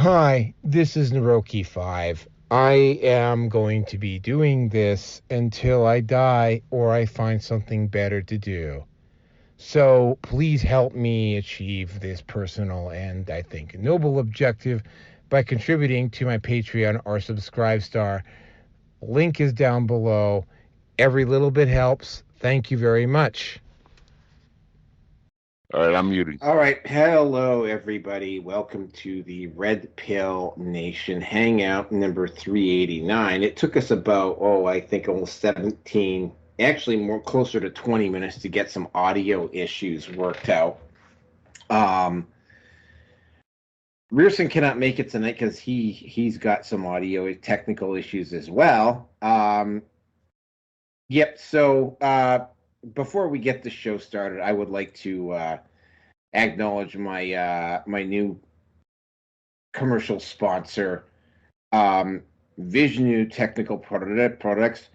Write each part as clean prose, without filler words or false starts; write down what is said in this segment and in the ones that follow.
Hi, this is Naroki5. I am going to be doing this until I die or I find something better to do. So please help me achieve this personal and, I think, noble objective by contributing to my Patreon or Subscribe Star. Link is down below. Every little bit helps. Thank you very much. All right, I'm muting. All right. Hello, everybody. Welcome to the Red Pill Nation Hangout number 389. It took us about, I think almost 17, actually more closer to 20 minutes to get some audio issues worked out. Rearson cannot make it tonight because he's got some audio technical issues as well. Yep. So before we get the show started, I would like to acknowledge my my new commercial sponsor, Vishnu Technical Products.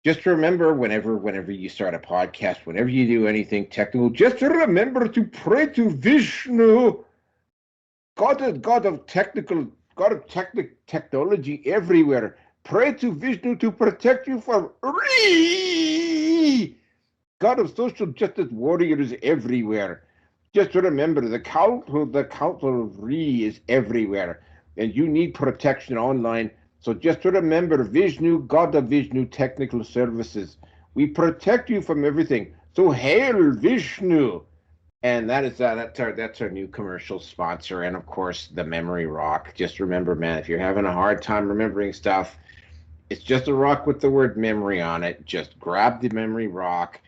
Just remember, whenever you start a podcast, whenever you do anything technical, just remember to pray to Vishnu, God of technology everywhere. Pray to Vishnu to protect you from God of social justice warriors everywhere. Just remember, the council of Re is everywhere, and you need protection online. So just remember, Vishnu, God of Vishnu Technical Services. We protect you from everything. So hail Vishnu! And that's our new commercial sponsor, and of course the Memory Rock. Just remember, man, if you're having a hard time remembering stuff, it's just a rock with the word memory on it. Just grab the Memory Rock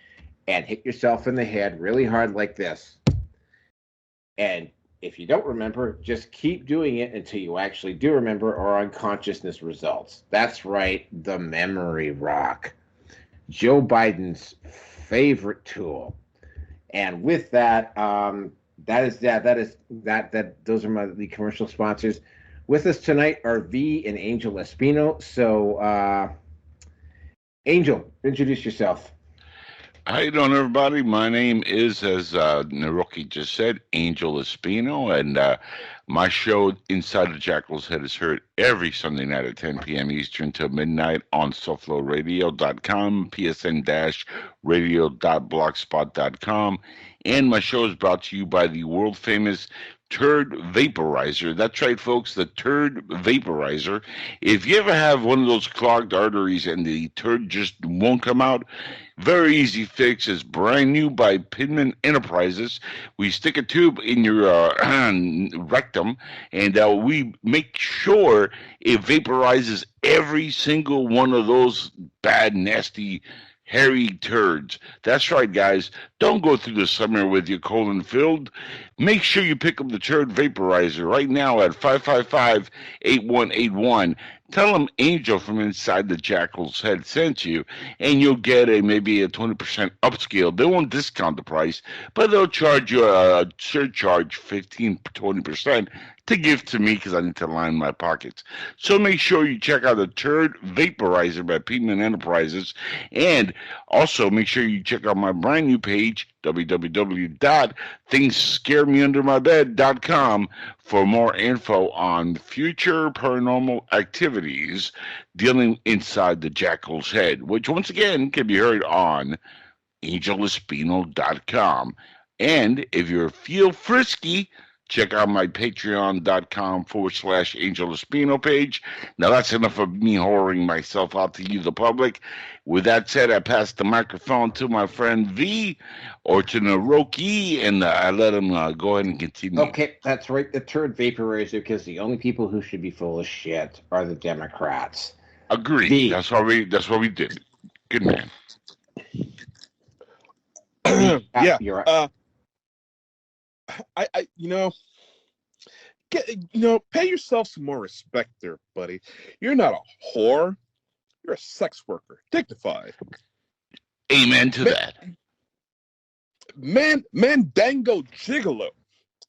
and hit yourself in the head really hard like this. And if you don't remember, just keep doing it until you actually do remember or unconsciousness results. That's right, the Memory Rock. Joe Biden's favorite tool. And with that, those are the commercial sponsors. With us tonight are V and Angel Espino. So, Angel, introduce yourself. How you doing, everybody? My name is, as Naroki just said, Angel Espino, and my show, Inside the Jackal's Head, is heard every Sunday night at 10 p.m. Eastern till midnight on SoFloRadio.com, PSN-radio.blogspot.com, and my show is brought to you by the world-famous Turd Vaporizer. That's right, folks, the Turd Vaporizer. If you ever have one of those clogged arteries and the turd just won't come out, very easy fix. Is brand new by Pidman Enterprises. We stick a tube in your rectum, and we make sure it vaporizes every single one of those bad, nasty, hairy turds. That's right, guys. Don't go through the summer with your colon filled. Make sure you pick up the Turd Vaporizer right now at 555-8181. Tell them Angel from Inside the Jackal's Head sent you, and you'll get maybe a 20% upscale. They won't discount the price, but they'll charge you a surcharge 15-20% to give to me because I need to line my pockets. So make sure you check out the Turd Vaporizer by Piedmont Enterprises, and also make sure you check out my brand new page, www.thingsscaremeundermybed.com, for more info on future paranormal activities dealing inside the Jackal's Head, which once again can be heard on angelespino.com. And if you feel frisky, check out my patreon.com/Angel Espino page. Now, that's enough of me whoring myself out to you, the public. With that said, I pass the microphone to my friend V, or to Naroki, and I let him go ahead and continue. Okay, that's right, the Turd Vaporizer, because the only people who should be full of shit are the Democrats. Agreed. V. That's what we did. Good man. Yeah. You're right. Pay yourself some more respect there, buddy. You're not a whore. You're a sex worker. Dignified. Amen to that. Mandango Gigolo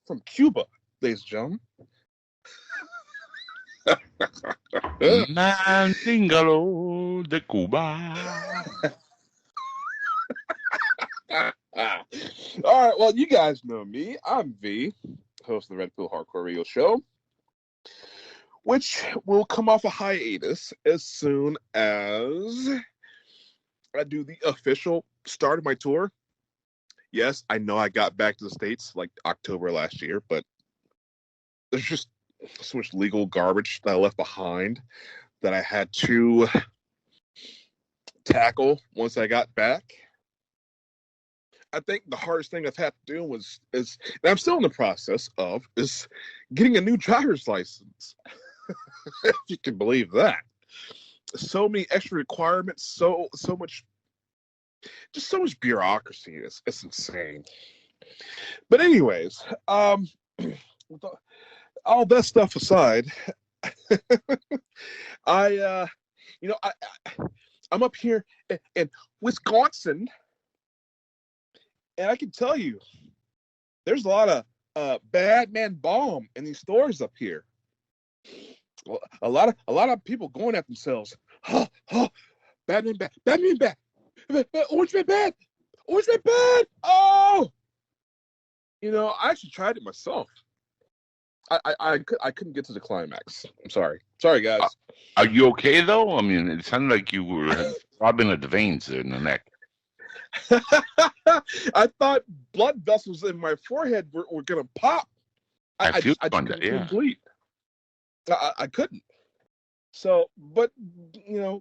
from Cuba, ladies and gentlemen. Mandingalo de Cuba. All right, well, you guys know me. I'm V, host of the Red Pill Hardcore Radio Show. which will come off a hiatus as soon as I do the official start of my tour. Yes, I know I got back to the States like October last year, but there's just so much legal garbage that I left behind that I had to tackle once I got back. I think the hardest thing I've had to do is and I'm still in the process of, is getting a new driver's license. If you can believe that. So many extra requirements, so much, just so much bureaucracy. It's insane. But anyways, all that stuff aside, I'm up here in Wisconsin, and I can tell you, there's a lot of bad man balm in these stores up here. Well, a lot of people going at themselves. Batman bad, Batman bad, Orange Man bad, Orange Man bad. Oh, I actually tried it myself. I couldn't get to the climax. I'm sorry, guys. Are you okay though? I mean, it sounded like you were throbbing at the veins in the neck. I thought blood vessels in my forehead were gonna pop. I couldn't bleed. I couldn't. So, but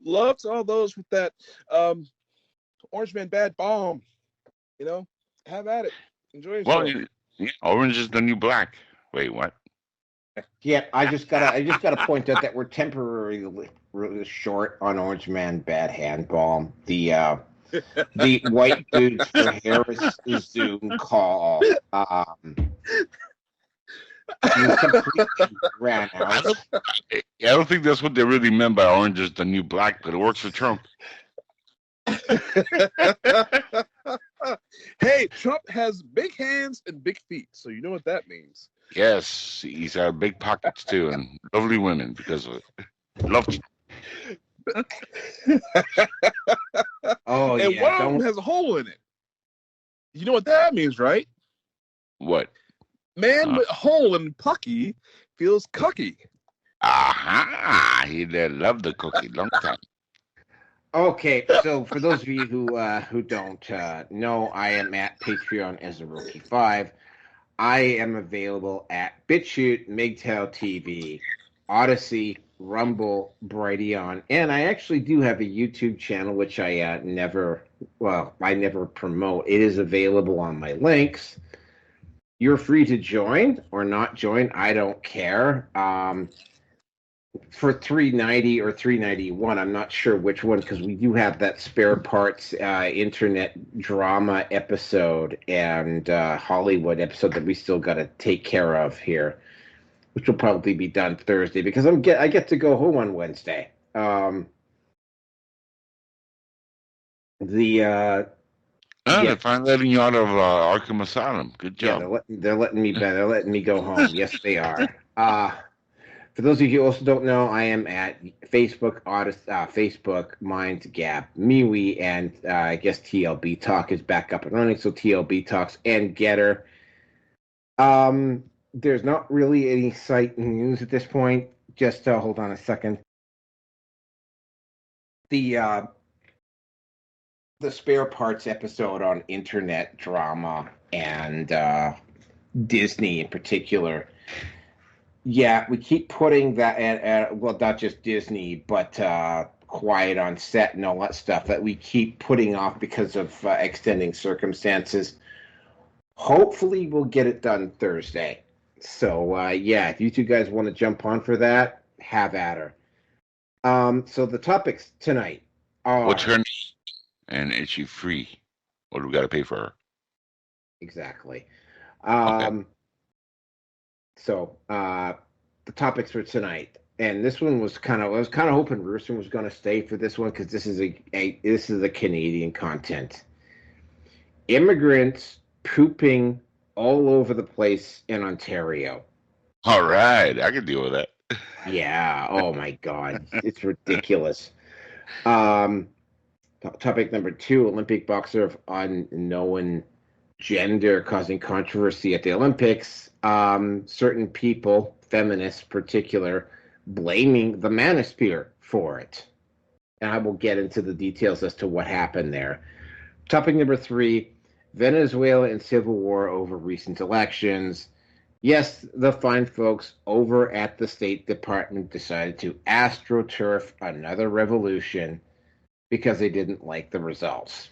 love to all those with that Orange Man bad bomb. Have at it. Enjoy yourself. Well, orange is the new black. Wait, what? Yeah, I just gotta point out that we're temporarily really short on Orange Man bad hand balm. The white dudes for Harris Zoom call. You completely ran out. I don't think that's what they really meant by orange is the new black, but it works for Trump. Hey, Trump has big hands and big feet, so you know what that means. Yes, he's got big pockets too, and lovely women because of it. Love. Oh, and yeah, one of them has a hole in it. You know what that means, right? What? Man with a hole in Pucky feels cucky. Aha! He did love the cookie long time. Okay, so for those of you who don't know, I am at Patreon as a Rookie 5. I am available at BitChute, MGTOW TV, Odyssey, Rumble, Brighteon, and I actually do have a YouTube channel which I never promote. It is available on my links. You're free to join or not join. I don't care. For $3.90 or $3.91, I'm not sure which one, because we do have that spare parts internet drama episode and Hollywood episode that we still got to take care of here, which will probably be done Thursday because I get to go home on Wednesday. They're finally letting you out of Arkham Asylum. Good job. Yeah, they're letting me go home. Yes, they are. For those of you who also don't know, I am at Facebook, Facebook, Minds Gap, MeWe, and I guess TLB Talk is back up and running. So TLB Talks and Getter. There's not really any site news at this point. Just hold on a second. The spare parts episode on internet drama and Disney in particular. Yeah, we keep putting that at well, not just Disney, but Quiet on Set and all that stuff that we keep putting off because of extending circumstances. Hopefully, we'll get it done Thursday. So, if you two guys want to jump on for that, have at her. So the topics tonight are... What's her name? And is she free? Or do we got to pay for her? Exactly. Okay. So, the topics for tonight, and this one was I was kind of hoping Rooster was going to stay for this one because this is a Canadian content. Immigrants pooping all over the place in Ontario. All right, I can deal with that. Yeah. Oh my God, it's ridiculous. Topic number 2: Olympic boxer of unknown gender causing controversy at the Olympics. Certain people feminists, particular, blaming the Manosphere for it. And I will get into the details as to what happened there. Topic number 3, Venezuela and civil war over recent elections. Yes, the fine folks over at the State Department decided to astroturf another revolution because they didn't like the results.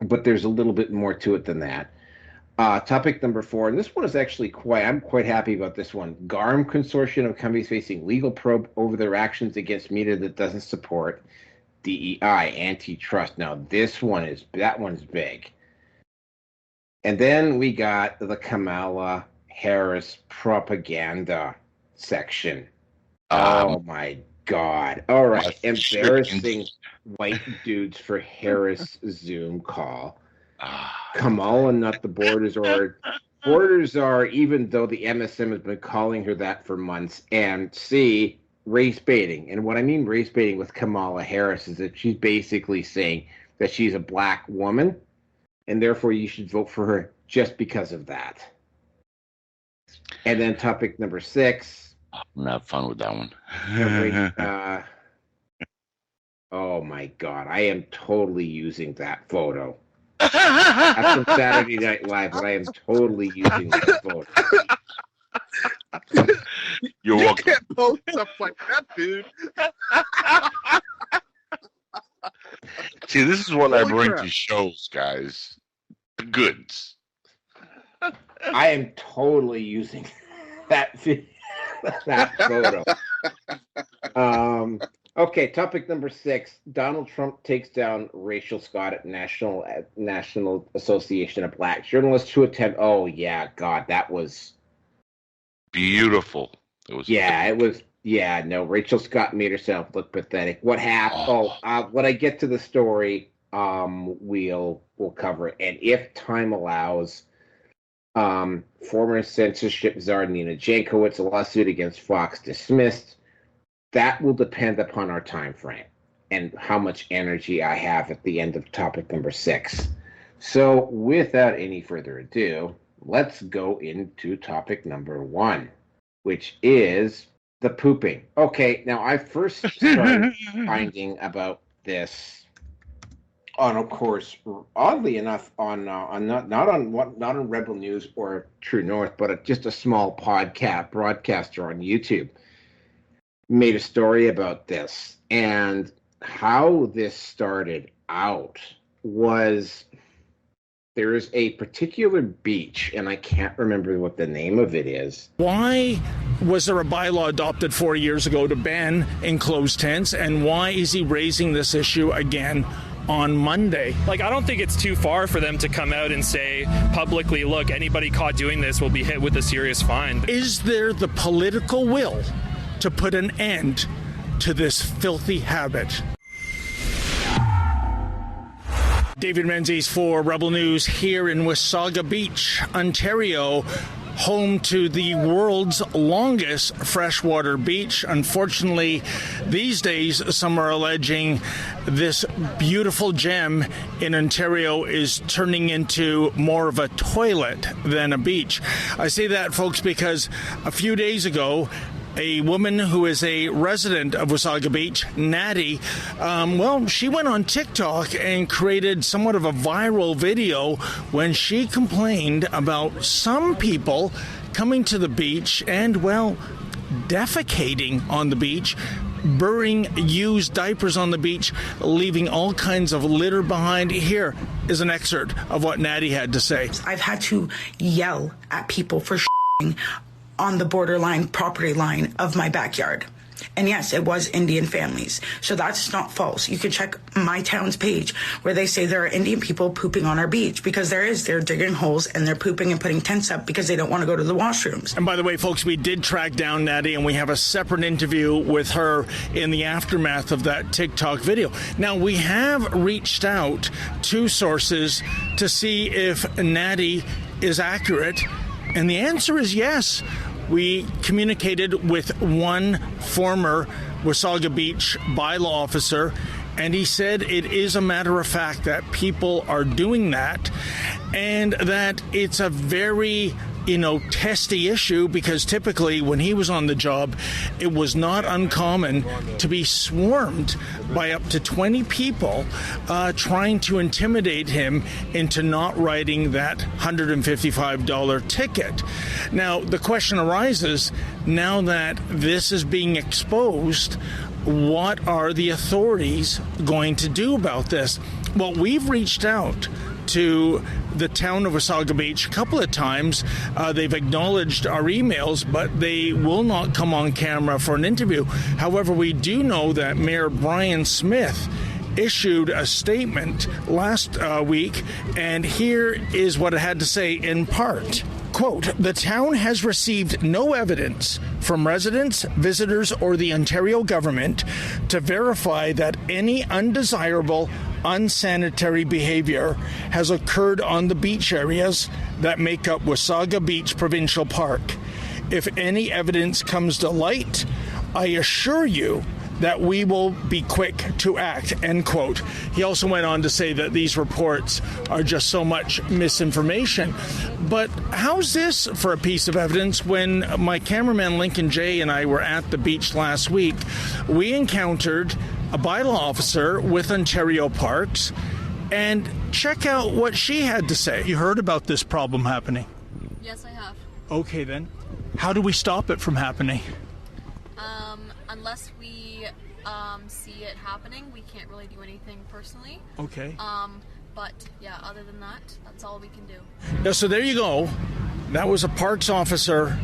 But there's a little bit more to it than that. Topic number 4, and this one is actually I'm quite happy about this one. GARM consortium of companies facing legal probe over their actions against media that doesn't support DEI, antitrust. Now, that one's big. And then we got the Kamala Harris propaganda section. Oh my God. All right. Embarrassing white dudes for Harris Zoom call. Kamala, not the borders are. Borders are, even though the MSM has been calling her that for months. And C, race baiting. And what I mean race baiting with Kamala Harris is that she's basically saying that she's a black woman, and therefore you should vote for her just because of that. And then topic number 6. I'm not fun with that one. Oh my God, I am totally using that photo. That's from Saturday Night Live, but I am totally using that photo. You're You welcome. can't post stuff like that, dude. See, this is what I Holy bring crap. to shows, guys. The goods. I am totally using that photo. Okay, topic number 6. Donald Trump takes down Rachel Scott at National Association of Black Journalists who attempt. Oh yeah, God, that was Beautiful. It was. it was. Yeah, no, Rachel Scott made herself look pathetic. What happened? When I get to the story, we'll cover it, and if time allows, former censorship czar Nina Jankowicz, a lawsuit against Fox dismissed. That will depend upon our time frame and how much energy I have at the end of topic number 6. So without any further ado, let's go into topic number 1, which is the pooping. Okay, now I first started finding about this on, of course, oddly enough, on not on Rebel News or True North, but just a small broadcaster on YouTube made a story about this. And how this started out was, there is a particular beach, and I can't remember what the name of it is. Why was there a bylaw adopted 4 years ago to ban enclosed tents, and why is he raising this issue again on Monday? Like, I don't think it's too far for them to come out and say publicly, look, anybody caught doing this will be hit with a serious fine. Is there the political will to put an end to this filthy habit? David Menzies for Rebel News here in Wasaga Beach, Ontario, home to the world's longest freshwater beach. Unfortunately, these days, some are alleging this beautiful gem in Ontario is turning into more of a toilet than a beach. I say that, folks, because a few days ago, a woman who is a resident of Wasaga Beach, Natty, she went on TikTok and created somewhat of a viral video when she complained about some people coming to the beach and, defecating on the beach, burying used diapers on the beach, leaving all kinds of litter behind. Here is an excerpt of what Natty had to say. I've had to yell at people for on the borderline property line of my backyard. And yes, it was Indian families. So that's not false. You can check my town's page where they say there are Indian people pooping on our beach, because they're digging holes and they're pooping and putting tents up because they don't want to go to the washrooms. And by the way, folks, we did track down Natty, and we have a separate interview with her in the aftermath of that TikTok video. Now, we have reached out to sources to see if Natty is accurate, and the answer is yes. We communicated with one former Wasaga Beach bylaw officer, and he said it is a matter of fact that people are doing that, and that it's a very testy issue, because typically when he was on the job, it was not uncommon to be swarmed by up to 20 people trying to intimidate him into not writing that $155 ticket. Now, the question arises, now that this is being exposed, what are the authorities going to do about this? Well, we've reached out to the town of Wasaga Beach a couple of times. They've acknowledged our emails, but they will not come on camera for an interview. However, we do know that Mayor Brian Smith issued a statement last week, and here is what it had to say in part. Quote, the town has received no evidence from residents, visitors, or the Ontario government to verify that any undesirable, unsanitary behavior has occurred on the beach areas that make up Wasaga Beach Provincial Park. If any evidence comes to light, I assure you that we will be quick to act, end quote. He also went on to say that these reports are just so much misinformation. But how's this for a piece of evidence? When my cameraman Lincoln J and I were at the beach last week, we encountered a bylaw officer with Ontario Parks, and check out what she had to say. You heard about this problem happening? Yes, I have. Okay, then. How do we stop it from happening? Unless we see it happening, we can't really do anything personally. Okay. But yeah, other than that, that's all we can do. Yeah, so there you go. That was a parks officer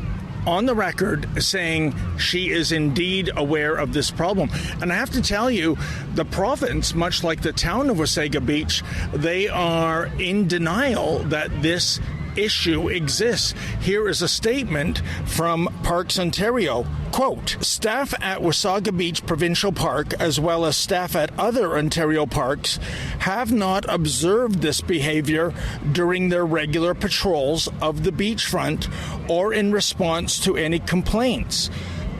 on the record saying she is indeed aware of this problem. And I have to tell you, the province, much like the town of Wasaga Beach, they are in denial that this issue exists. Here is a statement from Parks Ontario. Quote, staff at Wasaga Beach Provincial Park, as well as staff at other Ontario parks, have not observed this behavior during their regular patrols of the beachfront or in response to any complaints.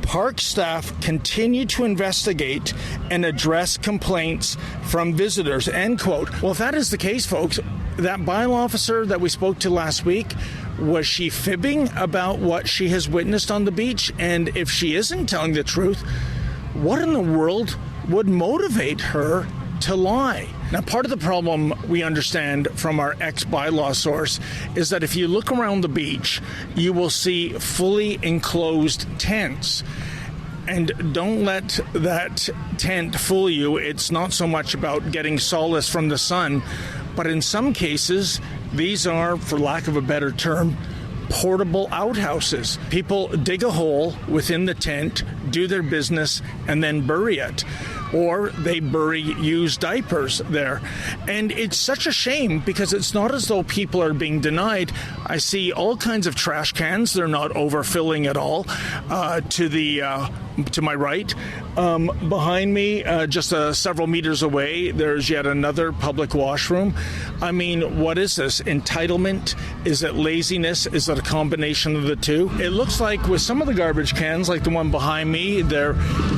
Park staff continue to investigate and address complaints from visitors, end quote. Well, if that is the case, folks, that bylaw officer that we spoke to last week, was she fibbing about what she has witnessed on the beach? And if she isn't telling the truth, what in the world would motivate her to lie? Now, part of the problem we understand from our ex-bylaw source is that if you look around the beach, you will see fully enclosed tents. And don't let that tent fool you. It's not so much about getting solace from the sun, but in some cases, these are, for lack of a better term, portable outhouses. People dig a hole within the tent, do their business, and then bury it. Or they bury used diapers there. And it's such a shame because it's not as though people are being denied. I see all kinds of trash cans. They're not overfilling at all. To my right, behind me, just several meters away, there's yet another public washroom. I mean, what is this? Entitlement? Is it laziness? Is it a combination of the two? It looks like with some of the garbage cans, like the one behind me, there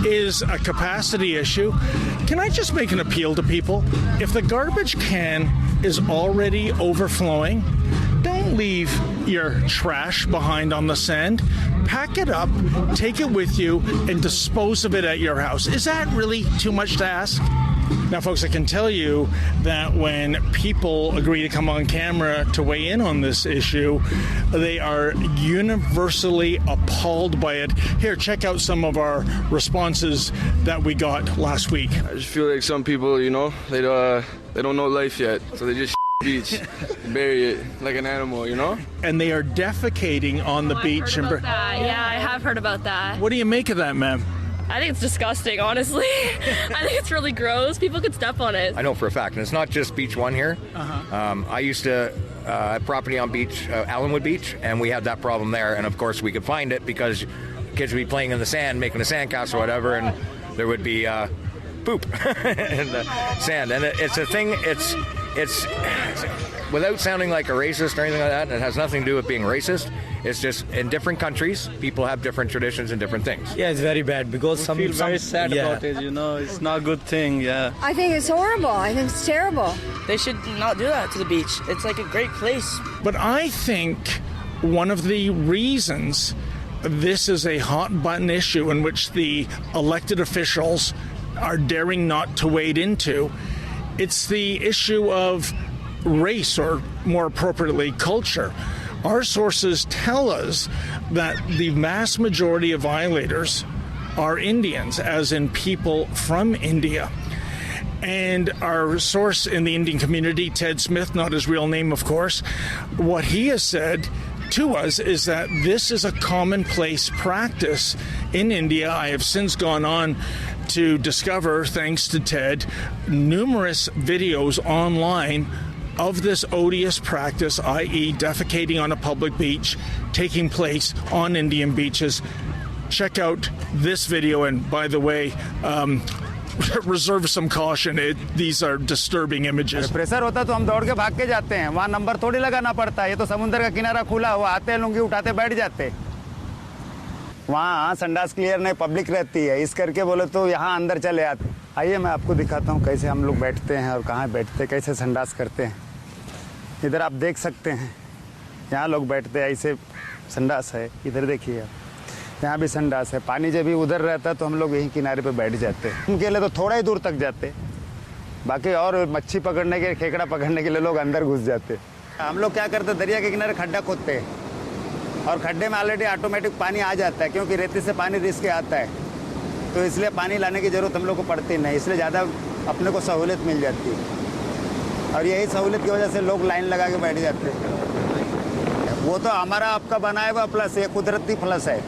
is a capacity issue. Can I just make an appeal to people? If the garbage can is already overflowing, don't leave your trash behind on the sand. Pack it up, take it with you, and dispose of it at your house. Is that really too much to ask? Now, folks, I can tell you that when people agree to come on camera to weigh in on this issue, they are universally appalled by it. Here, check out some of our responses that we got last week. I just feel like some people, they don't know life yet, so they just beach, bury it like an animal, And they are defecating on the beach. I've heard about that. Yeah, I have heard about that. What do you make of that, ma'am? I think it's disgusting, honestly. I think it's really gross. People could step on it. I know for a fact, and it's not just Beach 1 here. I used to have property on beach, Allenwood Beach, and we had that problem there. And of course, we could find it because kids would be playing in the sand, making a sandcastle or whatever, and there would be poop in the sand. And it's a thing, it's without sounding like a racist or anything like that, it has nothing to do with being racist. It's just in different countries, people have different traditions and different things. Yeah, it's very bad because I feel very sad about it, it's not a good thing, yeah. I think it's horrible. I think it's terrible. They should not do that to the beach. It's like a great place. But I think one of the reasons this is a hot button issue in which the elected officials are daring not to wade into. It's the issue of race, or more appropriately, culture. Our sources tell us that the vast majority of violators are Indians, as in people from India. And our source in the Indian community, Ted Smith, not his real name, of course, what he has said to us is that this is a commonplace practice in India. I have since gone on to discover, thanks to Ted, numerous videos online of this odious practice, i.e. defecating on a public beach, taking place on Indian beaches. Check out this video, and by the way, reserve some caution. These are disturbing images. Pressure होता तो हम दौड़ के भाग के जाते हैं, वहाँ नंबर थोड़ी लगाना पड़ता है। ये तो समुद्र का किनारा खुला हुआ, आते लुंगी उठाते बैठ जाते। वहाँ संडास क्लियर नहीं, पब्लिक रहती है, इस करके बोले तो यहाँ अंदर चले आते। आइए मैं आपको दिखाता हूँ कैसे हम लोग बैठते हैं और कहाँ बैठते, कैसे संडास करते हैं। इधर आप देख सकते हैं, यहाँ लोग बैठते हैं, ऐसे संडास है। इधर देखिए आप, यहाँ भी संडास है। पानी जब भी उधर रहता तो हम लोग यहीं किनारे पे बैठ जाते। उनके लिए तो थोड़ा ही दूर तक जाते, बाकी और मच्छी पकड़ने के, खेकड़ा पकड़ने के लिए लोग अंदर घुस जाते। हम लोग क्या करते, दरिया के किनारे खड्डा खोदते हैं और खड्डे में ऑलरेडी ऑटोमेटिक पानी आ जाता है, क्योंकि रेती से पानी रिस के आता है, तो इसलिए पानी लाने की ज़रूरत हम लोग को पड़ती नहीं, इसलिए ज़्यादा अपने को सहूलियत मिल जाती है। और यही सहूलियत की वजह से लोग लाइन लगा के बैठ जाते हैं। वो तो हमारा आपका बनाया हुआ प्लस, ये कुदरती प्लस है।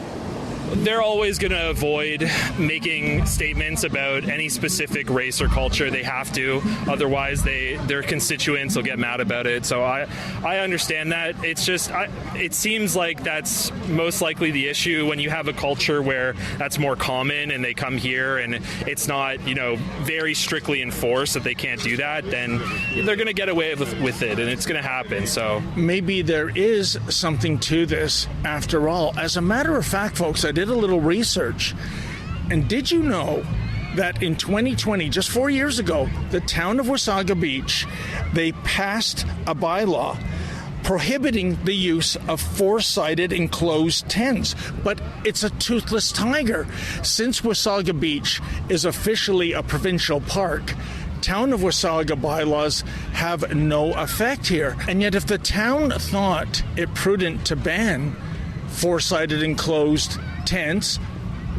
They're always going to avoid making statements about any specific race or culture. They have to, otherwise their constituents will get mad about it. So I understand that. It's just it seems like that's most likely the issue when you have a culture where that's more common and they come here and it's not, very strictly enforced that they can't do that. Then they're going to get away with it, and it's going to happen. So maybe there is something to this after all. As a matter of fact, folks, I did a little research, and did you know that in 2020, just 4 years ago, the town of Wasaga Beach, they passed a bylaw prohibiting the use of four-sided enclosed tents. But it's a toothless tiger. Since Wasaga Beach is officially a provincial park, town of Wasaga bylaws have no effect here. And yet if the town thought it prudent to ban four-sided enclosed tents,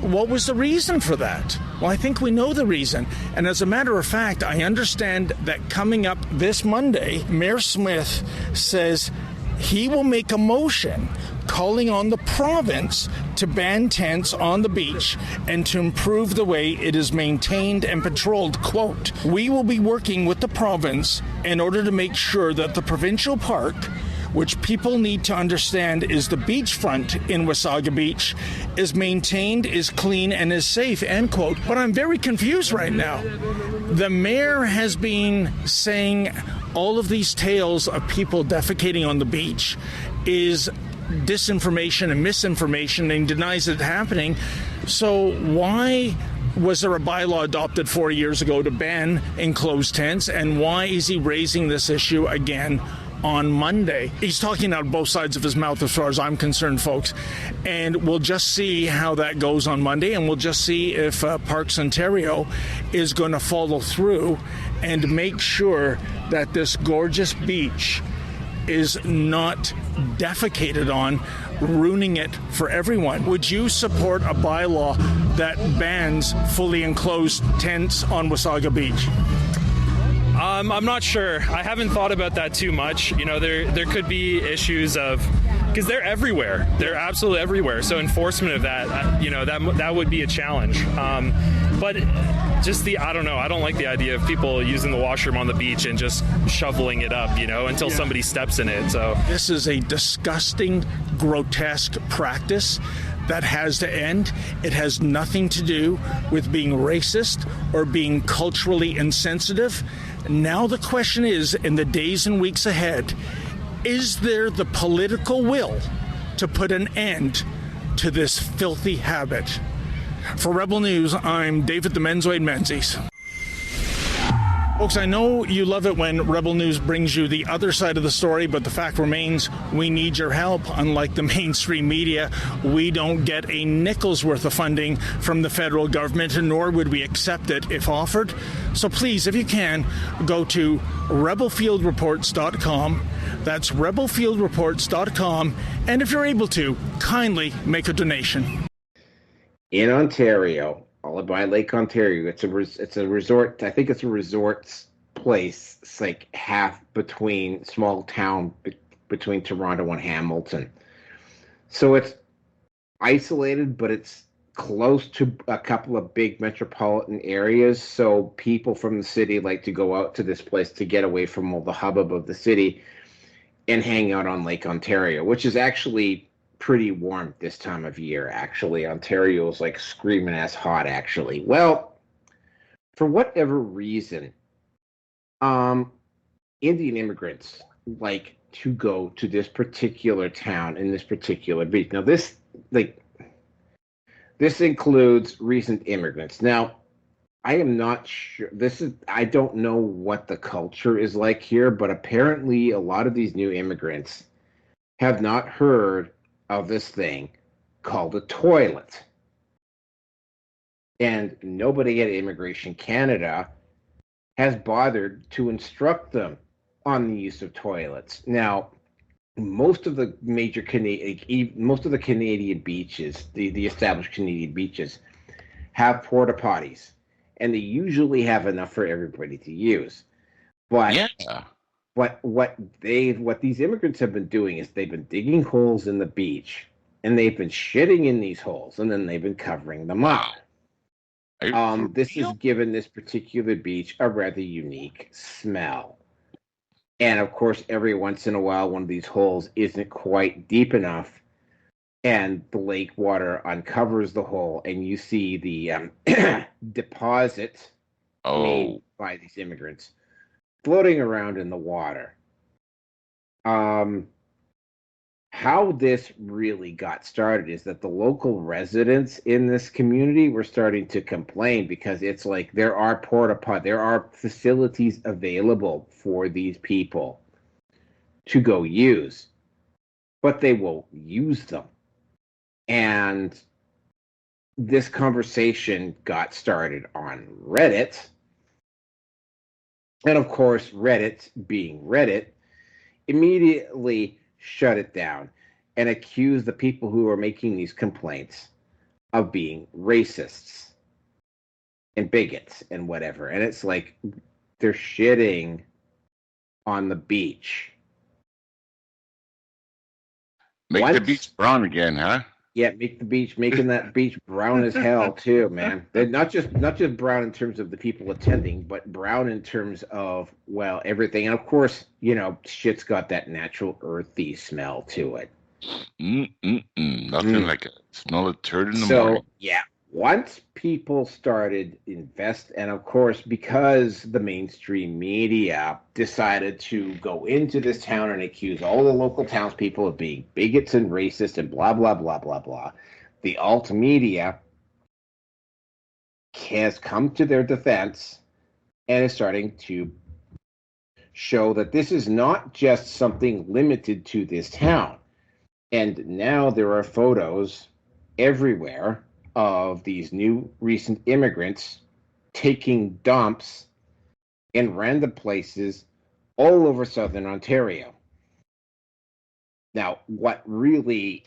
what was the reason for that? Well, I think we know the reason. And as a matter of fact, I understand that coming up this Monday, Mayor Smith says he will make a motion calling on the province to ban tents on the beach and to improve the way it is maintained and patrolled. Quote, "We will be working with the province in order to make sure that the provincial park, which people need to understand is the beachfront in Wasaga Beach, is maintained, is clean, and is safe," end quote. But I'm very confused right now. The mayor has been saying all of these tales of people defecating on the beach is disinformation and misinformation, and denies it happening. So why was there a bylaw adopted 4 years ago to ban enclosed tents, and why is he raising this issue again on Monday? He's talking out both sides of his mouth as far as I'm concerned, folks. And we'll just see how that goes on Monday, and we'll just see if Parks Ontario is going to follow through and make sure that this gorgeous beach is not defecated on, ruining it for everyone. Would you support a bylaw that bans fully enclosed tents on Wasaga Beach? I'm not sure. I haven't thought about that too much. There could be issues of, because they're everywhere. They're absolutely everywhere. So enforcement of that, that would be a challenge. But just I don't know. I don't like the idea of people using the washroom on the beach and just shoveling it up, until somebody steps in it. So this is a disgusting, grotesque practice that has to end. It has nothing to do with being racist or being culturally insensitive. Now the question is, in the days and weeks ahead, is there the political will to put an end to this filthy habit? For Rebel News, I'm David the Menzoid Menzies. Folks, I know you love it when Rebel News brings you the other side of the story, but the fact remains we need your help. Unlike the mainstream media, we don't get a nickel's worth of funding from the federal government, nor would we accept it if offered. So please, if you can, go to rebelfieldreports.com. That's rebelfieldreports.com. And if you're able to, kindly make a donation. In Ontario, all by Lake Ontario, it's a resort. I think it's a resorts place. It's like half between small town between Toronto and Hamilton. So it's isolated, but it's close to a couple of big metropolitan areas. So people from the city like to go out to this place to get away from all the hubbub of the city and hang out on Lake Ontario, which is actually pretty warm this time of year. Actually, Ontario is like screaming ass hot. Actually, well, for whatever reason, Indian immigrants like to go to this particular town and this particular beach. Now, this includes recent immigrants. Now, I am not sure. I don't know what the culture is like here, but apparently, a lot of these new immigrants have not heard of this thing called a toilet. And nobody at Immigration Canada has bothered to instruct them on the use of toilets. Now, most of the Canadian beaches, the established Canadian beaches, have porta potties, and they usually have enough for everybody to use. But yeah. What these immigrants have been doing is they've been digging holes in the beach, and they've been shitting in these holes, and then they've been covering them up. This has given this particular beach a rather unique smell. And of course, every once in a while, one of these holes isn't quite deep enough, and the lake water uncovers the hole, and you see the deposit made by these immigrants floating around in the water. How this really got started is that the local residents in this community were starting to complain because it's like there are there are facilities available for these people to go use, but they won't use them. And this conversation got started on Reddit. And of course, Reddit, being Reddit, immediately shut it down and accused the people who are making these complaints of being racists and bigots and whatever. And it's like they're shitting on the beach. Make the beach brown again, huh? Yeah, making that beach brown as hell too, man. They're not just brown in terms of the people attending, but brown in terms of, well, everything. And of course, shit's got that natural earthy smell to it. Nothing like a smell of turd in the morning. So yeah, once people started and of course, because the mainstream media decided to go into this town and accuse all the local townspeople of being bigots and racist and blah, blah, blah, blah, blah, the alt media has come to their defense and is starting to show that this is not just something limited to this town. And now there are photos everywhere of these new recent immigrants taking dumps in random places all over southern Ontario. Now, what really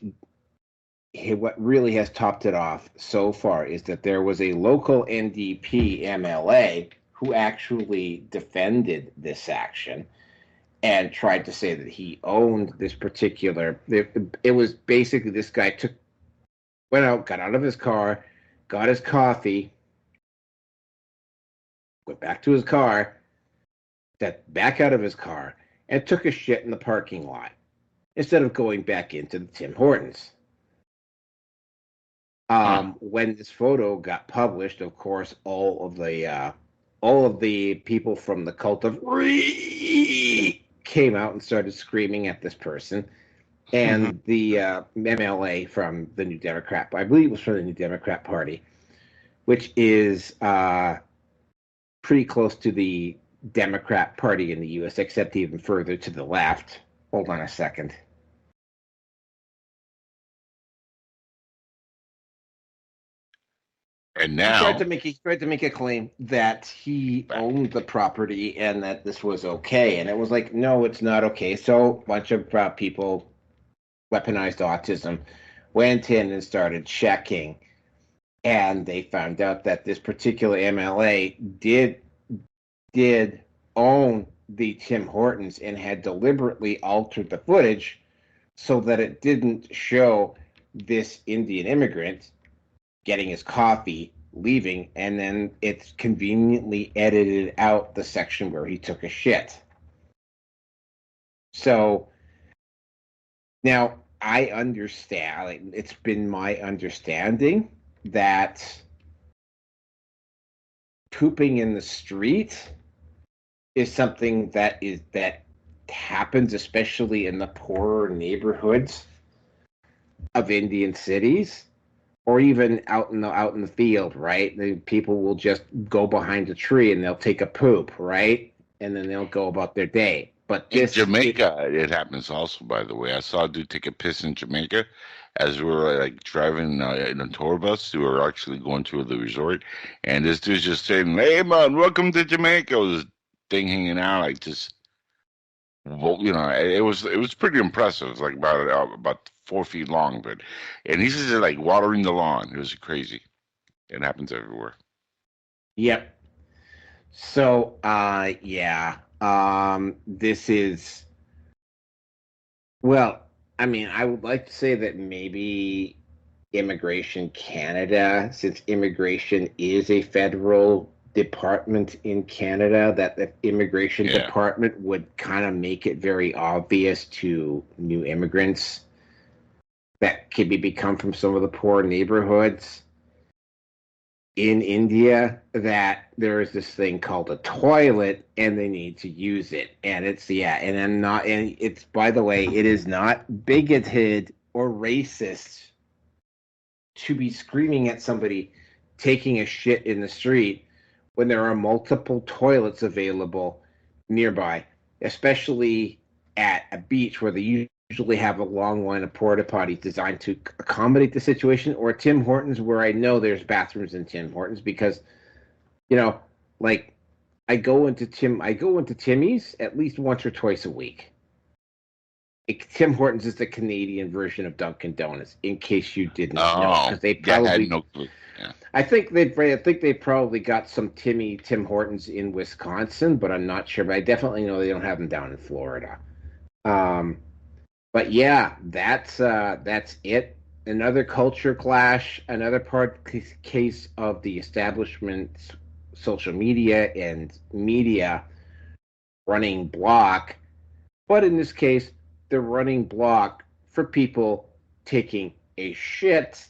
has topped it off so far is that there was a local NDP MLA who actually defended this action and tried to say that he owned this particular. It was basically this guy went out, got out of his car, got his coffee, went back to his car, got back out of his car, and took a shit in the parking lot instead of going back into the Tim Hortons. When this photo got published, of course, all of the people from the cult of came out and started screaming at this person. And the MLA from the New Democrat, I believe it was from the New Democrat Party, which is pretty close to the Democrat Party in the U.S., except even further to the left. Hold on a second. And now he tried to make a claim that he owned the property and that this was okay, and it was like, no, it's not okay. So a bunch of people, weaponized autism, went in and started checking, and they found out that this particular MLA did own the Tim Hortons and had deliberately altered the footage so that it didn't show this Indian immigrant getting his coffee, leaving, and then it's conveniently edited out the section where he took a shit. So now I understand, like, it's been my understanding that pooping in the street is something that happens, especially in the poorer neighborhoods of Indian cities, or even out in the field, right? People will just go behind a tree and they'll take a poop, right? And then they'll go about their day. But in Jamaica, it happens also, by the way. I saw a dude take a piss in Jamaica as we were like driving in a tour bus. We were actually going to the resort, and this dude's just saying, "Hey man, welcome to Jamaica." This thing hanging out, like just, well, you know, it was pretty impressive. It was like about 4 feet long, and he says like watering the lawn. It was crazy. It happens everywhere. Yep. So, yeah. This is, well, I mean, I would like to say that maybe Immigration Canada, since immigration is a federal department in Canada, that the immigration department would kind of make it very obvious to new immigrants that could become from some of the poor neighborhoods in India that there is this thing called a toilet and they need to use it. And it's, and it's, by the way, it is not bigoted or racist to be screaming at somebody taking a shit in the street when there are multiple toilets available nearby, especially at a beach where they usually have a long line of porta potties designed to accommodate the situation, or Tim Hortons where I know there's bathrooms in Tim Hortons because, you know, like I go into Timmy's at least once or twice a week. Tim Hortons is the Canadian version of Dunkin' Donuts, in case you didn't know, because they probably. I had no clue. Yeah. I think they probably got some Tim Hortons in Wisconsin, but I'm not sure. But I definitely know they don't have them down in Florida. But yeah, that's it. Another culture clash. Another case of the establishment's social media and media running block. But in this case, they're running block for people taking a shit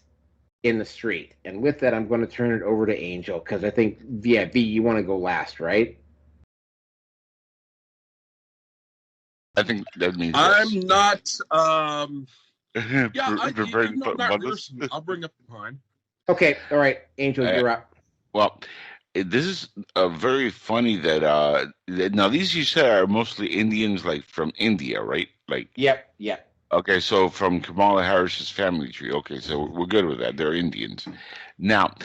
in the street. And with that, I'm going to turn it over to Angel, because I think, V, you want to go last, right? I think that means I'm not. I'll bring up mine. Okay, all right, Angel, you're up. Well, this is very funny that now these you said are mostly Indians, like from India, right? Like. Yep. Okay, so from Kamala Harris's family tree. Okay, so we're good with that. They're Indians. Now,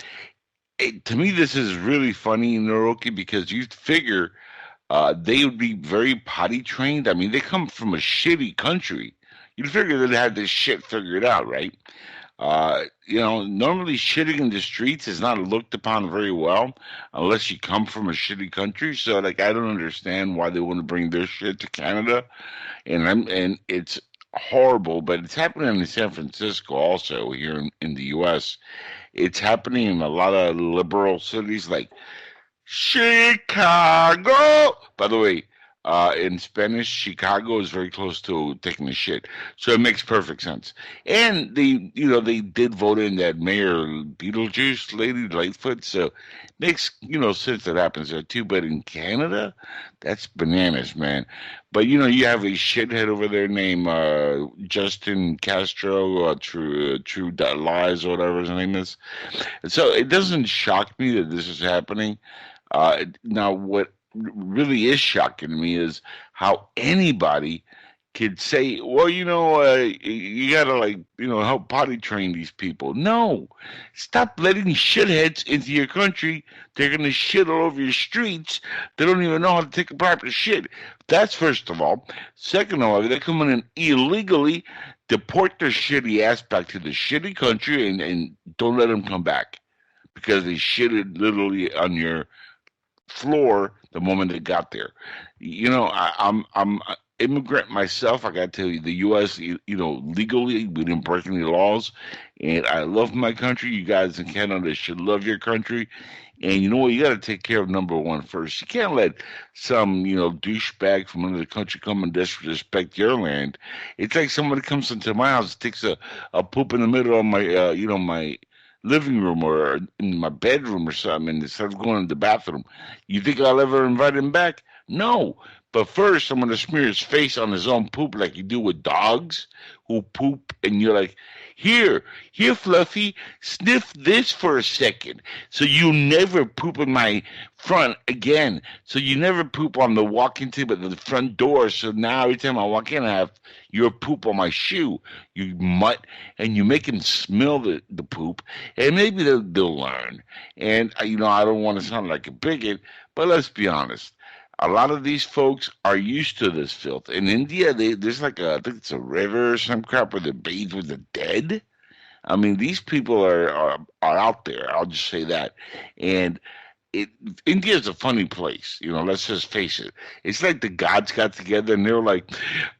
to me, this is really funny, Naroki, because you figure they would be very potty trained. I mean, they come from a shitty country. You'd figure they'd have this shit figured out, right? You know, normally shitting in the streets is not looked upon very well unless you come from a shitty country. So, like, I don't understand why they want to bring their shit to Canada, and it's horrible. But it's happening in San Francisco also here in the U.S. It's happening in a lot of liberal cities like Chicago. By the way, in Spanish, Chicago is very close to taking a shit, so it makes perfect sense. And they did vote in that Mayor Beetlejuice lady, Lightfoot, so it makes sense that happens there too. But in Canada, that's bananas, man. But you have a shithead over there named Justin Castro, True Lies or whatever his name is. So it doesn't shock me that this is happening. Now, what really is shocking to me is how anybody could say, well, you gotta help potty train these people. No, stop letting shitheads into your country. They're gonna shit all over your streets. They don't even know how to take a proper shit. That's first of all. Second of all, they're coming in illegally. Deport their shitty ass back to the shitty country and don't let them come back because they shitted literally on your floor the moment they got there. I'm immigrant myself. I got to tell you, the U.S. Legally we didn't break any laws, and I love my country. You guys in Canada should love your country, and you know what? You got to take care of number one first. You can't let some douchebag from another country come and disrespect your land. It's like somebody comes into my house, takes a poop in the middle of my my living room or in my bedroom or something, and starts going to the bathroom. You think I'll ever invite him back? No. But first, I'm going to smear his face on his own poop like you do with dogs who poop, and you're like, here, Fluffy, sniff this for a second. So you never poop in my front again. So you never poop on the walk-in table at the front door. So now every time I walk in, I have your poop on my shoe, you mutt, and you make him smell the poop, and maybe they'll learn. And, I don't want to sound like a bigot, but let's be honest. A lot of these folks are used to this filth. In India, there's I think it's a river or some crap where they bathe with the dead. I mean, these people are out there. I'll just say that. And India is a funny place. Let's just face it. It's like the gods got together and they were like,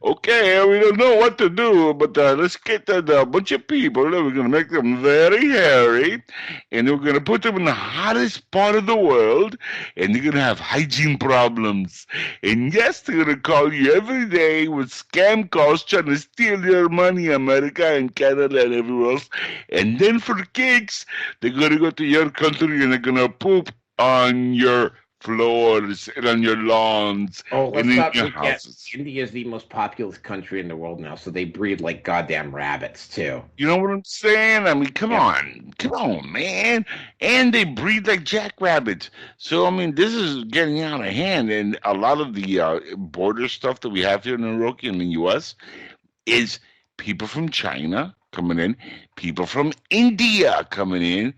okay, we don't know what to do, but let's get a bunch of people. We're going to make them very hairy, and we're going to put them in the hottest part of the world, and they're going to have hygiene problems. And yes, they're going to call you every day with scam calls trying to steal your money, America and Canada and everywhere else. And then for the kicks, they're going to go to your country and they're going to poop on your floors and on your lawns and in not your forget, houses. India is the most populous country in the world now, so they breed like goddamn rabbits too. You know what I'm saying? I mean, come on, man. And they breed like jackrabbits. So I mean, this is getting out of hand, and a lot of the border stuff that we have here in Naroki in the U.S. is people from China coming in, people from India coming in,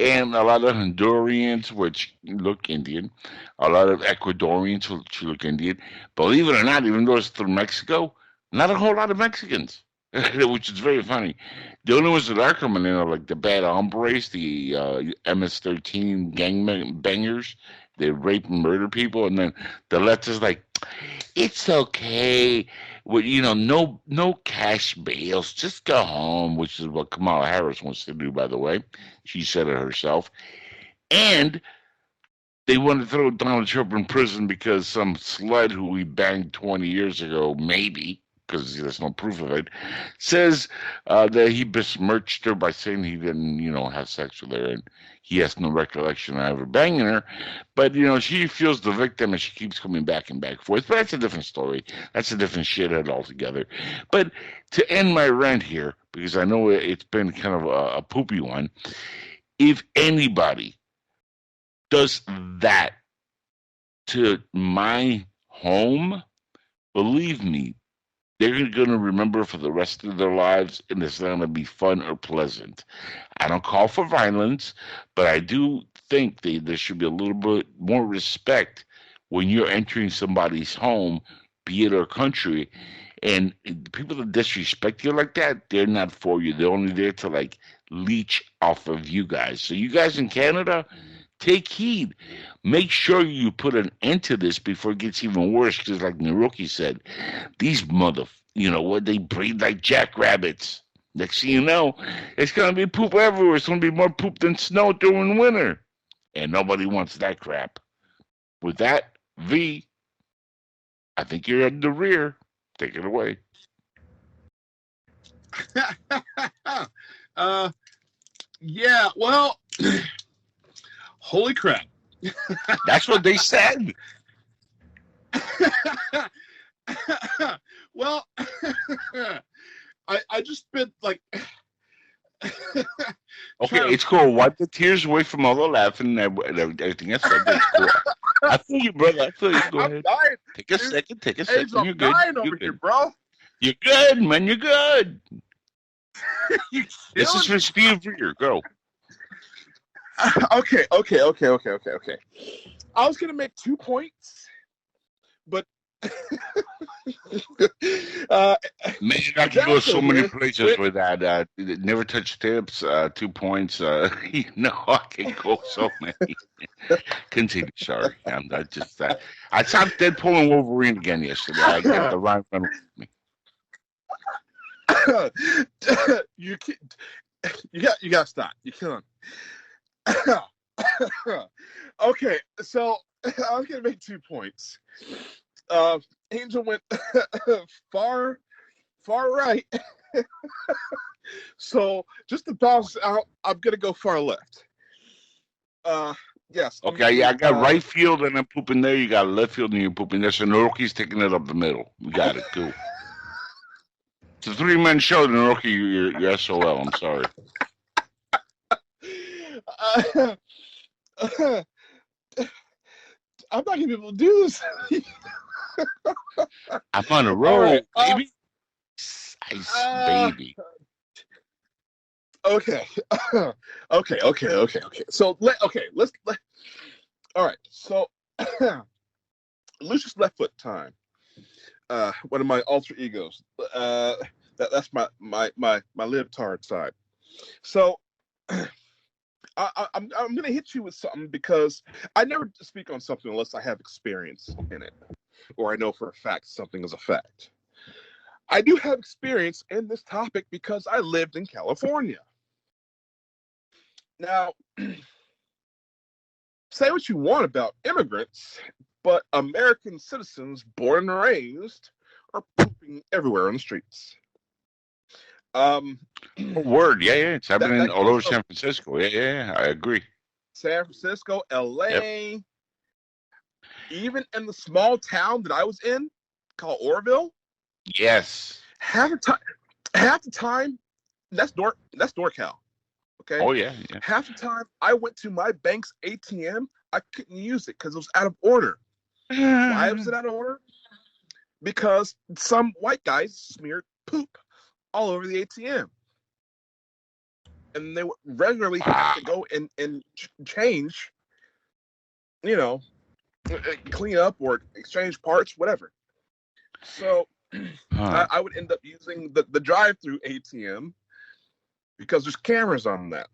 and a lot of Hondurans, which look Indian, a lot of Ecuadorians, which look Indian. Believe it or not, even though it's through Mexico, not a whole lot of Mexicans, which is very funny. The only ones that are coming in are like the bad hombres, the MS-13 gangbangers. They rape and murder people, and then the left is like, it's okay. Well, no cash bails. Just go home, which is what Kamala Harris wants to do, by the way. She said it herself. And they want to throw Donald Trump in prison because some slut who we banged 20 years ago, maybe, because there's no proof of it, says that he besmirched her by saying he didn't, have sex with her, and he has no recollection of ever banging her. But, she feels the victim, and she keeps coming back and back and forth. But that's a different story. That's a different shithead altogether. But to end my rant here, because I know it's been kind of a poopy one, if anybody does that to my home, believe me, they're going to remember for the rest of their lives, and it's not going to be fun or pleasant. I don't call for violence, but I do think there should be a little bit more respect when you're entering somebody's home, be it our country. And people that disrespect you like that, they're not for you. They're only there to leech off of you guys. So you guys in Canada, take heed. Make sure you put an end to this before it gets even worse. Because like Naroki said, these they breed like jackrabbits. Next thing you know, it's going to be poop everywhere. It's going to be more poop than snow during winter. And nobody wants that crap. With that, V, I think you're in the rear. Take it away. Yeah, well, holy crap. That's what they said. Well, I just been like... Okay, it's cool. Wipe the tears away from all the laughing and everything else. It's cool. I feel you, brother. I feel you. Go I'm ahead. dying. Take a Dude, second. Take a Ace, second. I'm You're good. dying You're over here, good. bro. You're good, man. You're good. You This is killing for Steve Rear. Go. Okay. I was gonna make 2 points, but Man, I can go so many places with that. Never touch tips. 2 points. You know, I can go so many. Continue. Sorry, I'm not just that. I saw Deadpool and Wolverine again yesterday. I got the Ryan Reynolds with me. you gotta stop. You're killing. Okay, so I was gonna make 2 points. Angel went far right. So just to balance out, I'm gonna go far left. Yes. Okay, yeah, I got right field and I'm pooping there. You got left field and you're pooping there. So Naroki's taking it up the middle. You got it. Cool. It's a 3-man show. Naroki, you're SOL. I'm sorry. I'm not gonna be able to do this. I'm on a roll, right, baby. Ice, baby. Okay. Okay. So let's. All right. So Lucius Left Foot time. One of my alter egos. That's my libtard side. So I'm gonna hit you with something because I never speak on something unless I have experience in it, or I know for a fact something is a fact. I do have experience in this topic because I lived in California. Now, say what you want about immigrants, but American citizens born and raised are pooping everywhere on the streets. Word, yeah, it's happening all over San Francisco. Yeah, I agree. San Francisco, LA, even in the small town that I was in called Oroville. Yes. Half the time, that's NorCal. Okay. Oh yeah. Half the time I went to my bank's ATM, I couldn't use it because it was out of order. Why was it out of order? Because some white guys smeared poop all over the ATM. And they would regularly have to go and change, clean up or exchange parts, whatever. So I would end up using the drive-through ATM because there's cameras on that.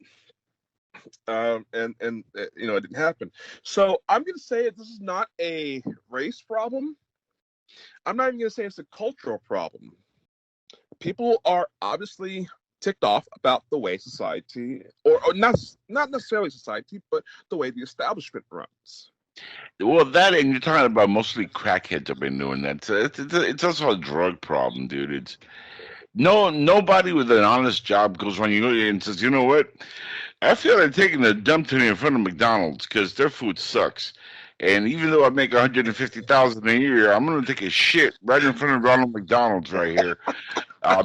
And it didn't happen. So I'm going to say this is not a race problem. I'm not even going to say it's a cultural problem. People are obviously ticked off about the way society, or not necessarily society, but the way the establishment runs. Well, that, and you're talking about mostly crackheads have been doing that. So it's also a drug problem, dude. It's nobody with an honest job goes when you go and says, you know what? I feel like taking a dump today in front of McDonald's because their food sucks. And even though I make $150,000 a year, I'm gonna take a shit right in front of Ronald McDonald's right here,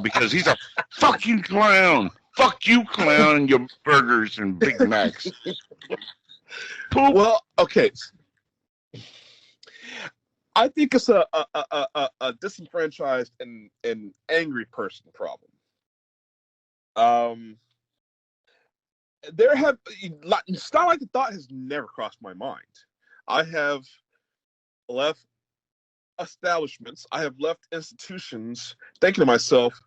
because he's a fucking clown. Fuck you, clown, and your burgers and Big Macs. Poop. Well, okay. I think it's a disenfranchised and angry person problem. Starlight the Thought has never crossed my mind. I have left establishments, I have left institutions thinking to myself,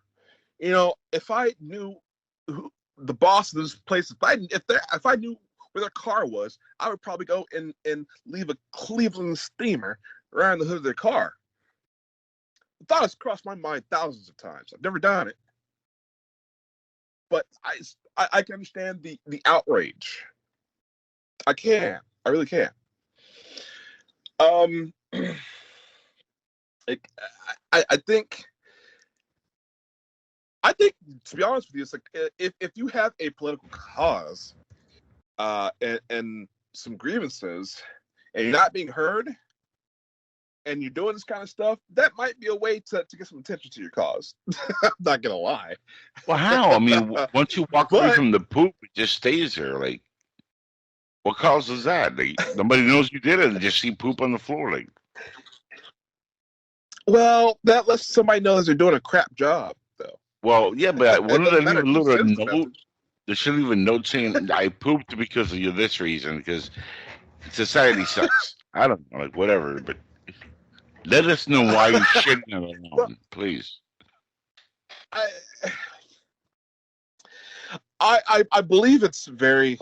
if I knew who the boss of this place, if I knew where their car was, I would probably go and leave a Cleveland steamer around the hood of their car. The thought has crossed my mind thousands of times. I've never done it. But I can understand the outrage. I really can. I think to be honest with you, it's like if you have a political cause and some grievances and you're not being heard and you're doing this kind of stuff, that might be a way to get some attention to your cause. I'm not gonna lie. Well, how? I mean, once you walk away from the poop, it just stays there. Like, What causes that? Nobody knows you did it. They just see poop on the floor. Well, that lets somebody know that they're doing a crap job, though. Well, yeah, but wouldn't they leave a little sense note? They should leave a note saying, I pooped because of this reason, because society sucks. I don't know, whatever, but let us know why you're shitting it alone, please. I believe it's very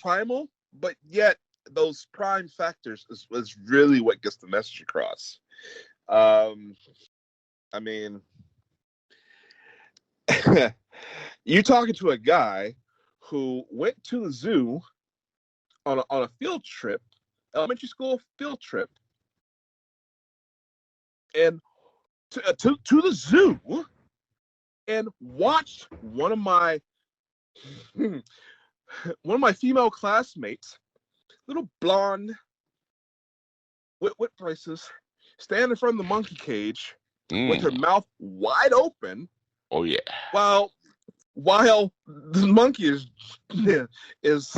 primal, but yet those prime factors is really what gets the message across. I mean, you're talking to a guy who went to the zoo on a field trip, elementary school field trip, and to the zoo, and watched one of my female classmates, little blonde with braces, stand in front of the monkey cage with her mouth wide open. Oh yeah. While the monkey is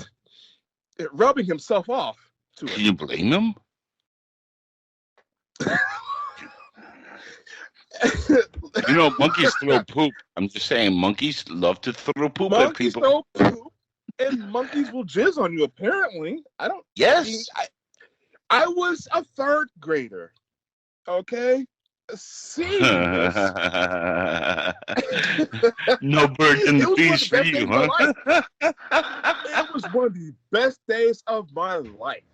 rubbing himself off to it. Can you blame him? You know, monkeys throw poop. I'm just saying, monkeys love to throw poop at people. Monkeys throw poop, and monkeys will jizz on you. Apparently, I don't. Yes. I was a third grader. Okay. Seeing this. No bird in the beach for you, huh? It was one of the best days of my life.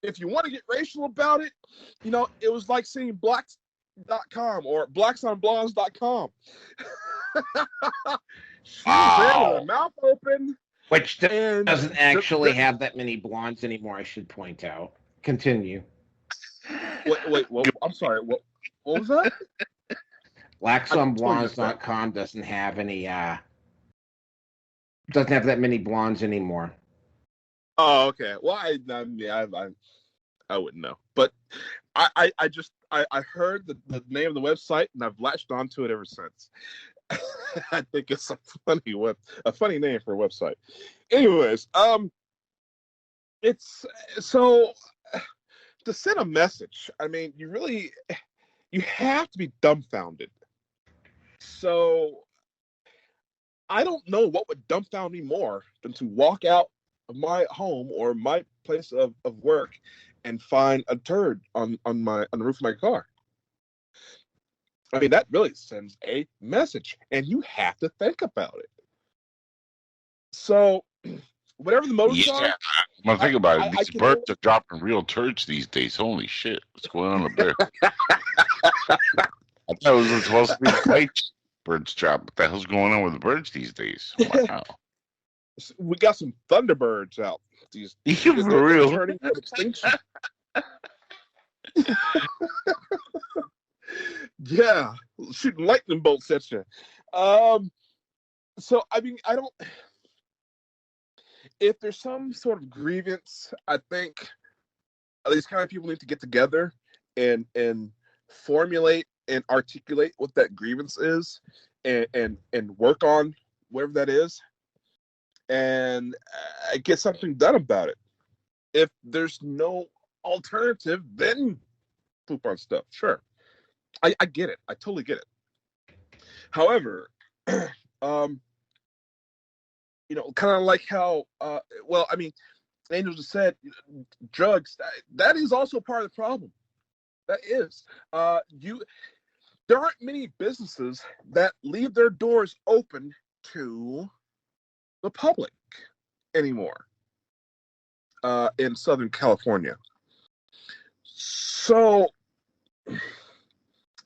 If you want to get racial about it, you know, it was like seeing blacks.com or blacksonblondes.com. She was there with her mouth open. Which doesn't actually have that many blondes anymore, I should point out. Continue. Wait, I'm sorry. What was that? Blacksonblondes.com doesn't have any doesn't have that many blondes anymore. Oh, okay. Well, I wouldn't know, but I heard the name of the website and I've latched onto it ever since. I think it's a funny name for a website. Anyways, it's so to send a message. I mean, you have to be dumbfounded. So I don't know what would dumbfound me more than to walk out of my home or my place of work and find a turd on the roof of my car. I mean, that really sends a message, and you have to think about it. So, whatever the motives are, I'm think about it. These birds are dropping real turds these days. Holy shit! What's going on up there? I thought it was supposed to be white birds drop. What the hell's going on with the birds these days? Wow. We got some thunderbirds out. These for real. Turning to extinction. Yeah, shooting lightning bolts at you. So I mean, I don't. If there's some sort of grievance, I think these kind of people need to get together and formulate and articulate what that grievance is, and work on whatever that is, and get something done about it. If there's no alternative, then poop on stuff. Sure. I get it. I totally get it. However, you know, kind of like how, well, I mean, Angel just said, drugs, that is also part of the problem. That is. There aren't many businesses that leave their doors open to the public anymore in Southern California. So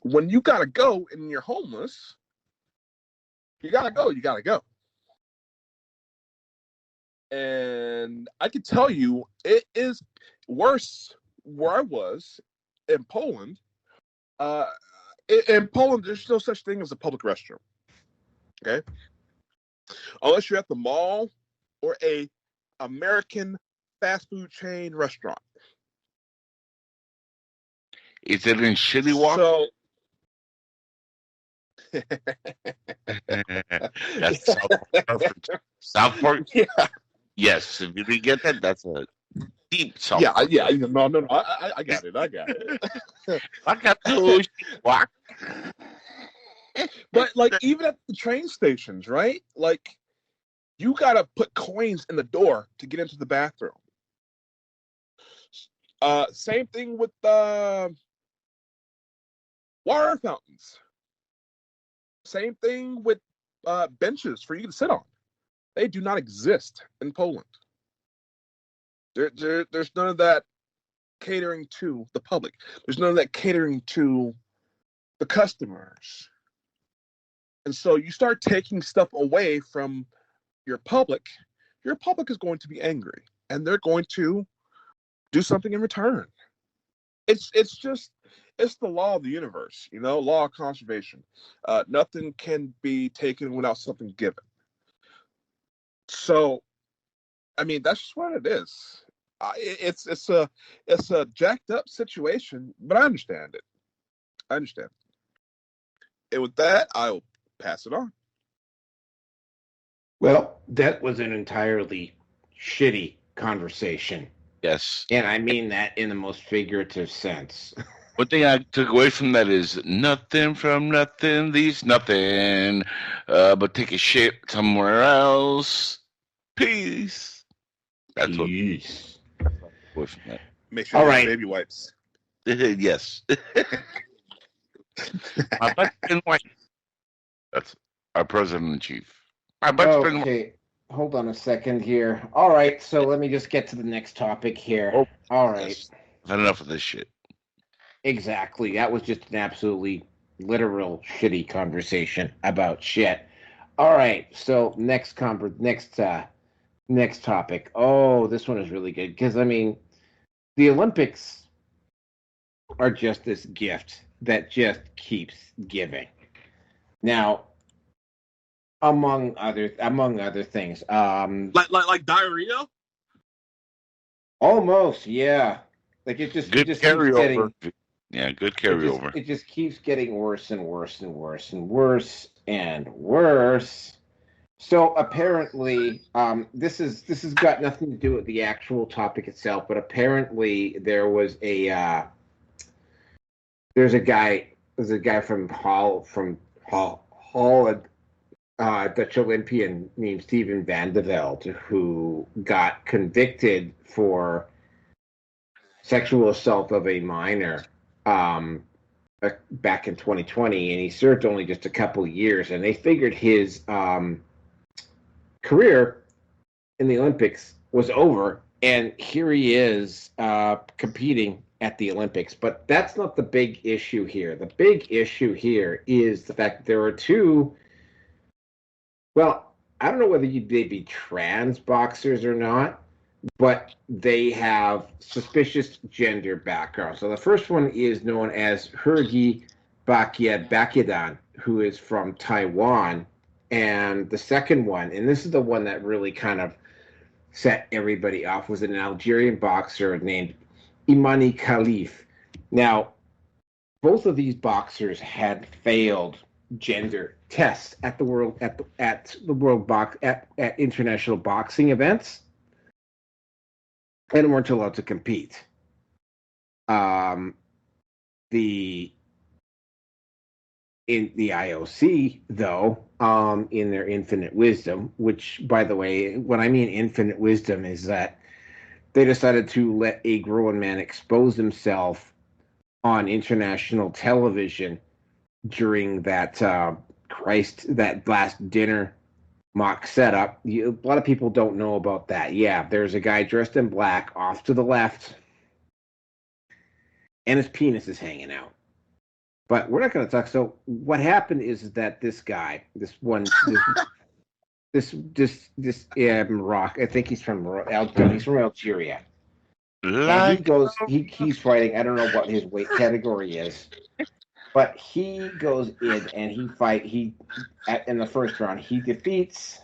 when you gotta go and you're homeless, you gotta go. And I can tell you, it is worse where I was in Poland. In Poland, there's no such thing as a public restroom. Okay? Unless you're at the mall or a American fast food chain restaurant. Is it in Shitty Walk? So, That's South Park reference. South Park. Yeah. Yes, if you didn't get that, that's a deep South Yeah, Park. yeah. No. I got it. I got it. I got those. What? But like, even at the train stations, right? Like, you gotta put coins in the door to get into the bathroom. Same thing with water fountains. Same thing with benches for you to sit on. They do not exist in Poland. There's none of that catering to the public. There's none of that catering to the customers. And so you start taking stuff away from your public is going to be angry, and they're going to do something in return. It's the law of the universe, law of conservation. Nothing can be taken without something given. So, I mean, that's just what it is. It's a jacked up situation, but I understand it. And with that, I'll pass it on. Well, that was an entirely shitty conversation. Yes. And I mean that in the most figurative sense. One thing I took away from that is nothing from nothing leaves nothing, but take a shit somewhere else. Peace. That's Peace. Away from that. Make sure All you right. have baby wipes. Yes. My best friend wife. That's our president in chief. My best friend. Okay, hold on a second here. All right, so let me just get to the next topic here. Oh, all right. yes. I've had enough of this shit. Exactly. That was just an absolutely literal shitty conversation about shit. All right, so next topic. Oh, this one is really good because I mean, the Olympics are just this gift that just keeps giving. Now, among other things, like diarrhea. Almost, yeah. Like it just Good keeps carryover. Yeah, good carryover. It just keeps getting worse and worse and worse and worse and worse. So apparently, this has got nothing to do with the actual topic itself, but apparently there's a guy from Holland, Dutch Olympian named Steven van de Velde, who got convicted for sexual assault of a minor back in 2020, and he served only just a couple of years, and they figured his career in the Olympics was over, and here he is competing at the Olympics. But that's not the big issue here. The big issue here is the fact that there are two, well, I don't know whether they'd be trans boxers or not, but they have suspicious gender background. So the first one is known as Hergi Bakiadan, who is from Taiwan. And the second one, and this is the one that really kind of set everybody off, was an Algerian boxer named Imani Khalif. Now, both of these boxers had failed gender tests at international boxing events, and weren't allowed to compete. In the IOC, though, in their infinite wisdom, which, by the way, when I mean infinite wisdom, is that they decided to let a grown man expose himself on international television during that last dinner mock setup. A lot of people don't know about that. Yeah, there's a guy dressed in black off to the left, and his penis is hanging out. But we're not going to talk. So what happened is that this guy, Morocco, I think he's from Algeria. He's fighting. I don't know what his weight category is, but he goes in and in the first round he defeats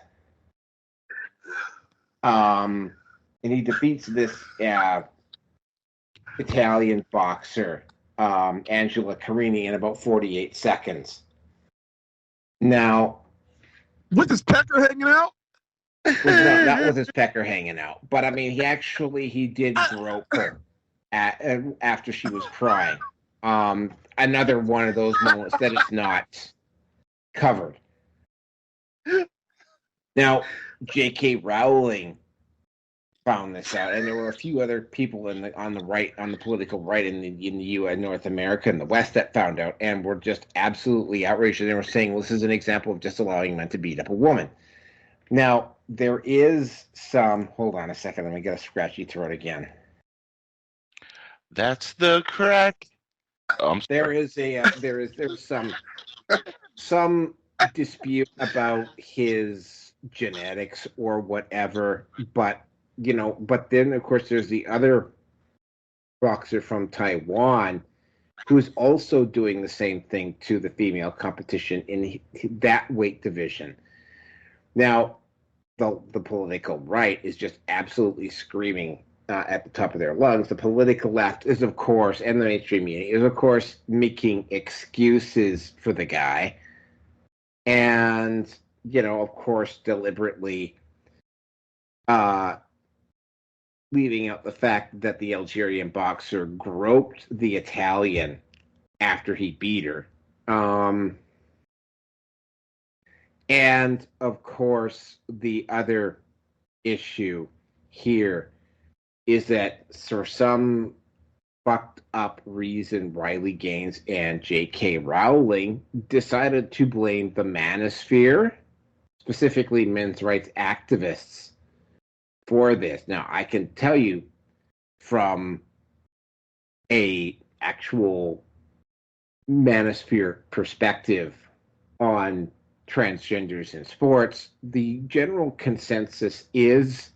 this Italian boxer, Angela Carini, in about 48 seconds. Now, with his pecker hanging out? Not with his pecker hanging out, but I mean, he did grope her after she was crying. Another one of those moments that is not covered. Now, J.K. Rowling found this out, and there were a few other people on the political right in the U.S., North America, and the West that found out, and were just absolutely outraged. And they were saying, "Well, this is an example of just allowing men to beat up a woman." Now, there is some. Hold on a second. Let me get a scratchy throat again. That's the crack. There's some dispute about his genetics or whatever, but then of course there's the other boxer from Taiwan who's also doing the same thing to the female competition in that weight division. Now, the political right is just absolutely screaming at the top of their lungs. The political left is, of course, and the mainstream media is, of course, making excuses for the guy. And, of course, deliberately leaving out the fact that the Algerian boxer groped the Italian after he beat her. And, of course, the other issue here is that for some fucked up reason, Riley Gaines and J.K. Rowling decided to blame the Manosphere, specifically men's rights activists, for this. Now, I can tell you from a actual Manosphere perspective on transgenders in sports, the general consensus is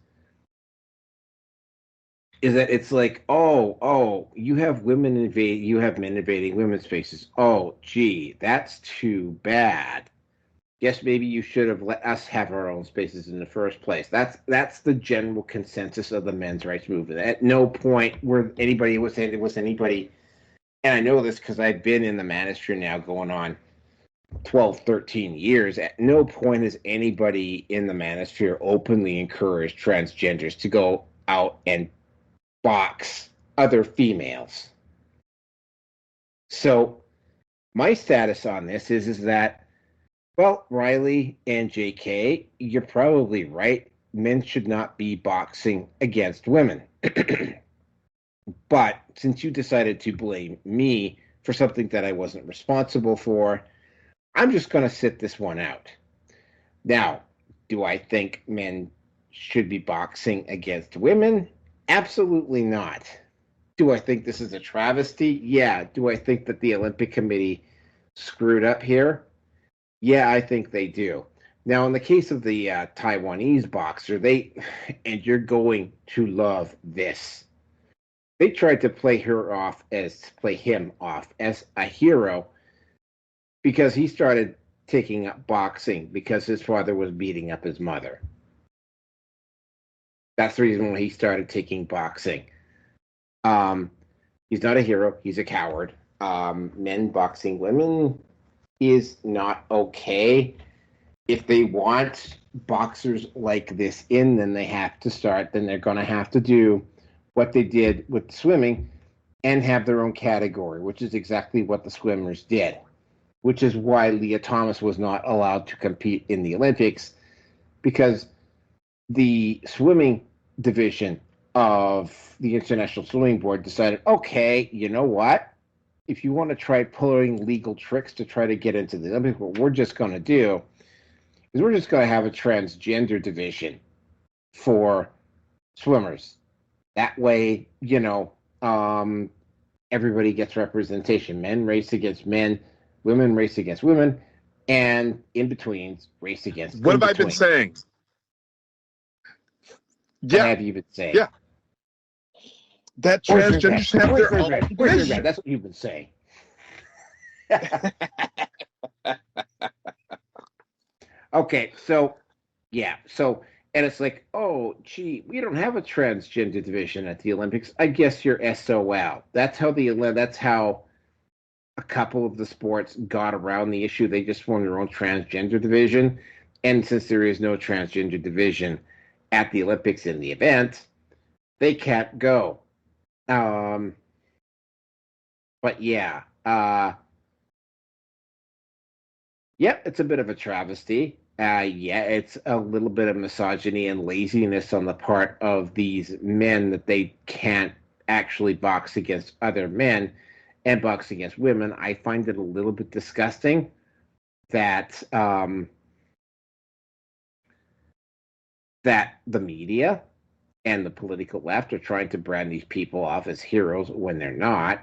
that it's like, you have men invading women's spaces. Oh, gee, that's too bad. Guess maybe you should have let us have our own spaces in the first place. That's the general consensus of the men's rights movement. At no point where anybody was saying there was anybody, and I know this because I've been in the Manosphere now going on 12, 13 years. At no point has anybody in the Manosphere openly encouraged transgenders to go out and box other females. So my status on this is that, well, Riley and JK, you're probably right. Men should not be boxing against women. But since you decided to blame me for something that I wasn't responsible for, I'm just going to sit this one out. Now, do I think men should be boxing against women? Absolutely not. Do I think this is a travesty? Yeah. Do I think that the Olympic Committee screwed up here? Yeah, I think they do. Now, in the case of the Taiwanese boxer, and you're going to love this, they tried to play him off as a hero because he started taking up boxing because his father was beating up his mother. That's the reason why he started taking boxing. He's not a hero. He's a coward. Men boxing women is not okay. If they want boxers like this in, then they're going to have to do what they did with swimming and have their own category, which is exactly what the swimmers did, which is why Leah Thomas was not allowed to compete in the Olympics, because the swimming division of the International Swimming Board decided, okay, you know what? If you want to try pulling legal tricks to try to get into the Olympics, what we're just going to do is we're just going to have a transgender division for swimmers. That way, everybody gets representation. Men race against men, women race against women, and in-betweens race against What have I been saying? What have you been saying? Yeah. That transgenders have their own division. That's what you've been saying. Okay, so, and it's like, oh, gee, we don't have a transgender division at the Olympics. I guess you're SOL. That's how a couple of the sports got around the issue. They just formed their own transgender division. And since there is no transgender division at the Olympics in the event, they can't go. But yeah. It's a bit of a travesty. It's a little bit of misogyny and laziness on the part of these men that they can't actually box against other men and box against women. I find it a little bit disgusting that that the media and the political left are trying to brand these people off as heroes when they're not.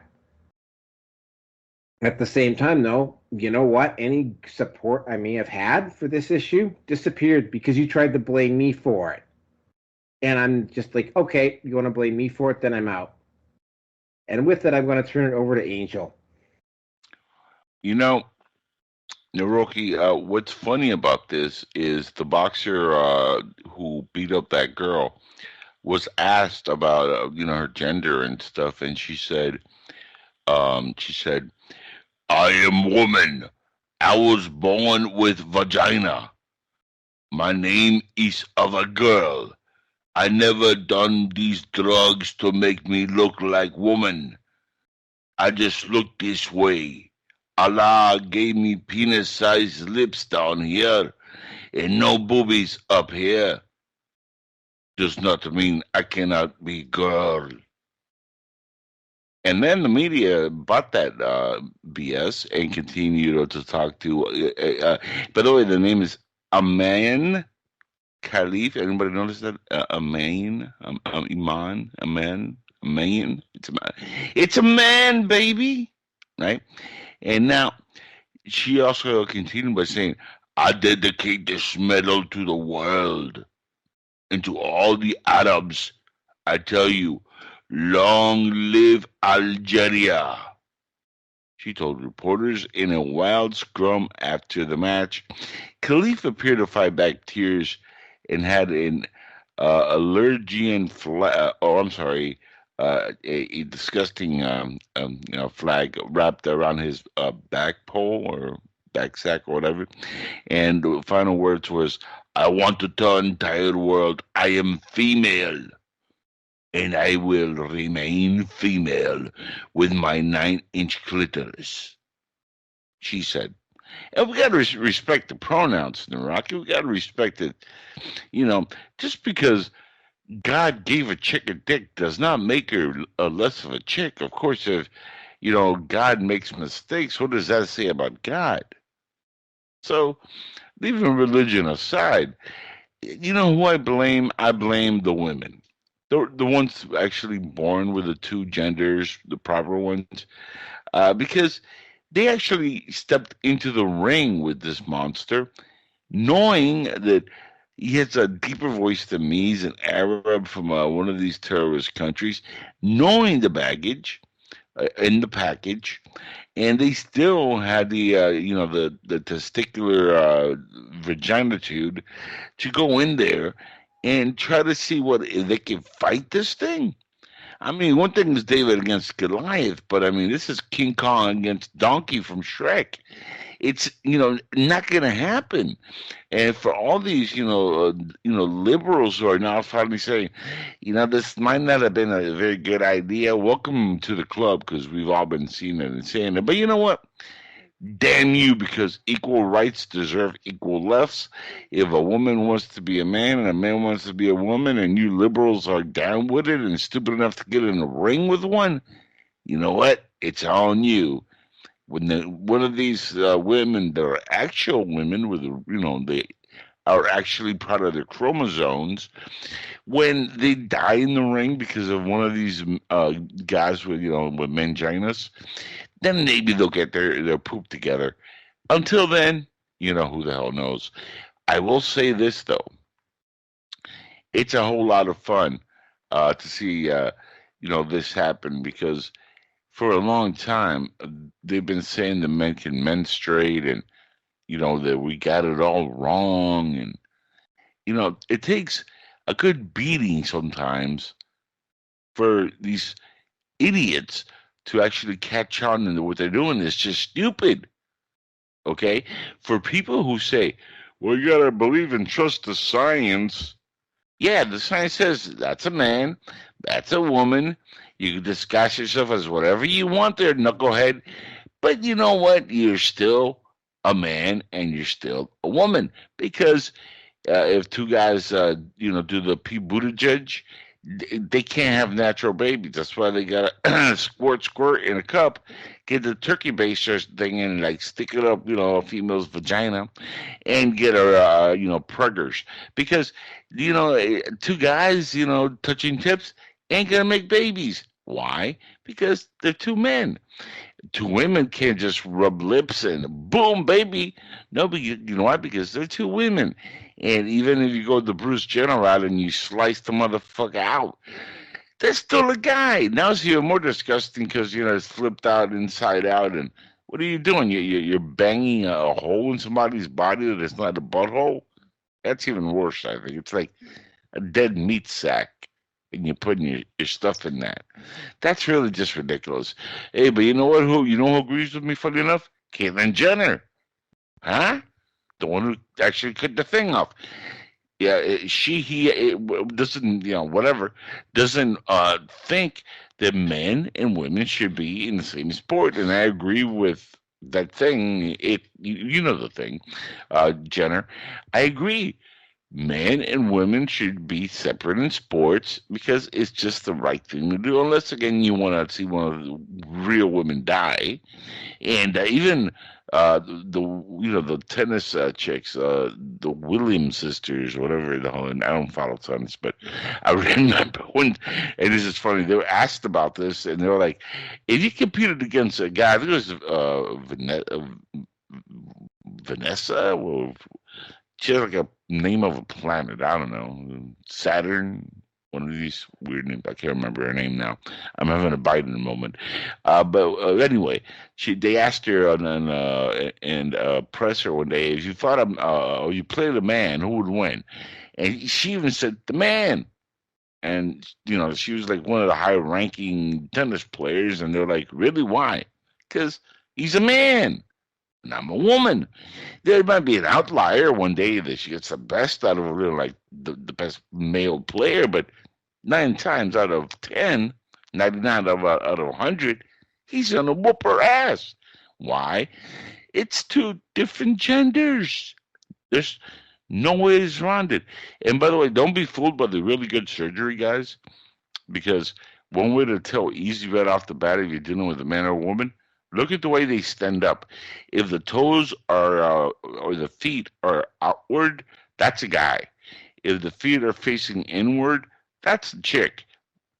At the same time, though, you know what? Any support I may have had for this issue disappeared because you tried to blame me for it. And I'm just like, okay, you want to blame me for it? Then I'm out. And with that, I'm going to turn it over to Angel. You know, Naroki, what's funny about this is the boxer who beat up that girl was asked about, her gender and stuff. And she said, I am woman. I was born with vagina. My name is of a girl. I never done these drugs to make me look like woman. I just look this way. Allah gave me penis-sized lips down here and no boobies up here. Does not mean I cannot be girl. And then the media bought that BS and continued to talk to. By the way, the name is Aman Khalif. Anybody notice that? Aman, Iman, Aman, Aman. It's a man, baby, right? And now she also continued by saying, "I dedicate this medal to the world and to all the Arabs. I tell you." Long live Algeria, she told reporters in a wild scrum after the match. Khalif appeared to fight back tears and had an Allergian flag, a disgusting flag wrapped around his back pole or back sack or whatever. And the final words was, I want to tell the entire world I am female. And I will remain female with my 9-inch clitoris, she said. And we got to respect the pronouns, Naraki. We got to respect it. Just because God gave a chick a dick does not make her less of a chick. Of course, if, God makes mistakes, what does that say about God? So, leaving religion aside, who I blame? I blame the women. The ones actually born with the two genders, the proper ones, because they actually stepped into the ring with this monster, knowing that he has a deeper voice than me. He's an Arab from one of these terrorist countries, knowing the baggage in the package, and they still had the testicular vaginitude to go in there and try to see if they can fight this thing. I mean, one thing is David against Goliath, but I mean, this is King Kong against Donkey from Shrek. It's not going to happen. And for all these liberals who are now finally saying, this might not have been a very good idea. Welcome to the club, because we've all been seeing it and saying it. But you know what? Damn you, because equal rights deserve equal lefts. If a woman wants to be a man and a man wants to be a woman, and you liberals are down with it and stupid enough to get in a ring with one, you know what? It's on you. When one of these women that are actual women with they are actually part of their chromosomes, when they die in the ring because of one of these guys with with manginas, then maybe they'll get their poop together. Until then, who the hell knows. I will say this, though. It's a whole lot of fun to see, this happen, because for a long time, they've been saying that men can menstruate and, that we got it all wrong. And, it takes a good beating sometimes for these idiots to actually catch on, and what they're doing is just stupid. Okay, for people who say, "Well, you gotta believe and trust the science." Yeah, the science says that's a man, that's a woman. You can disguise yourself as whatever you want there, knucklehead. But you know what? You're still a man and you're still a woman. Because if two guys, do the Pete Buttigieg, they can't have natural babies. That's why they got to squirt in a cup, get the turkey baster thing and like stick it up, a female's vagina, and get her, preggers. Because two guys, touching tips ain't gonna make babies. Why? Because they're two men. Two women can't just rub lips and boom, baby. No, but you know why? Because they're two women. And even if you go the Bruce Jenner route and you slice the motherfucker out, they're still a guy. Now it's even more disgusting because, it's flipped out inside out. And what are you doing? You're banging a hole in somebody's body that is not a butthole? That's even worse, I think. It's like a dead meat sack. And you're putting your stuff in that. That's really just ridiculous. Hey, but you know what? Who agrees with me? Funny enough, Caitlyn Jenner, huh? The one who actually cut the thing off. Yeah, he doesn't, whatever, doesn't think that men and women should be in the same sport, and I agree with that thing. You know the thing, Jenner. I agree. Men and women should be separate in sports because it's just the right thing to do. Unless again you want to see one of the real women die, and even the tennis chicks, the Williams sisters, whatever the hell. And I don't follow tennis, but I remember when, and this is funny. They were asked about this, and they were like, "If you competed against a guy, I think it was Vanessa, or she has like a name of a planet. I don't know. Saturn. One of these weird names. I can't remember her name now. I'm having a bite in a moment. But anyway, they asked her in presser one day, if you thought or you played a man, who would win? And she even said the man. And she was like one of the high-ranking tennis players, and they're like, really, why? Because he's a man. And I'm a woman. There might be an outlier one day that she gets the best out of a real, like the best male player, but 9 times out of 10, 99 out of 100, he's gonna whoop her ass. Why? It's two different genders. There's no ways around it. And by the way, don't be fooled by the really good surgery, guys, because one way to tell easy right off the bat if you're dealing with a man or a woman, look at the way they stand up. If the toes are or the feet are outward, that's a guy. If the feet are facing inward, that's a chick.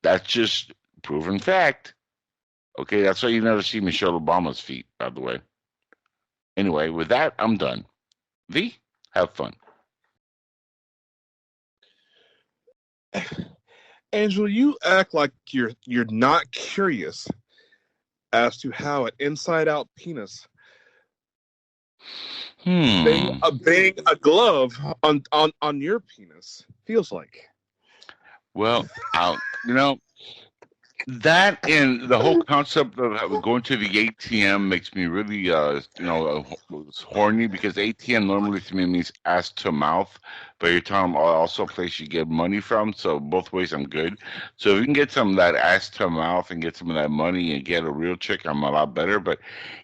That's just proven fact. Okay, that's why you never see Michelle Obama's feet, by the way. Anyway, with that, I'm done. V, have fun. Angela, you act like you're not curious as to how an inside-out penis being a glove on your penis feels like. Well, that and the whole concept of going to the ATM makes me really, horny, because ATM normally to me means ass to mouth, but you're talking about also a place you get money from. So both ways, I'm good. So if you can get some of that ass to mouth and get some of that money and get a real chick, I'm a lot better. But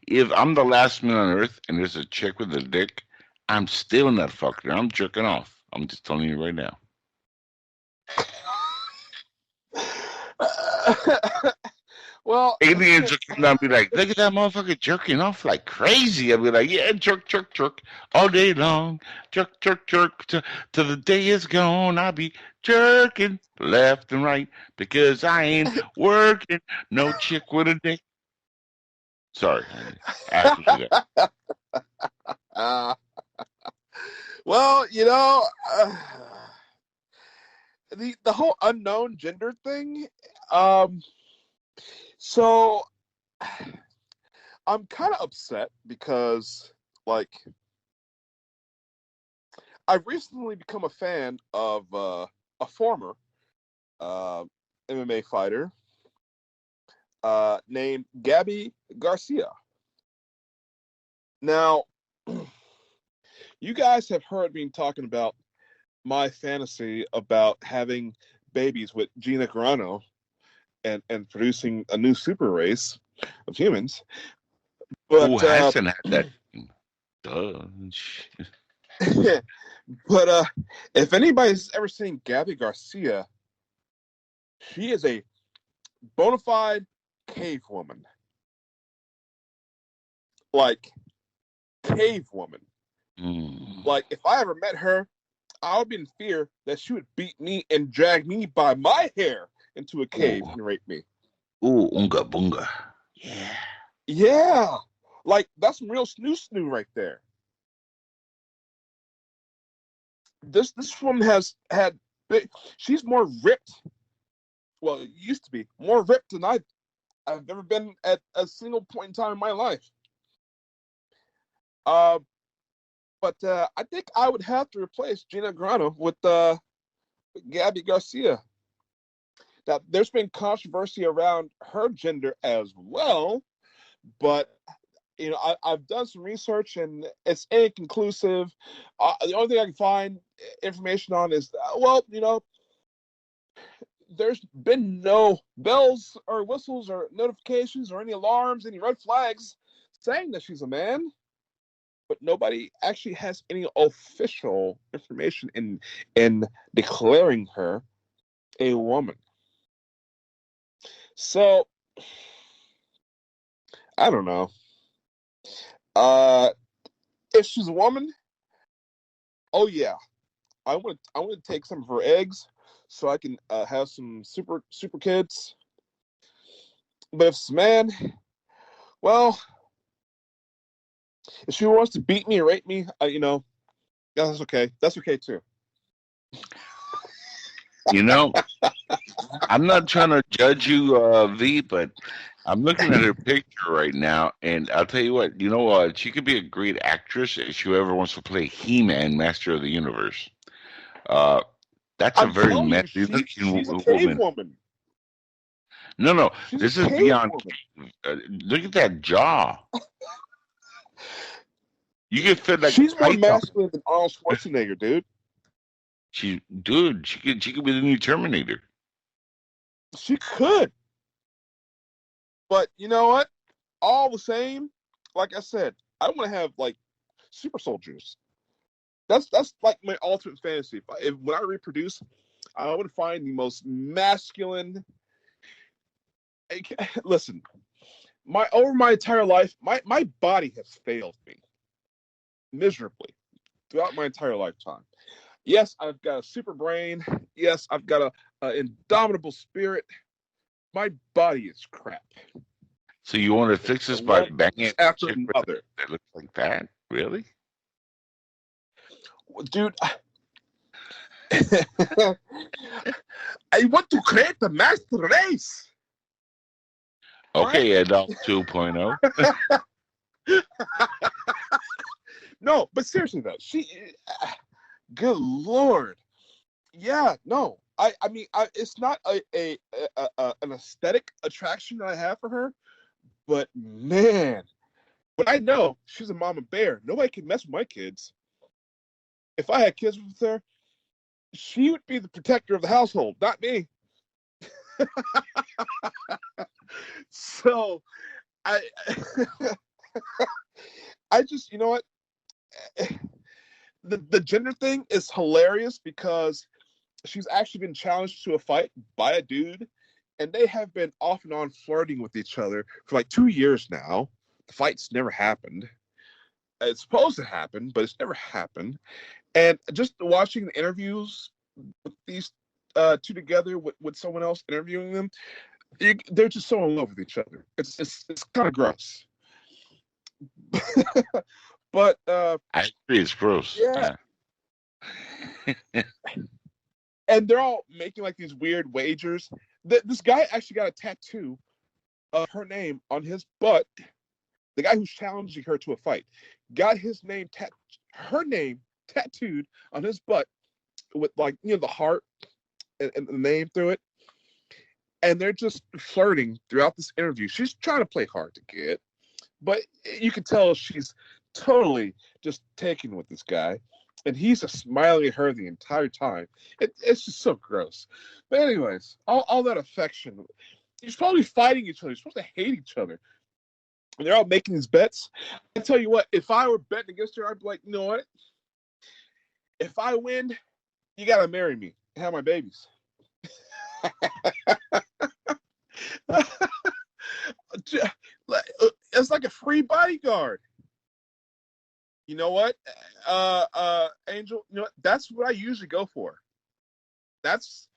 if I'm the last man on earth and there's a chick with a dick, I'm stealing that fucker. I'm jerking off. I'm just telling you right now. Well, aliens will come down and be like, look at that motherfucker jerking off like crazy. I'll be like, yeah, jerk, jerk, jerk all day long. Jerk, jerk, jerk till the day is gone. I'll be jerking left and right because I ain't working no chick with a dick. Sorry. I have to do that. Well, the whole unknown gender thing, so I'm kind of upset because, like, I've recently become a fan of a former MMA fighter named Gabby Garcia. Now, you guys have heard me talking about my fantasy about having babies with Gina Carano and producing a new super race of humans. But who hasn't had that? Duh. but if anybody's ever seen Gabby Garcia, she is a bona fide cave woman. Like, cave woman. Like, if I ever met her, I would be in fear that she would beat me and drag me by my hair into a cave and rape me. Ooh, unga bunga. Yeah. Yeah. Like, that's some real snoo right there. This woman has had she's more ripped. Well, it used to be more ripped than I've ever been at a single point in time in my life. But I think I would have to replace Gina Carano with Gabby Garcia. Now, there's been controversy around her gender as well, but you know, I've done some research and it's inconclusive. The only thing I can find information on is, well, you know, there's been no bells or whistles or notifications or any alarms, any red flags saying that she's a man, but nobody actually has any official information in declaring her a woman. So, I don't know. If she's a woman, oh yeah, I want to take some of her eggs so I can have some super kids. But if it's a man, well, if she wants to beat me or rape me, you know, that's okay. That's okay too. You know, I'm not trying to judge you, V, but I'm looking at her picture right now, and I'll tell you what, you know, she could be a great actress if she ever wants to play He-Man, Master of the Universe. That's a very messy looking she's a cave woman. No, she's this is beyond cave. Look at that jaw. You can fit like she's more masculine than Arnold Schwarzenegger, dude. She could be the new Terminator. She could. But you know what? All the same, like I said, I want to have like super soldiers. That's like my ultimate fantasy. When I reproduce, I want to find the most masculine. Listen, over my entire life, my body has failed me miserably throughout my entire lifetime. Yes, I've got a super brain. Yes, I've got an indomitable spirit. My body is crap. So you want to fix this by banging after mother that looks like that? Really? Dude, I want to create the master race. Okay, Adult 2.0. No, but seriously though, good Lord. Yeah, no. I mean, it's not an aesthetic attraction that I have for her, but man, when I know she's a mama bear, nobody can mess with my kids. If I had kids with her, she would be the protector of the household, not me. So, I just, you know what? The gender thing is hilarious because she's actually been challenged to a fight by a dude, and they have been off and on flirting with each other for like 2 years now. The fight's never happened. It's supposed to happen, but it's never happened. And just watching the interviews with these two together with someone else interviewing them, they're just so in love with each other. It's kind of gross. But I agree, it's gross. Yeah. And they're all making like these weird wagers. This guy actually got a tattoo of her name on his butt. The guy who's challenging her to a fight got her name tattooed on his butt with, like, you know, the heart and the name through it. and they're just flirting throughout this interview. She's trying to play hard to get, but you can tell she's totally just taken with this guy, and he's just smiling at her the entire time. It's just so gross. But anyways, all that affection. You're supposed to be fighting each other. You're supposed to hate each other. And they're all making these bets. I tell you what, if I were betting against her, I'd be like, you know what? If I win, you got to marry me and have my babies. It's like a free bodyguard. You know what, Angel? You know what? That's what I usually go for. That's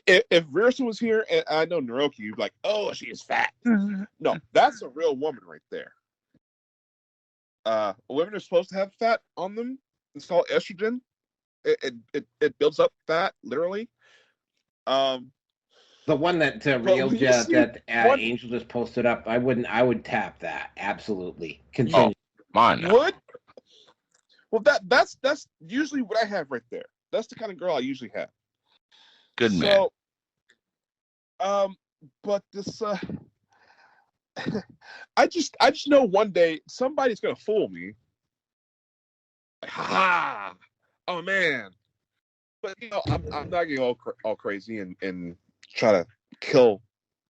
if Rierson was here, and I know Naroki, you'd be like, "Oh, she is fat." No, that's a real woman right there. Women are supposed to have fat on them. It's called estrogen. It builds up fat, literally. The one that Angel just posted up, I would tap that absolutely. Continue. Come on now. Would? Well, that's usually what I have right there. That's the kind of girl I usually have. Good man. So, but this, I just know one day somebody's gonna fool me. Like, ha! Oh man! But you know, I'm not getting all crazy and try to kill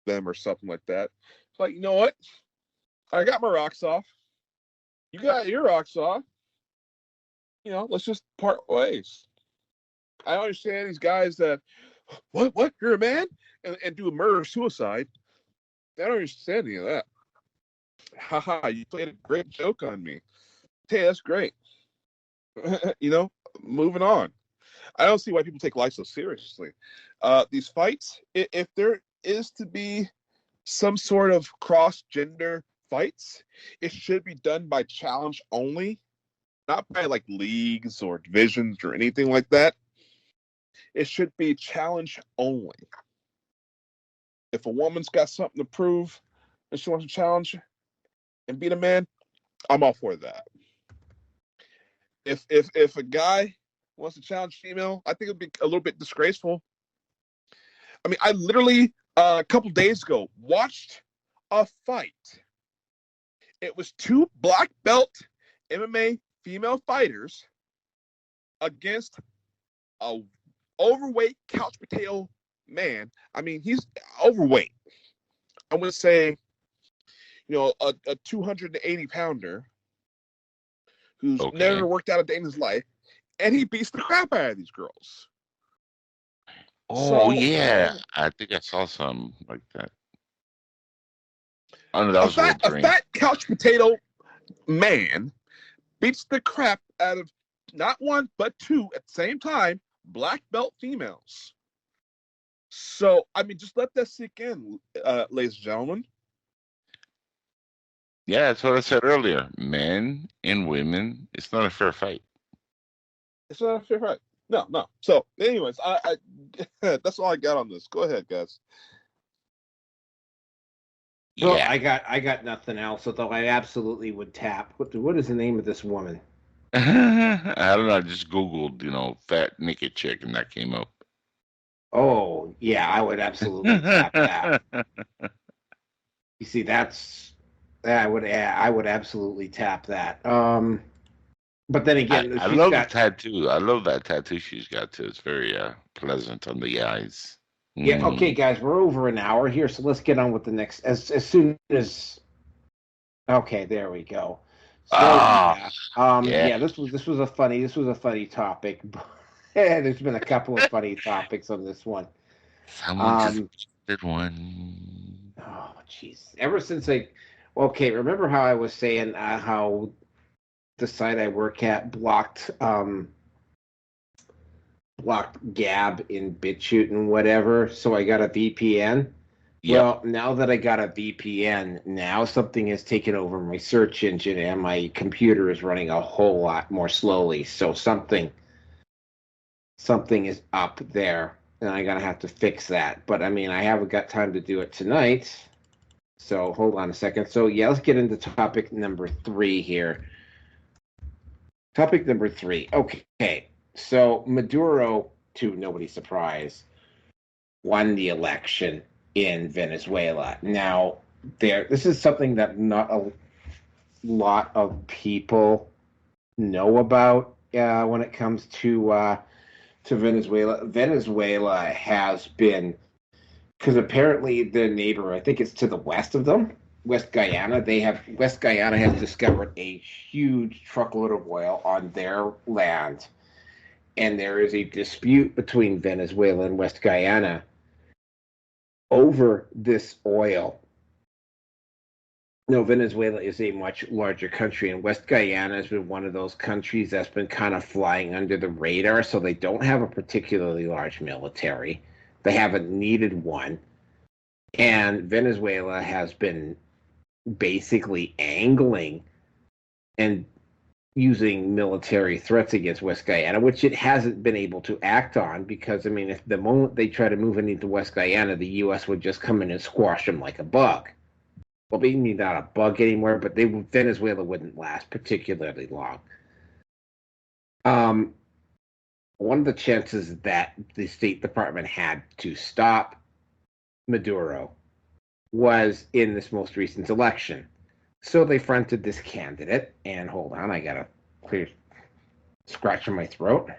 them or something like that. It's like, you know what? I got my rocks off. You got your rocks off. You know, let's just part ways. I understand these guys that, what? You're a man? And do a murder-suicide. I don't understand any of that. Haha, you played a great joke on me. Hey, that's great. You know, moving on. I don't see why people take life so seriously. These fights, if there is to be some sort of cross-gender fights, it should be done by challenge only, not by like leagues or divisions or anything like that. It should be challenge only. If a woman's got something to prove and she wants to challenge and beat a man, I'm all for that. If a guy wants to challenge female, I think it'd be a little bit disgraceful. I mean, I literally a couple days ago watched a fight. It was two black belt MMA female fighters against a overweight couch potato man. I mean, he's overweight. I would say, you know, a 280 pounder who's never worked out a day in his life, and he beats the crap out of these girls. Oh, yeah. I think I saw something like that. I don't know, that was a fat couch potato man beats the crap out of not one, but two at the same time, black belt females. So, I mean, just let that sink in, ladies and gentlemen. Yeah, that's what I said earlier. Men and women, it's not a fair fight. It's not a fair fight. No. So, anyways, I that's all I got on this. Go ahead, guys. Well, I got nothing else, although I absolutely would tap. What is the name of this woman? I don't know. I just Googled, you know, fat naked chick, and that came up. Oh, yeah, I would absolutely tap that. You see, I would absolutely tap that. But then again, I love the tattoo. I love that tattoo she's got too. It's very pleasant on the eyes. Yeah. Okay, guys, we're over an hour here, so let's get on with the next. As soon as. Okay, there we go. So, yeah, this was a funny topic. There's been a couple of funny topics on this one. Someone just did one. Oh, jeez. Ever since remember how I was saying how the site I work at blocked Gab in BitChute and whatever, so I got a VPN. Yep. Well, now that I got a VPN, now something has taken over my search engine and my computer is running a whole lot more slowly. So something is up there, and I'm gonna have to fix that. But I mean, I haven't got time to do it tonight. So hold on a second. So yeah, let's get into topic number 3 here. Topic number 3. Okay. So Maduro, to nobody's surprise, won the election in Venezuela. Now, this is something that not a lot of people know about when it comes to Venezuela. Venezuela has been, because apparently their neighbor, I think it's to the west of them, West Guyana, West Guyana has discovered a huge truckload of oil on their land. And there is a dispute between Venezuela and West Guyana over this oil. No, Venezuela is a much larger country, and West Guyana has been one of those countries that's been kind of flying under the radar, so they don't have a particularly large military. They haven't needed one. And Venezuela has been basically angling and using military threats against West Guyana, which it hasn't been able to act on because, I mean, if the moment they try to move into West Guyana, the U.S. would just come in and squash them like a bug. Well, maybe not a bug anymore, but Venezuela wouldn't last particularly long. One of the chances that the State Department had to stop Maduro was in this most recent election. So they fronted this candidate, and hold on, I got a clear scratch in my throat.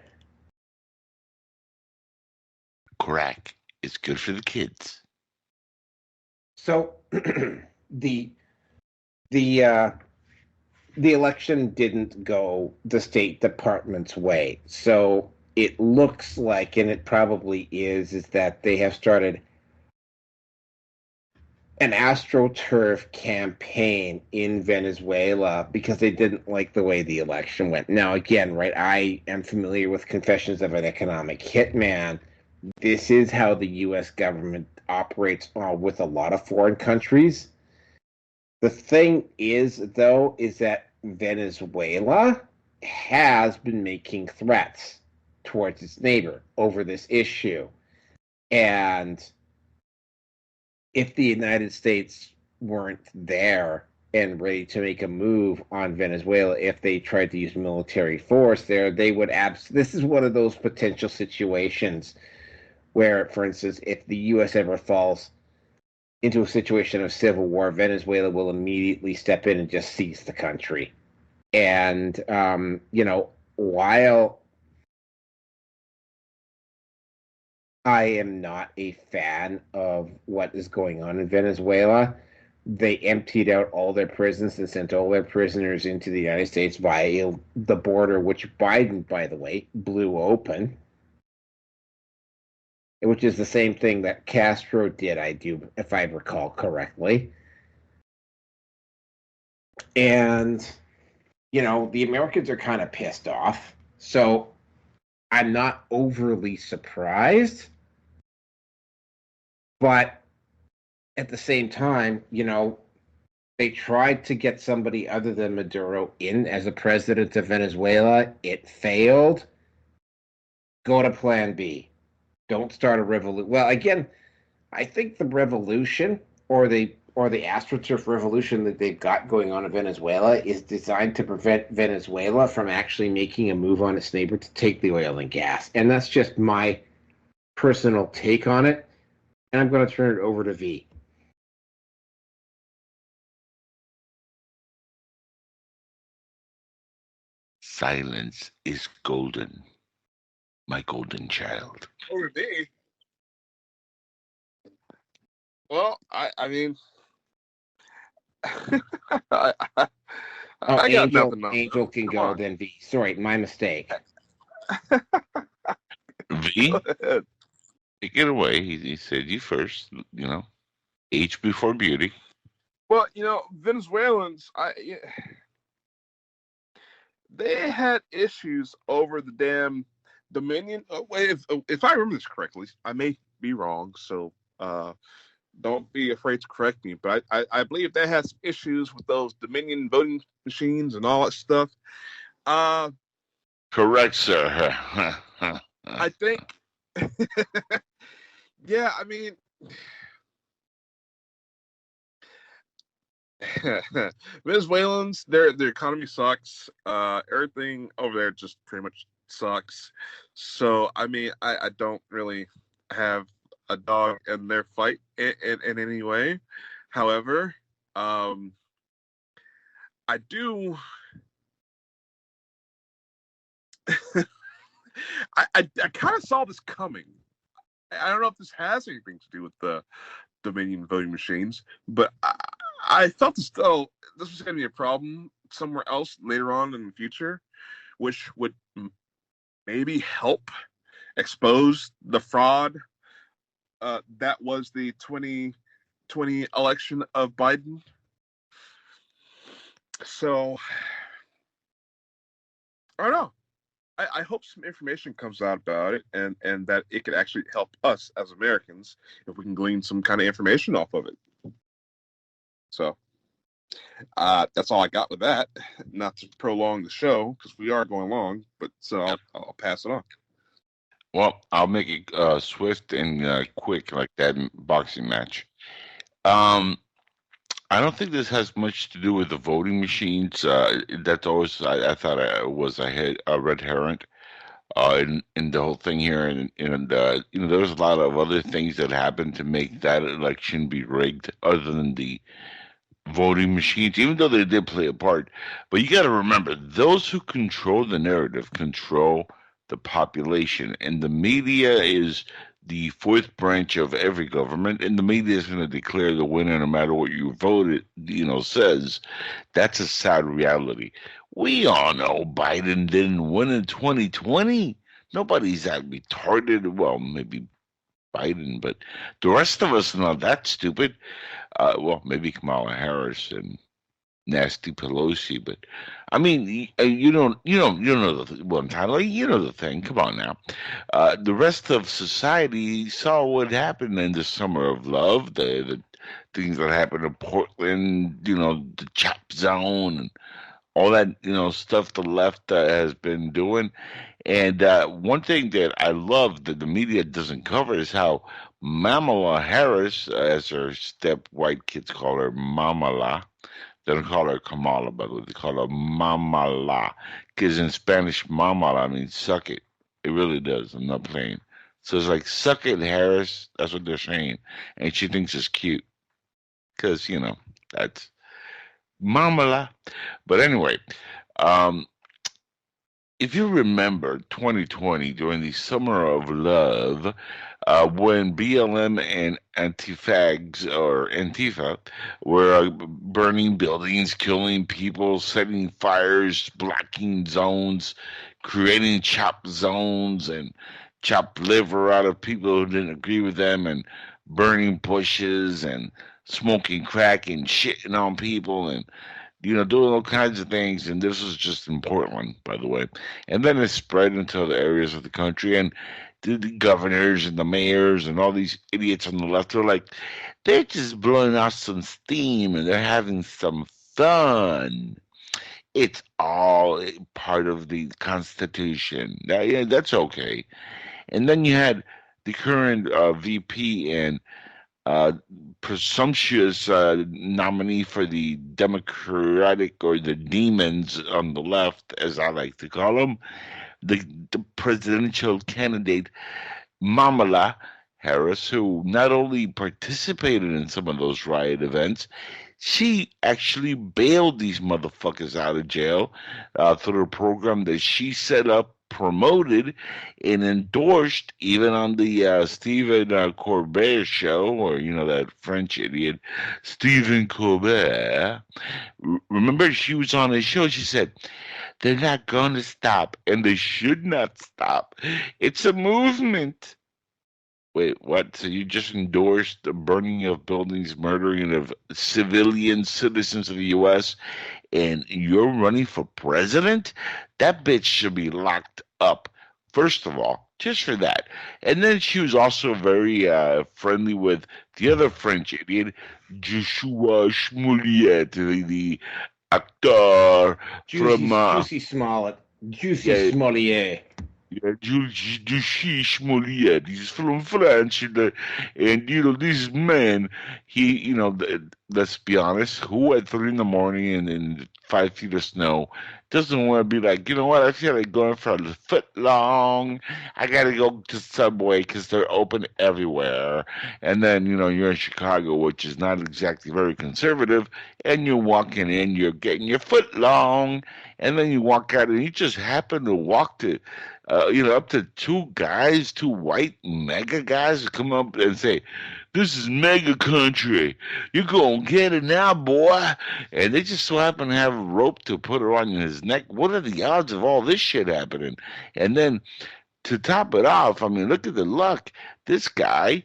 Crack is good for the kids. So the election didn't go the State Department's way. So it looks like, and it probably is that they have started an AstroTurf campaign in Venezuela because they didn't like the way the election went. Now, again, right, I am familiar with Confessions of an Economic Hitman. This is how the U.S. government operates with a lot of foreign countries. The thing is, though, is that Venezuela has been making threats towards its neighbor over this issue. And if the United States weren't there and ready to make a move on Venezuela, if they tried to use military force there, they would this is one of those potential situations where, for instance, if the U.S. ever falls into a situation of civil war, Venezuela will immediately step in and just seize the country. And, while I am not a fan of what is going on in Venezuela, they emptied out all their prisons and sent all their prisoners into the United States via the border, which Biden, by the way, blew open. Which is the same thing that Castro did, if I recall correctly. And, the Americans are kind of pissed off. So I'm not overly surprised. But at the same time, they tried to get somebody other than Maduro in as a president of Venezuela. It failed. Go to plan B. Don't start a revolution. Well, again, I think the revolution or the AstroTurf revolution that they've got going on in Venezuela is designed to prevent Venezuela from actually making a move on its neighbor to take the oil and gas. And that's just my personal take on it. And I'm going to turn it over to V. Silence is golden, my golden child. Over me. Well, I mean, I got nothing. Angel can go, then V. Sorry, my mistake. V? Take it away. He said you first, age before beauty. Well, Venezuelans, they had issues over the damn Dominion. If I remember this correctly, I may be wrong, so don't be afraid to correct me. But I believe they had some issues with those Dominion voting machines and all that stuff. Correct, sir. I think. Yeah, I mean, Venezuelans, their economy sucks. Everything over there just pretty much sucks. So, I mean, I don't really have a dog in their fight in any way. However, I do. I kind of saw this coming. I don't know if this has anything to do with the Dominion voting machines, but I felt as though this was going to be a problem somewhere else later on in the future, which would maybe help expose the fraud that was the 2020 election of Biden. So, I don't know. I hope some information comes out about it and that it could actually help us as Americans if we can glean some kind of information off of it. So that's all I got with that. Not to prolong the show because we are going long, but so I'll pass it on. Well, I'll make it swift and quick like that boxing match. I don't think this has much to do with the voting machines. That's always I thought it was a red herring in the whole thing here, and there was a lot of other things that happened to make that election be rigged, other than the voting machines, even though they did play a part. But you got to remember, those who control the narrative control the population, and the media is the fourth branch of every government, and the media is going to declare the winner no matter what you voted, says. That's a sad reality. We all know Biden didn't win in 2020. Nobody's that retarded. Well, maybe Biden, but the rest of us are not that stupid. Well, maybe Kamala Harris and nasty Pelosi, but I mean, you know the one time, like, you know the thing. Come on now, the rest of society saw what happened in the summer of love, the things that happened in Portland, the chop zone and all that, stuff the left has been doing. And one thing that I love that the media doesn't cover is how Kamala Harris, as her step white kids call her, Mamala. They don't call her Kamala, by the way. They call her Mamala. Because in Spanish, Mamala means suck it. It really does. I'm not playing. So it's like, suck it, Harris. That's what they're saying. And she thinks it's cute. Because, that's Mamala. But anyway, if you remember 2020, during the summer of love, when BLM and Antifa were burning buildings, killing people, setting fires, blocking zones, creating chop zones, and chop liver out of people who didn't agree with them, and burning bushes, and smoking crack, and shitting on people, and doing all kinds of things. And this was just in Portland, by the way. And then it spread into other areas of the country. And the governors and the mayors and all these idiots on the left are like, they're just blowing off some steam and they're having some fun. It's all part of the Constitution. Yeah, that's okay. And then you had the current VP and presumptuous nominee for the Democratic, or the demons on the left, as I like to call them, the presidential candidate Kamala Harris, who not only participated in some of those riot events, she actually bailed these motherfuckers out of jail through a program that she set up, promoted, and endorsed, even on the Stephen Colbert show, or that French idiot Stephen Colbert. Remember, she was on his show. She said, "They're not going to stop, and they should not stop. It's a movement." Wait, what? So you just endorsed the burning of buildings, murdering of citizens of the U.S., and you're running for president? That bitch should be locked up, first of all, just for that. And then she was also very friendly with the other French idiot, Joshua Smollett, the actor from... Juicy Smollett. Juicy Smollett. Yeah, Jules Molière. He's from France, and this man, let's be honest, who at 3 in the morning and in 5 feet of snow doesn't want to be like, you know what? I feel like going for a foot long. I gotta go to Subway because they're open everywhere. And then you're in Chicago, which is not exactly very conservative, and you're walking in, you're getting your foot long, and then you walk out, and you just happen to walk to up to two white mega guys to come up and say, "This is mega country. You're gonna get it now, boy." And they just so happen to have a rope to put around his neck. What are the odds of all this shit happening? And then to top it off, I mean, look at the luck. This guy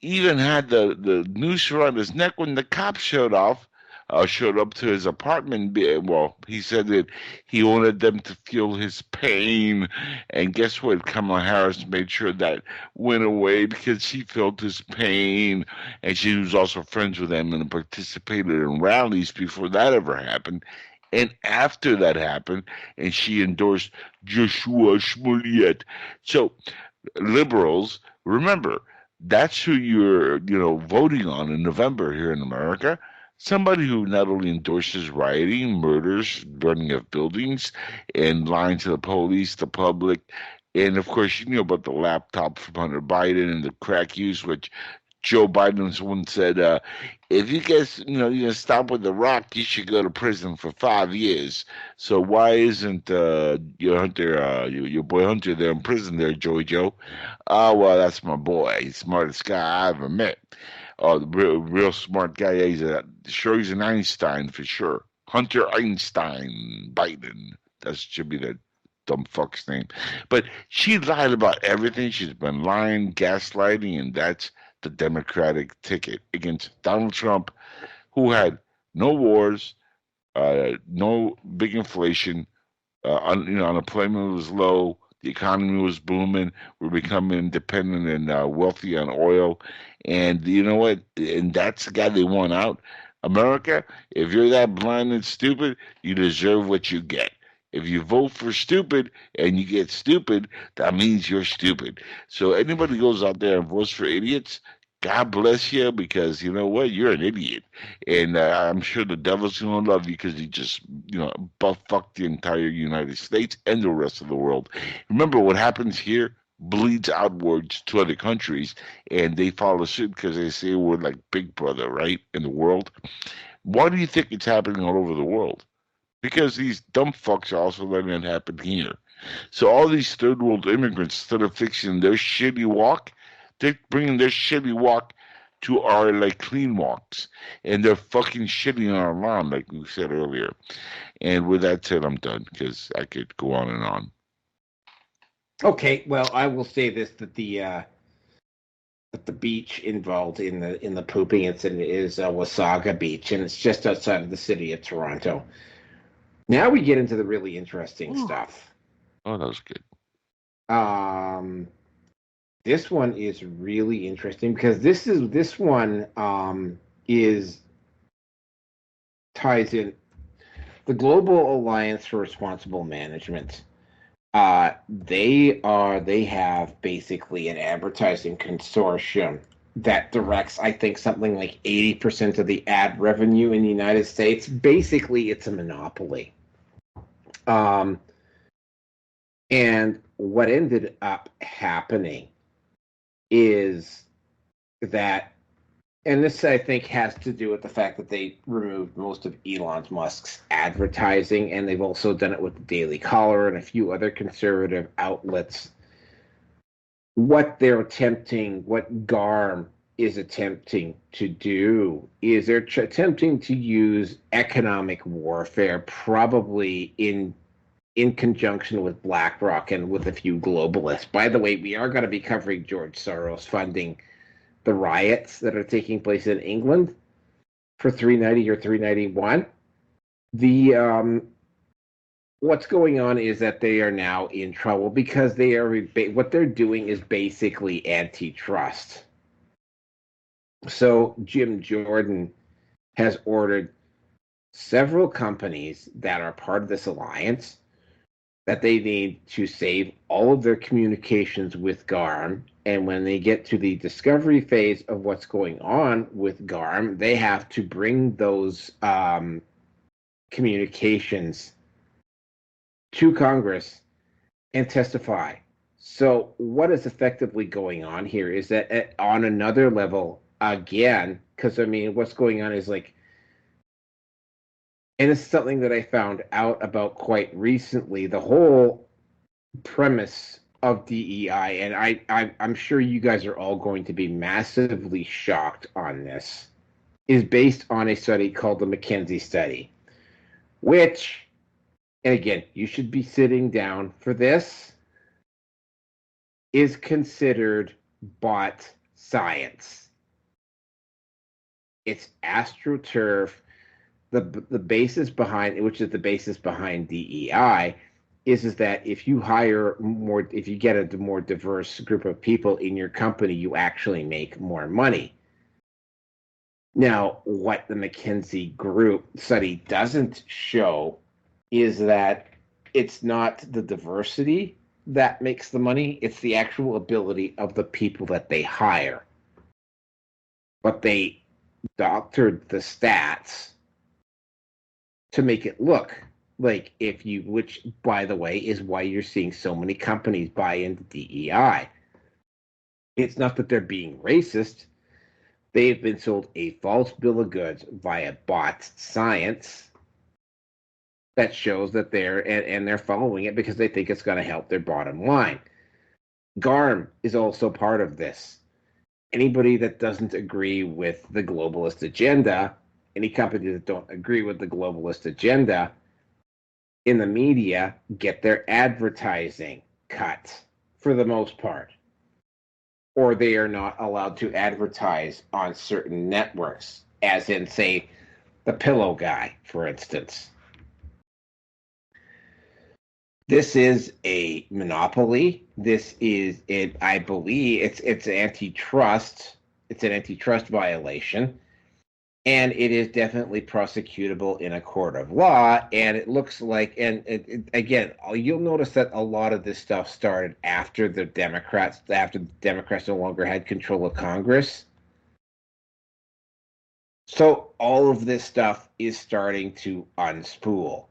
even had the noose around his neck when the cops showed up to his apartment. Well, he said that he wanted them to feel his pain, and guess what? Kamala Harris made sure that went away because she felt his pain, and she was also friends with him and participated in rallies before that ever happened. And after that happened, and she endorsed Joshua Smollett. So liberals, remember, that's who you're, voting on in November here in America. Somebody who not only endorses rioting, murders, burning of buildings, and lying to the police, the public, and of course, you know about the laptop from Hunter Biden and the crack use, which Joe Biden once said, if you guys, you're going to stop with the rock, you should go to prison for 5 years. So why isn't your Hunter, your boy Hunter there in prison there, Joey Joe? Oh, well, that's my boy. He's the smartest guy I ever met. Oh, the real smart guy. Yeah, he's an Einstein for sure. Hunter Einstein Biden. That should be the dumb fuck's name. But she lied about everything. She's been lying, gaslighting, and that's the Democratic ticket against Donald Trump, who had no wars, no big inflation, unemployment was low, the economy was booming, we're becoming independent and wealthy on oil, and you know what? And that's the guy they want out. America, if you're that blind and stupid, you deserve what you get. If you vote for stupid and you get stupid, that means you're stupid. So anybody goes out there and votes for idiots, God bless you, because you know what? You're an idiot. And I'm sure the devil's going to love you because he just, butt fucked the entire United States and the rest of the world. Remember, what happens here bleeds outwards to other countries, and they follow suit because they say we're like Big Brother, right, in the world. Why do you think it's happening all over the world? Because these dumb fucks are also letting it happen here. So all these third world immigrants, instead of fixing their shitty walk, they're bringing their shitty walk to our clean walks, and they're fucking shitting on our lawn, like we said earlier. And with that said, I'm done because I could go on and on. Okay, well, I will say this: that the beach involved in the pooping incident is Wasaga Beach, and it's just outside of the city of Toronto. Now we get into the really interesting stuff. Oh, that was good. This one is really interesting because this one ties in the Global Alliance for Responsible Management. They have basically an advertising consortium that directs, I think, something like 80% of the ad revenue in the United States. Basically, it's a monopoly. And what ended up happening is that, and this I think has to do with the fact that they removed most of Elon Musk's advertising, and they've also done it with the Daily Caller and a few other conservative outlets. What GARM is attempting to do is they're attempting to use economic warfare, probably in conjunction with BlackRock and with a few globalists. By the way, we are going to be covering George Soros funding the riots that are taking place in England for 390 or 391. What's going on is that they are now in trouble because what they're doing is basically antitrust. So Jim Jordan has ordered several companies that are part of this alliance that they need to save all of their communications with GARM. And when they get to the discovery phase of what's going on with GARM, they have to bring those communications to Congress and testify. So what is effectively going on here is that on another level, again, because I mean, what's going on is like, and it's something that I found out about quite recently, the whole premise of DEI, and I'm sure you guys are all going to be massively shocked on this, is based on a study called the McKinsey study, which, and again, you should be sitting down for this, is considered bot science. It's astroturf. The basis behind, which is the basis behind DEI, is that if you hire more, if you get a more diverse group of people in your company, you actually make more money. Now, what the McKinsey group study doesn't show is that it's not the diversity that makes the money, it's the actual ability of the people that they hire. But they doctored the stats to make it look like if you, which by the way is why you're seeing so many companies buy into DEI. It's not that they're being racist. They've been sold a false bill of goods via bot science that shows that they're following it because they think it's going to help their bottom line. GARM is also part of this. Anybody that doesn't agree with the globalist agenda, any company that don't agree with the globalist agenda in the media, get their advertising cut for the most part. Or they are not allowed to advertise on certain networks, as in, say, the Pillow Guy, for instance. This is a monopoly. This is it. I believe it's antitrust. It's an antitrust violation, and it is definitely prosecutable in a court of law. And it looks like, and again, you'll notice that a lot of this stuff started after the Democrats no longer had control of Congress. So all of this stuff is starting to unspool.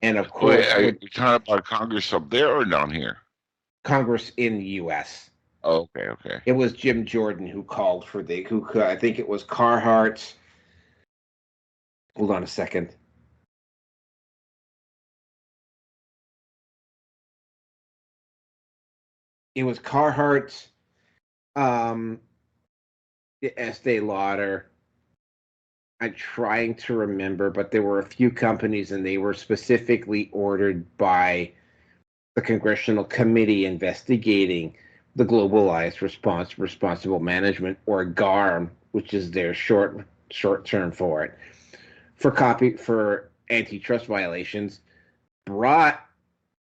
And of course, are you talking about Congress up there or down here? Congress in the U.S. Oh, okay. It was Jim Jordan who called for I think it was Carhartt. Hold on a second. It was Carhartt, Estee Lauder. I'm trying to remember, but there were a few companies, and they were specifically ordered by the Congressional Committee investigating the Globalized Responsible Management, or GARM, which is their short term for it, for antitrust violations, brought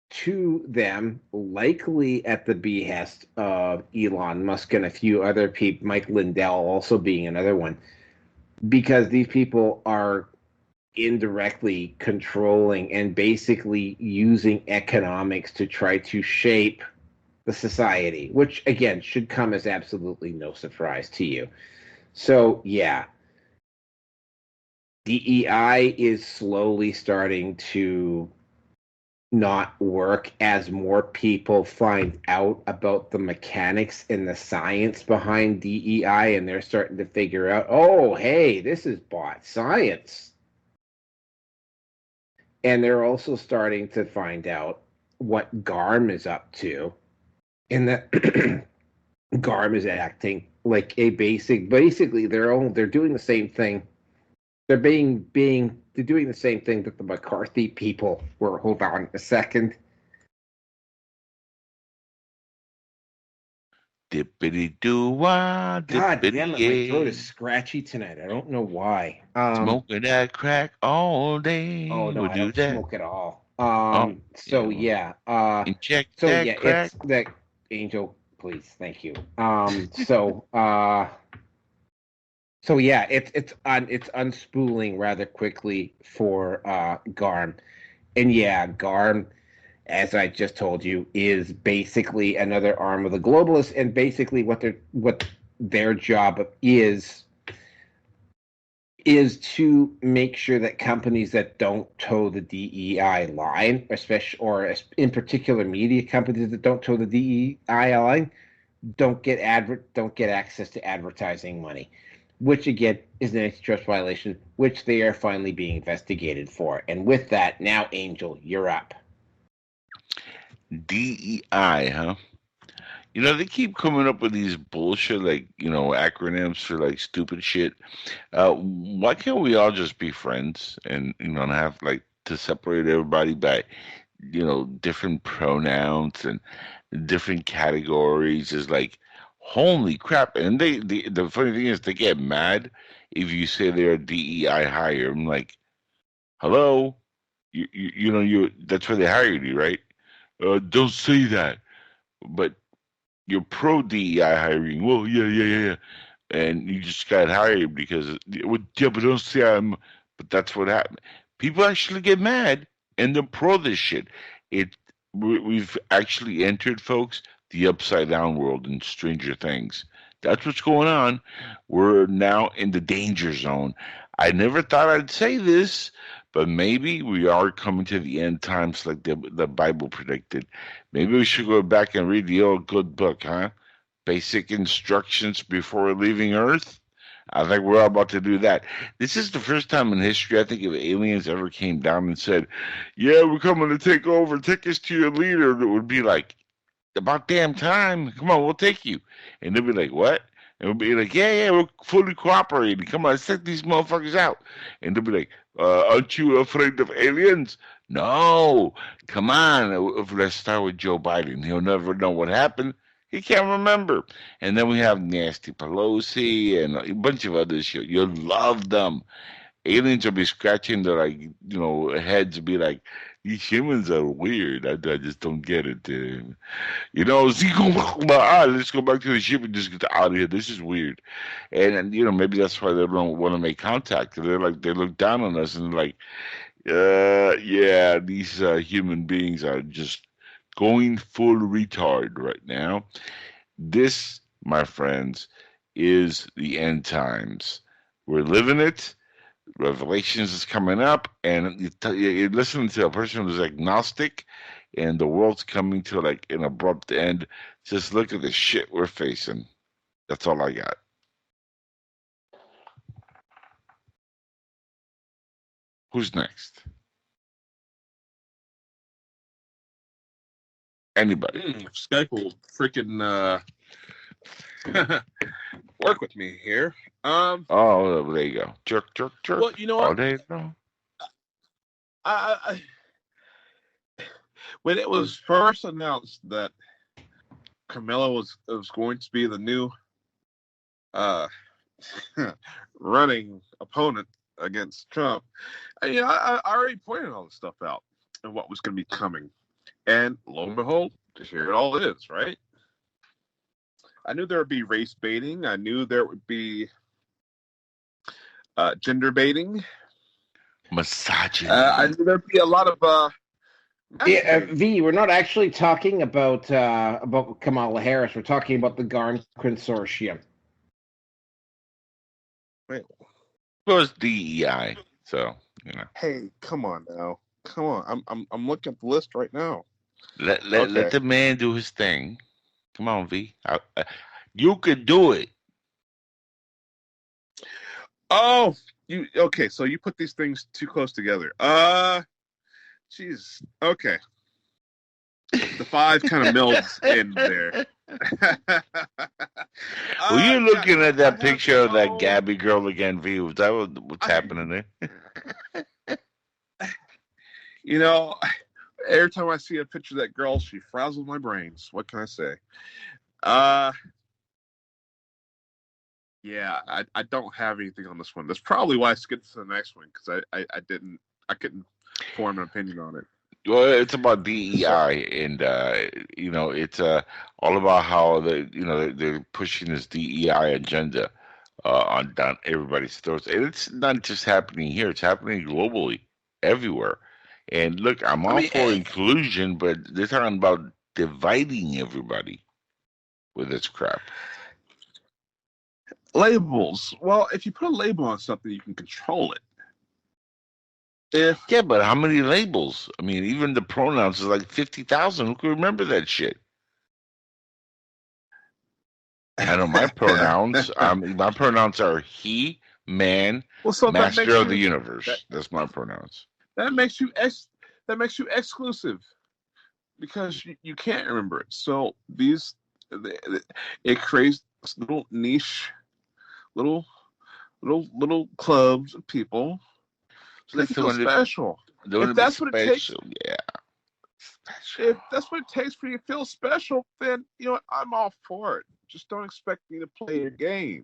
to them, likely at the behest of Elon Musk and a few other people, Mike Lindell also being another one, because these people are indirectly controlling and basically using economics to try to shape the society, which again should come as absolutely no surprise to you. So yeah, DEI is slowly starting to not work as more people find out about the mechanics and the science behind DEI, and they're starting to figure out, oh, hey, this is bot science. And they're also starting to find out what GARM is up to, and that GARM is acting like a basically they're doing the same thing. They're doing the same thing that the McCarthy people were. Hold on a second. Dippity doo wah. God damn it, my throat is scratchy tonight. I don't know why. Smoking that crack all day. Oh no, we'll I do don't that. smoke at all. Inject that crack. It's that Angel, please, thank you. So yeah, it's unspooling rather quickly for GARM, and yeah, GARM as I just told you, is basically another arm of the globalists, and basically what their job is to make sure that companies that don't toe the DEI line, especially or in particular media companies that don't toe the DEI line, don't get access to advertising money, which again is an antitrust violation, which they are finally being investigated for. And with that, now Angel, you're up. DEI, huh? You know, they keep coming up with these bullshit, like, acronyms for, like, stupid shit. Why can't we all just be friends and, and have, like, to separate everybody by, different pronouns and different categories is like, holy crap. And the funny thing is they get mad if you say they're a DEI hire. I'm like, hello? That's why they hired you, right? Don't say that. But you're pro DEI hiring. Well, yeah. And you just got hired because, but don't say I'm. But that's what happened. People actually get mad, and they're pro this shit. We've actually entered, folks, the upside down world in Stranger Things. That's what's going on. We're now in the danger zone. I never thought I'd say this, but maybe we are coming to the end times like the Bible predicted. Maybe we should go back and read the old good book, huh? Basic instructions before leaving Earth. I think we're all about to do that. This is the first time in history, I think, if aliens ever came down and said, yeah, we're coming to take over, take us to your leader. It would be like, about damn time. Come on, we'll take you. And they'll be like, what? And we'll be like, yeah, we're fully cooperating. Come on, let's take these motherfuckers out. And they'll be like, aren't you afraid of aliens? No. Come on. Let's start with Joe Biden. He'll never know what happened. He can't remember. And then we have Nasty Pelosi and a bunch of other shit. You'll love them. Aliens will be scratching their, heads and be like, these humans are weird. I just don't get it. Let's go back to the ship and just get out of here. This is weird. And maybe that's why they don't want to make contact. They're like, they look down on us and they're like, yeah, these human beings are just going full retard right now. This, my friends, is the end times. We're living it. Revelations is coming up, and you're listening to a person who's agnostic, and the world's coming to like an abrupt end. Just look at the shit we're facing. That's all I got. Who's next? Anybody? Skype will freaking work with me here. Oh, there you go. Jerk. Well, you know what? All day long. I when it was first announced that Kamala was going to be the new running opponent against Trump, I already pointed all this stuff out and what was going to be coming. And lo and behold, here it all is, right? I knew there would be race baiting. I knew there would be gender baiting. Misogyny. I knew there'd be a lot of... V, we're not actually talking about Kamala Harris. We're talking about the GARM consortium. Wait. It was DEI, so, Hey, come on now. Come on. I'm looking at the list right now. Let the man do his thing. Come on, V. You could do it. Oh, okay? So you put these things too close together. Jeez. Okay. The 5 kind of melds in there. Were you looking at that picture of that Gabby girl again, V? Was that what's happening there? Every time I see a picture of that girl, she frazzles my brains. What can I say? Yeah, I don't have anything on this one. That's probably why I skipped to the next one, because I couldn't form an opinion on it. Well, it's about DEI, and it's all about how they're pushing this DEI agenda on down everybody's throats, and it's not just happening here; it's happening globally, everywhere. And look, I'm all for inclusion, but they're talking about dividing everybody with this crap. Labels. Well, if you put a label on something, you can control it. Yeah, but how many labels? I mean, even the pronouns is like 50,000. Who can remember that shit? I know my pronouns. My pronouns are he, man, master of the universe. That's my pronouns. That makes you exclusive because you can't remember it. So it creates little niche, little clubs of people, so they can feel special. If that's what it takes, if that's what it takes for you to feel special, then I'm all for it. Just don't expect me to play your game.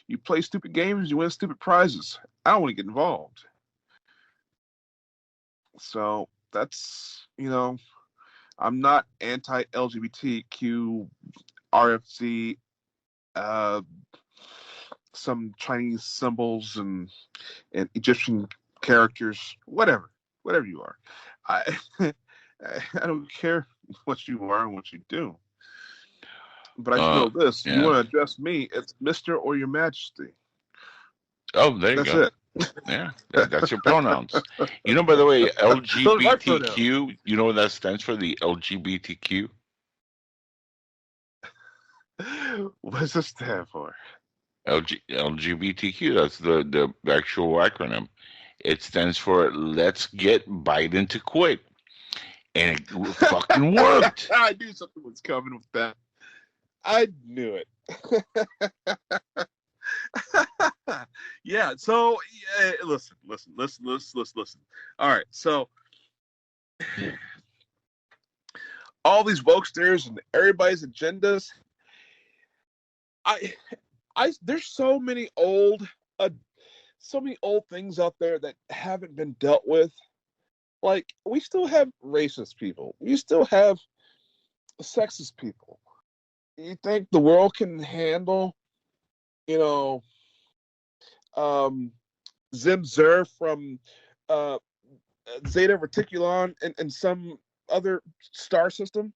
You play stupid games, you win stupid prizes. I don't want to get involved. So that's, I'm not anti-LGBTQ, RFC, some Chinese symbols and Egyptian characters, whatever you are. I don't care what you are and what you do. But I know this. Yeah. You want to address me, it's Mr. or Your Majesty. Oh, there you go. That's it. Yeah, that's your pronouns. By the way, LGBTQ, you know what that stands for, the LGBTQ? What does it stand for? LGBTQ, that's the actual acronym. It stands for Let's Get Biden to Quit. And it fucking worked. I knew something was coming with that. I knew it. Yeah. So listen. All right. So all these wokesters and everybody's agendas. There's so many old things out there that haven't been dealt with. Like, we still have racist people. We still have sexist people. You think the world can handle, Zim Zer from Zeta Reticulon and some other star system?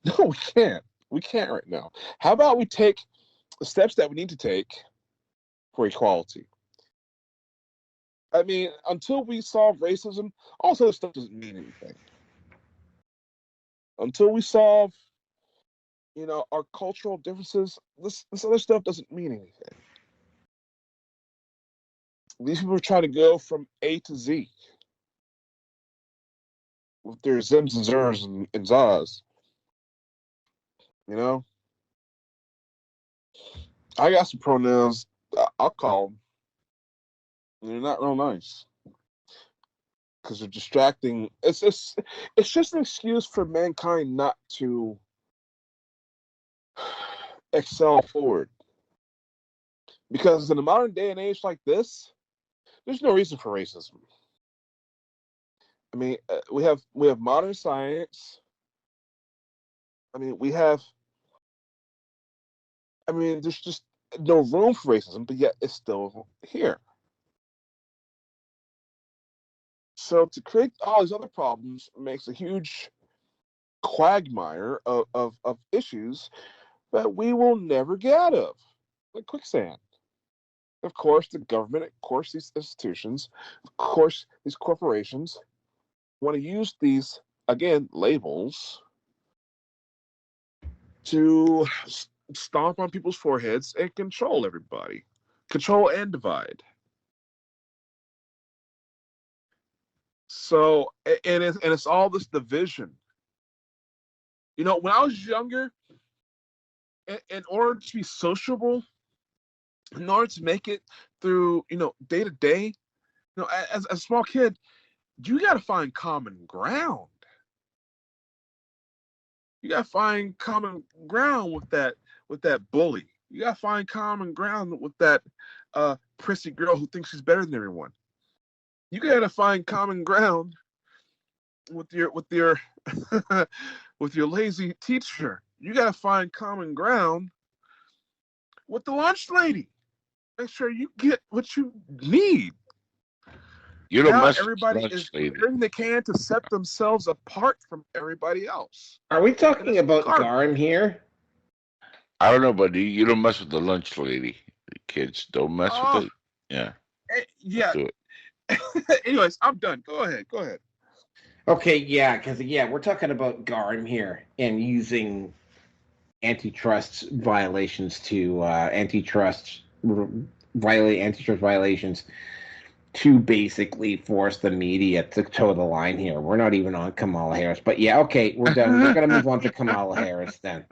No, we can't. We can't right now. How about we take the steps that we need to take for equality? I mean, until we solve racism, all this other stuff doesn't mean anything. Until we solve, our cultural differences, this other stuff doesn't mean anything. These people are trying to go from A to Z with their Zims and Zers and Zaz. I got some pronouns. I'll call them. They're not real nice because they're distracting. It's just an excuse for mankind not to excel forward. Because in a modern day and age like this, there's no reason for racism. I mean, we have modern science. I mean, there's just no room for racism, but yet it's still here. So to create all these other problems makes a huge quagmire of issues that we will never get out of, like quicksand. Of course, the government, of course, these institutions, of course, these corporations want to use these, again, labels to stomp on people's foreheads and control everybody. Control and divide. So, and it's all this division. When I was younger, in order to be sociable, in order to make it through, day to day, as a small kid, you got to find common ground. You got to find common ground with that bully. You got to find common ground with that prissy girl who thinks she's better than everyone. You got to find common ground with your with your lazy teacher. You got to find common ground with the lunch lady. Make sure you get what you need. Elon now Musk everybody lunch is lady. doing everything they can to set themselves apart from everybody else. Are we talking about garbage. GARM here? I don't know, buddy. You don't mess with the lunch lady. The kids don't mess with it. Yeah. Yeah. Do it. Anyways, I'm done. Go ahead. Okay, yeah, because we're talking about GARM here and using antitrust violations to violate antitrust violations to basically force the media to toe the line here. We're not even on Kamala Harris, but yeah, okay, we're done. We're gonna move on to Kamala Harris then.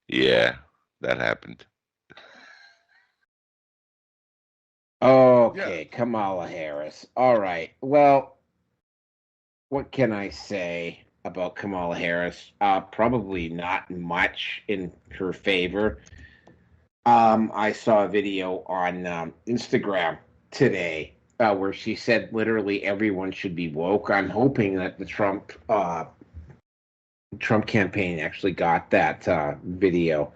Yeah, that happened. Okay, Kamala Harris. All right. Well, what can I say about Kamala Harris? Probably not much in her favor. I saw a video on Instagram today where she said literally everyone should be woke. I'm hoping that the Trump campaign actually got that video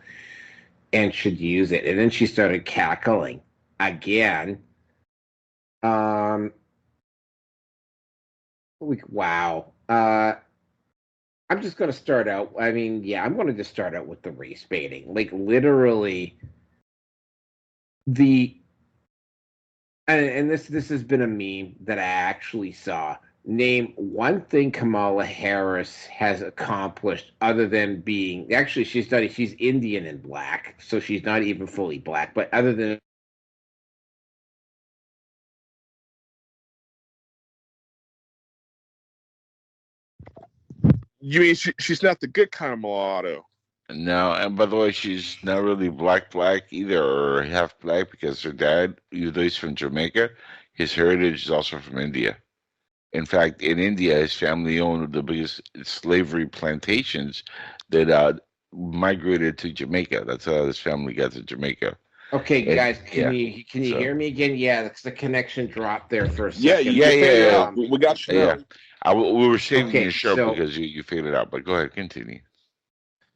and should use it. And then she started cackling again. Wow. I'm just going to start out. I mean, yeah, I'm going to just start out with the race baiting. Like, literally, and this has been a meme that I actually saw. Name one thing Kamala Harris has accomplished other than being, actually, she's Indian and black, so she's not even fully black, but other than You mean she's not the good kind of mulatto? No, and by the way, she's not really black either, or half black, because her dad, even though he's from Jamaica, his heritage is also from India. In fact, in India, his family owned the biggest slavery plantations that migrated to Jamaica. That's how his family got to Jamaica. Okay, guys, can you hear me again? Yeah, the connection dropped there for a second. Yeah. We got you. Yeah, we were saving Okay, your show so- because you figured it out. But go ahead, continue.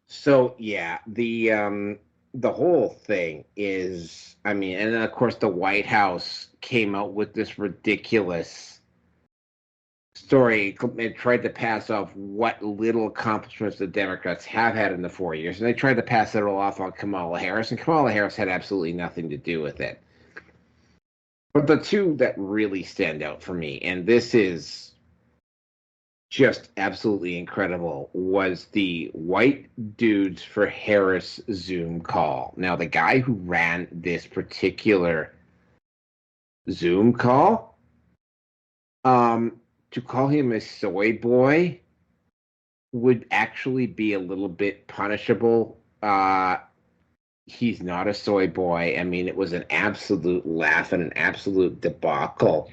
So yeah, the whole thing is, I mean, and then of course the White House came out with this ridiculous story and tried to pass off what little accomplishments the Democrats have had in the 4 years, and they tried to pass it all off on Kamala Harris, and Kamala Harris had absolutely nothing to do with it. But the two that really stand out for me, and this is just absolutely incredible, was the White Dudes for Harris Zoom call. Now, the guy who ran this particular Zoom call, to call him a soy boy would actually be a little bit punishable. He's not a soy boy. I mean, it was an absolute laugh and an absolute debacle.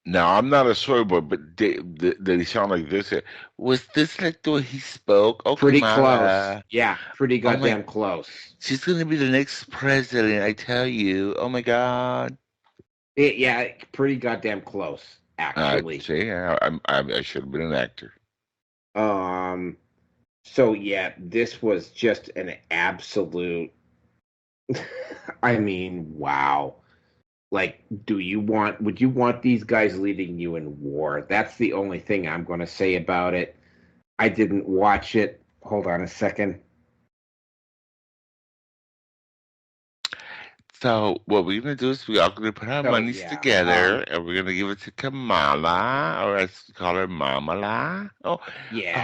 Now, I'm not a soy boy, but did he sound like this? Was this like the way he spoke? Oh, Pretty Kamala. close. Yeah, pretty goddamn close. She's going to be the next president, I tell you. Oh, my God. Yeah, pretty goddamn close, actually. See, I should have been an actor. So, yeah, this was just an absolute... I mean, wow. Like, would you want these guys leading you in war? That's the only thing I'm going to say about it. I didn't watch it. Hold on a second. So what we're going to do is we're all going to put our monies together, and we're going to give it to Kamala, or let's call her Mamala. Oh, yeah.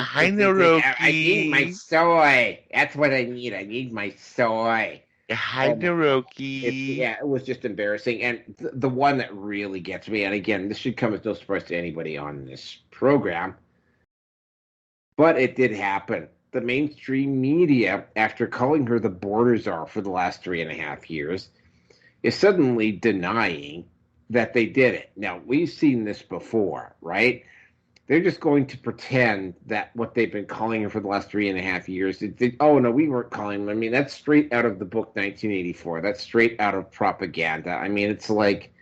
Hi, Naroki. I need my soy. That's what I need. I need my soy. Hi, Naroki. It was just embarrassing. And the one that really gets me, and again, this should come as no surprise to anybody on this program, but it did happen. The mainstream media, after calling her the border czar for the last 3.5 years, is suddenly denying that they did it. Now, we've seen this before, right? They're just going to pretend that what they've been calling her for the last 3.5 years, oh, no, we weren't calling them. I mean, that's straight out of the book 1984. That's straight out of propaganda. I mean, it's like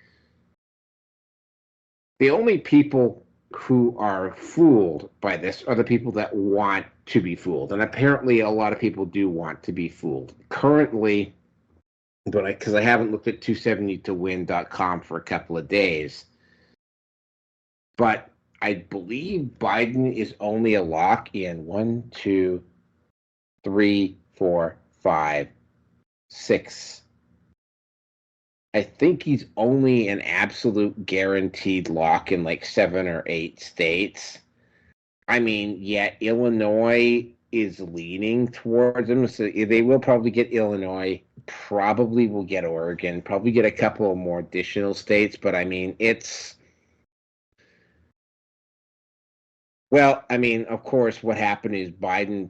the only people who are fooled by this are the people that want to be fooled. And apparently a lot of people do want to be fooled. Currently, but because I haven't looked at 270towin.com for a couple of days. But I believe Biden is only a lock in 1, 2, 3, 4, 5, 6. I think he's only an absolute guaranteed lock in like 7 or 8 states. I mean, yeah, Illinois is leaning towards him, so they will probably get Illinois, probably will get Oregon, probably get a couple of more additional states, but I mean, well, I mean, of course, what happened is Biden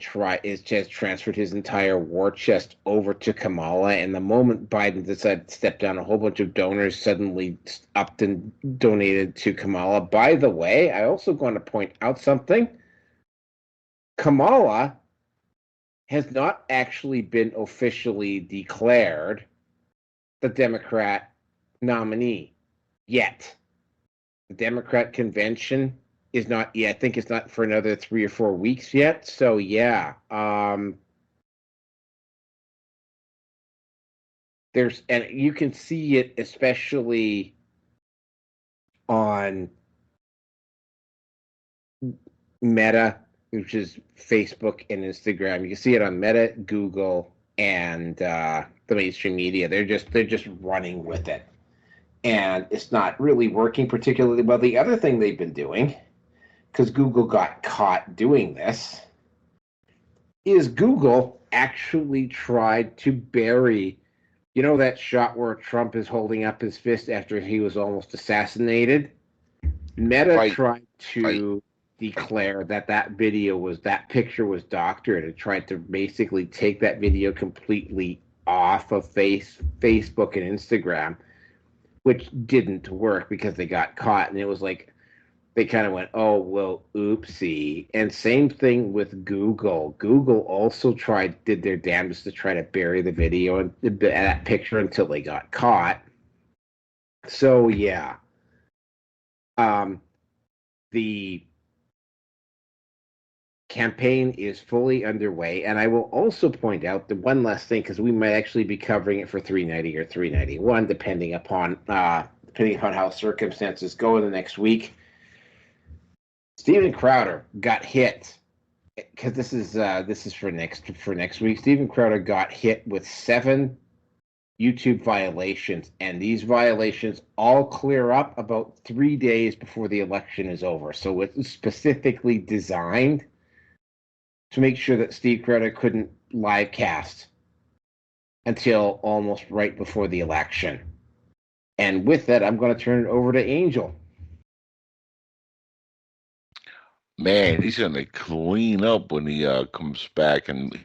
just transferred his entire war chest over to Kamala, and the moment Biden decided to step down, a whole bunch of donors suddenly upped and donated to Kamala. By the way, I also want to point out something. Kamala has not actually been officially declared the Democrat nominee yet. The Democrat convention is not yet. I think it's not for another 3 or 4 weeks yet. So yeah, and you can see it especially on Meta, which is Facebook and Instagram. You can see it on Meta, Google, and the mainstream media. They're just running with it, and it's not really working particularly well. The other thing they've been doing, because Google got caught doing this, is Google actually tried to bury, you know, that shot where Trump is holding up his fist after he was almost assassinated? Meta tried to declare that that picture was doctored, and tried to basically take that video completely off of Facebook and Instagram, which didn't work because they got caught, and it was like, they kind of went, oh, well, oopsie. And same thing with Google. Google also did their damnedest to try to bury the video and that picture until they got caught. So, yeah. The campaign is fully underway. And I will also point out the one last thing, because we might actually be covering it for 390 or 391, depending upon how circumstances go in the next week. Steven Crowder got hit, because this is for next week. Steven Crowder got hit with 7 YouTube violations, and these violations all clear up about 3 days before the election is over. So it's specifically designed to make sure that Steve Crowder couldn't live cast until almost right before the election. And with that, I'm going to turn it over to Angel. Man, he's going to clean up when he comes back, and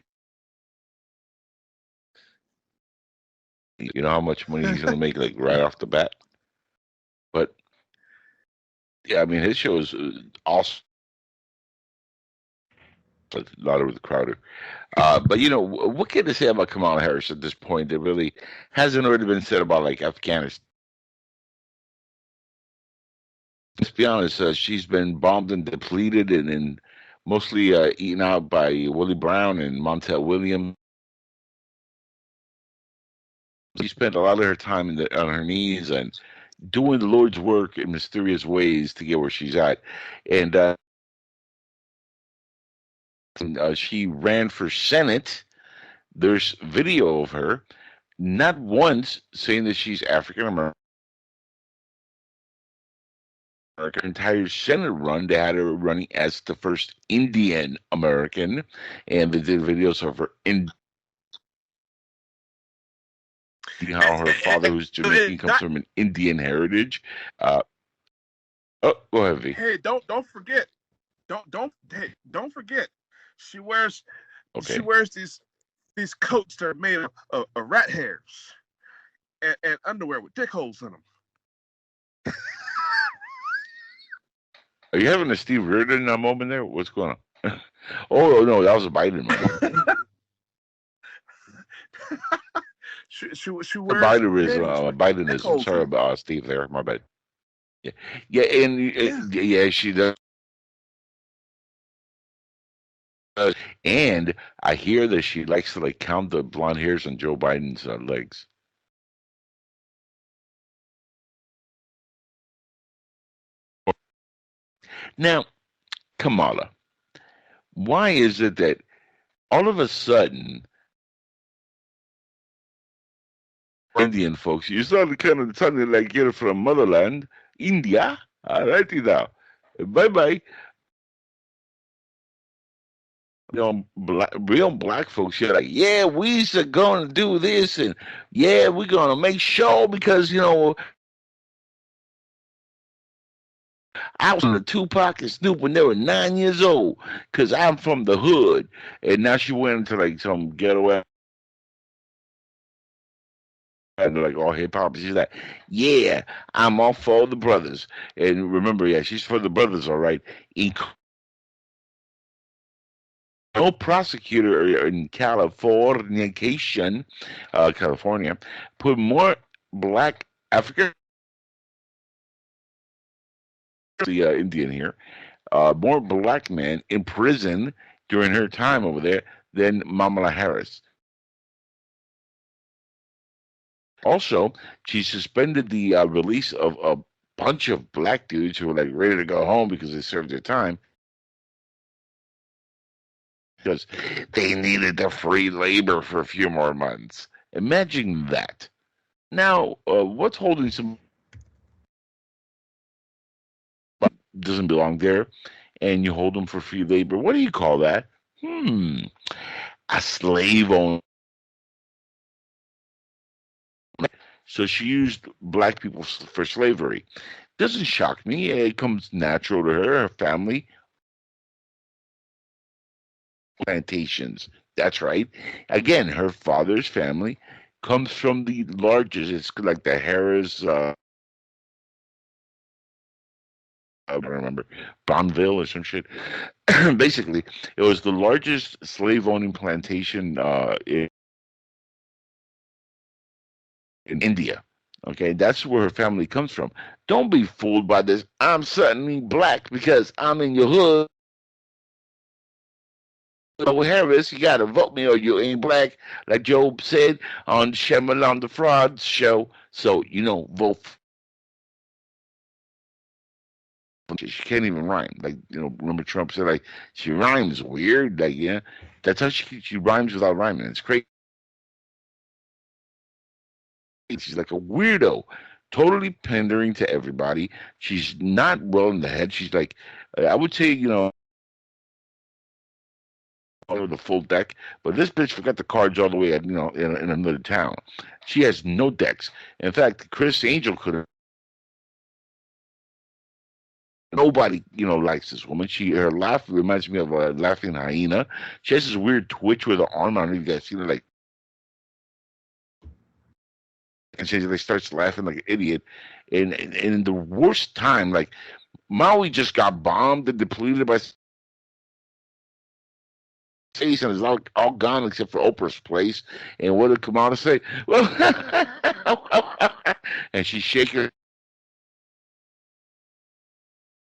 you know how much money he's going to make, like right off the bat. But yeah, I mean, his show is awesome. Not over the Crowder. But you know, what can they say about Kamala Harris at this point that really hasn't already been said about like Afghanistan? Let's be honest, she's been bombed and depleted and mostly eaten out by Willie Brown and Montel Williams. She spent a lot of her time on her knees and doing the Lord's work in mysterious ways to get where she's at. And she ran for Senate. There's video of her, not once saying that she's African American. Her entire Senate run, they had her running as the first Indian American, and they did videos of her how her father, who's Jamaican, comes from an Indian heritage. Oh, go ahead, V. Hey, don't forget. Don't forget. She wears these coats that are made of rat hairs and underwear with dick holes in them. Are you having a Steve Reardon moment there? What's going on? Oh, no, that was a Biden moment. she wears Bidenism. Sorry about Steve there. My bad. Yeah, and she does. And I hear that she likes to like count the blonde hairs on Joe Biden's legs. Now, Kamala, why is it that all of a sudden Indian folks, you started kind of sounding like you're from motherland, India? All righty now. Bye bye. Real black folks, you're like, yeah, we are going to do this, and yeah, we're going to make sure because, I was in the Tupac and Snoop when they were 9 years old because I'm from the hood. And now she went into like some ghetto and like all hip hop. She's like, yeah, I'm all for the brothers. And remember, yeah, she's for the brothers, all right. No prosecutor in California, put more black African, the Indian here, more black men in prison during her time over there than Kamala Harris. Also, she suspended the release of a bunch of black dudes who were like ready to go home because they served their time because they needed the free labor for a few more months. Imagine that. Now, what's holding some doesn't belong there, and you hold them for free labor? What do you call that? A slave owner. So she used black people for slavery. Doesn't shock me. It comes natural to her family. Plantations. That's right. Again, her father's family comes from the largest. It's like the Harris. I don't remember, Bonneville or some shit. Basically, it was the largest slave-owning plantation in India. Okay, that's where her family comes from. Don't be fooled by this. I'm suddenly black because I'm in your hood. So Harris, you gotta vote me or you ain't black, like Job said on Shyamalan the Fraud show. So vote. She can't even rhyme. Like remember Trump said like she rhymes weird. Like yeah, that's how she rhymes without rhyming. It's crazy. She's like a weirdo, totally pandering to everybody. She's not well in the head. She's like, I would say, the full deck, but this bitch forgot the cards all the way at, in another town. She has no decks. In fact, Chris Angel could have. Nobody, likes this woman. Her laugh reminds me of a laughing hyena. She has this weird twitch with her arm. I don't know if you guys see her, like. And she like starts laughing like an idiot, and in the worst time, like Maui just got bombed and depleted by space, and it's all gone except for Oprah's place. And what did Kamala say? Well, and she's shaking.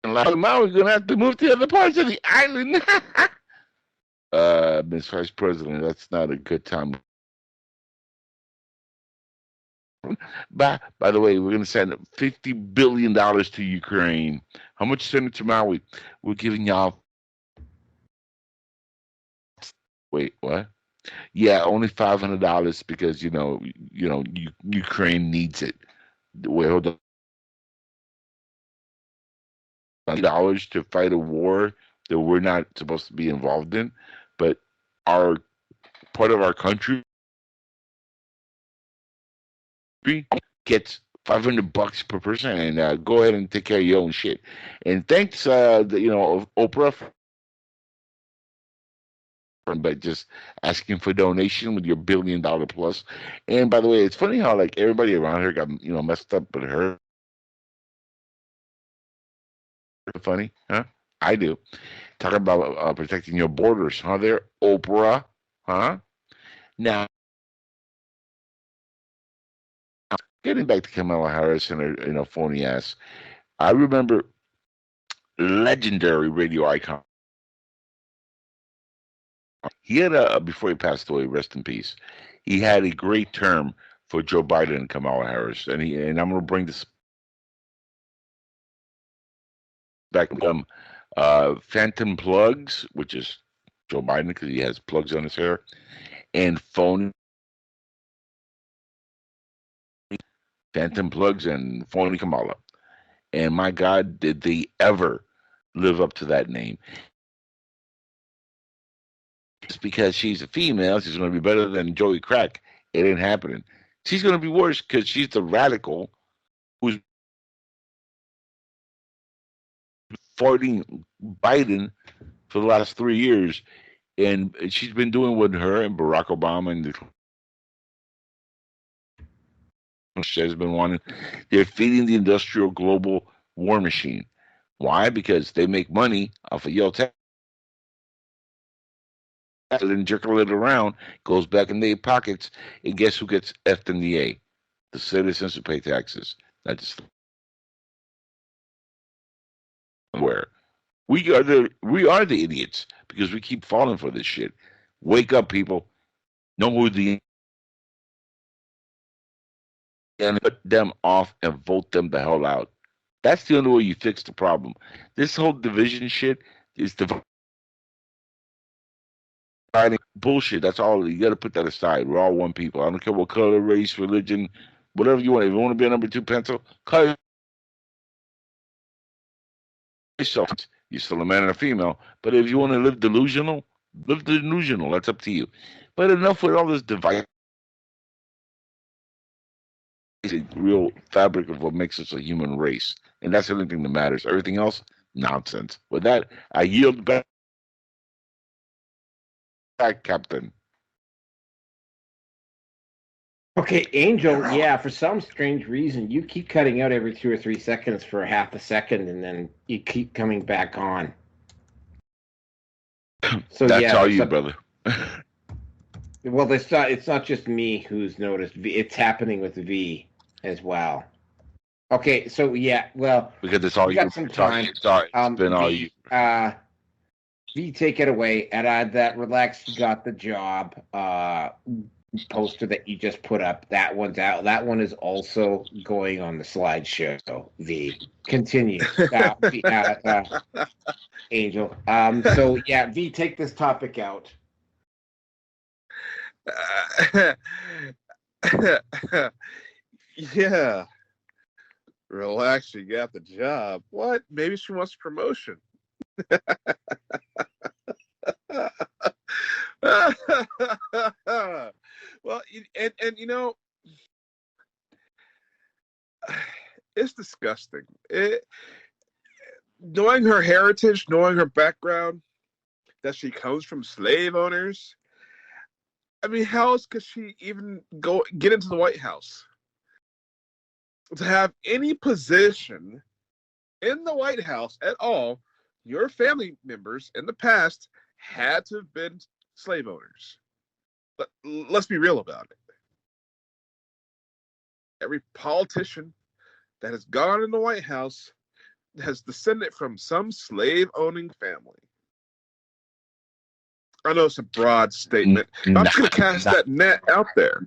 And Maui's gonna have to move to other parts of the island. Miss Vice President, that's not a good time. By the way, we're going to send $50 billion to Ukraine. How much send it to Maui? We're giving y'all. Wait, what? Yeah, only $500 because Ukraine needs it. Wait, hold on. $5 to fight a war that we're not supposed to be involved in, but our part of our country gets $500 per person, and go ahead and take care of your own shit. And thanks, Oprah, by just asking for donation with your $1 billion plus. And by the way, it's funny how like everybody around her got messed up, but her. Funny, huh? I do. Talk about protecting your borders, huh? There, Oprah, huh? Now. Getting back to Kamala Harris and her, phony ass, I remember legendary radio icon. He had before he passed away, rest in peace. He had a great term for Joe Biden and Kamala Harris, and I'm going to bring this back. Phantom Plugs, which is Joe Biden because he has plugs on his hair, and phony Phantom Plugs and phony Kamala. And my God, did they ever live up to that name? It's because she's a female, she's going to be better than Joey Crack. It ain't happening. She's going to be worse because she's the radical who's fighting Biden for the last 3 years. And she's been doing what her and Barack Obama and the has been wanting. They're feeding the industrial global war machine. Why? Because they make money off of your tax and jerking it around, goes back in their pockets, and guess who gets effed in the A? The citizens who pay taxes. Not just where we are the idiots because we keep falling for this shit. Wake up, people. Know who the and put them off and vote them the hell out. That's the only way you fix the problem. This whole division shit is bullshit. That's all. You got to put that aside. We're all one people. I don't care what color, race, religion, whatever you want. If you want to be a number 2 pencil, cut yourself. You're still a man and a female. But if you want to live delusional, live delusional. That's up to you. But enough with all this device. The real fabric of what makes us a human race. And that's the only thing that matters. Everything else, nonsense. With that, I yield back, Captain. Okay, Angel, yeah, for some strange reason, you keep cutting out every 2 or 3 seconds for half a second, and then you keep coming back on. So That's yeah, all you, brother. Well, it's not just me who's noticed. It's happening with V as well. Okay, so yeah, well, because it's all we you. got some time. Sorry, it's been all you. V, take it away. And that Relax got the job poster that you just put up. That one's out. That one is also going on the slideshow. V, continue. Angel. So yeah, V, take this topic out. Yeah. Relax, she got the job. What? Maybe she wants a promotion. Well, and you know, it's disgusting. Knowing her heritage, knowing her background, that she comes from slave owners. I mean, how else could she even get into the White House? To have any position in the White House at all, your family members in the past had to have been slave owners. But let's be real about it. Every politician that has gone in the White House has descended from some slave-owning family. I know it's a broad statement, but I'm just going to cast that net out there.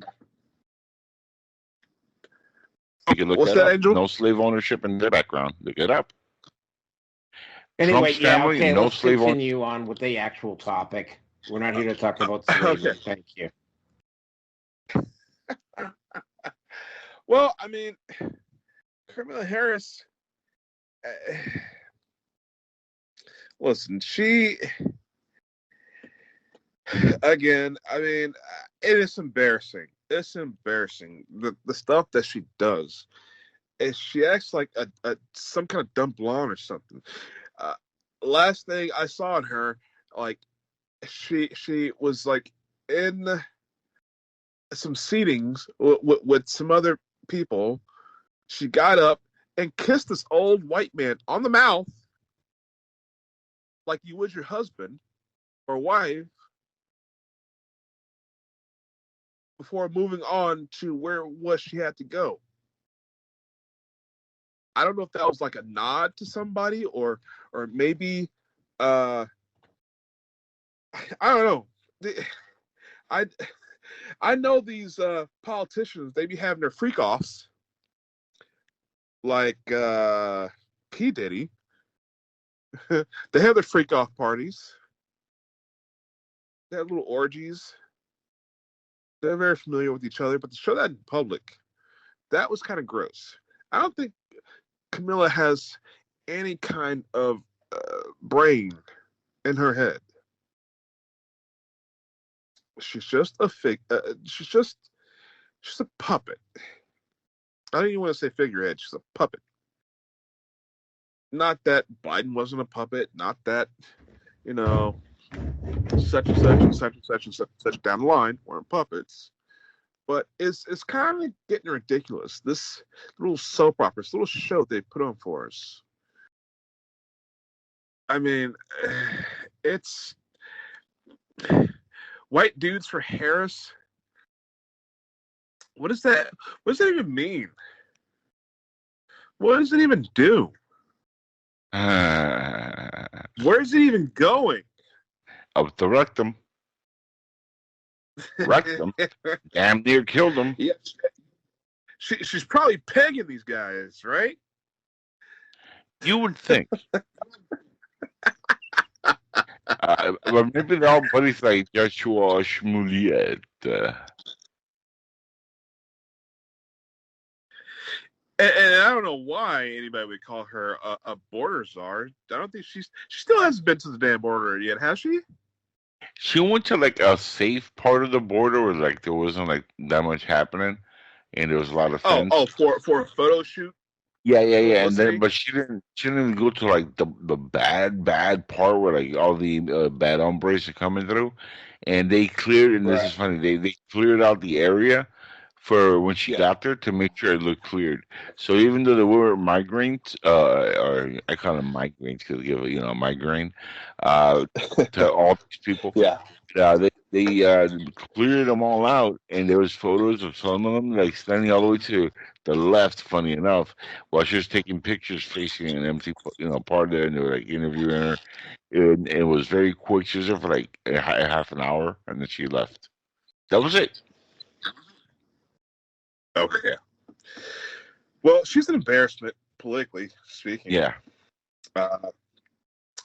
You can look What's that that, up. Angel? No slave ownership in their background. Look it up. Anyway, Trump's family, okay, no let's slave continue on with the actual topic. We're not here to talk about slavery. Okay. Thank you. Well, I mean, Kamala Harris, listen, again, I mean, it is embarrassing. It's embarrassing. The stuff that she does is she acts like some kind of dumb blonde or something. Last thing I saw in her, like, she was like in some seatings with some other people. She got up and kissed this old white man on the mouth like you would your husband or wife before moving on to where it was she had to go. I don't know if that was like a nod to somebody or maybe I don't know. I know these politicians, they be having their freak offs like P. Diddy, They have their freak off parties. They have little orgies. They're very familiar with each other, but to show that in public, that was kind of gross. I don't think Camilla has any kind of brain in her head. She's just a she's just a puppet. I don't even want to say figurehead. She's a puppet. Not that Biden wasn't a puppet. Not that, such and such and such and such and such, and such down the line weren't puppets. But it's kind of getting ridiculous. This little soap opera, this little show they put on for us. I mean, it's white dudes for Harris. What does that even mean? What does it even do? Where is it even going? Up the rectum. Rectum. Damn near killed him. Yeah. She's probably pegging these guys, right? You would think. But maybe they're all buddies like Joshua Shmuliet. And I don't know why anybody would call her a border czar. I don't think she still hasn't been to the damn border yet, has she? She went to like a safe part of the border where like there wasn't like that much happening, and there was a lot of fence. For a photo shoot. Yeah. And then, but she didn't even go to like the bad part where like all the bad hombres are coming through, and they cleared. And this is funny. They cleared out the area for when she got there to make sure it looked cleared. So even though there were migrants, or I call them migrants because they give a migraine to all these people. Yeah. They cleared them all out, and there was photos of some of them like standing all the way to the left. Funny enough, while she was taking pictures facing an empty part there, and they were like interviewing her. It was very quick. She was there for like a half an hour, and then she left. That was it. Okay. Well, she's an embarrassment, politically speaking. Yeah.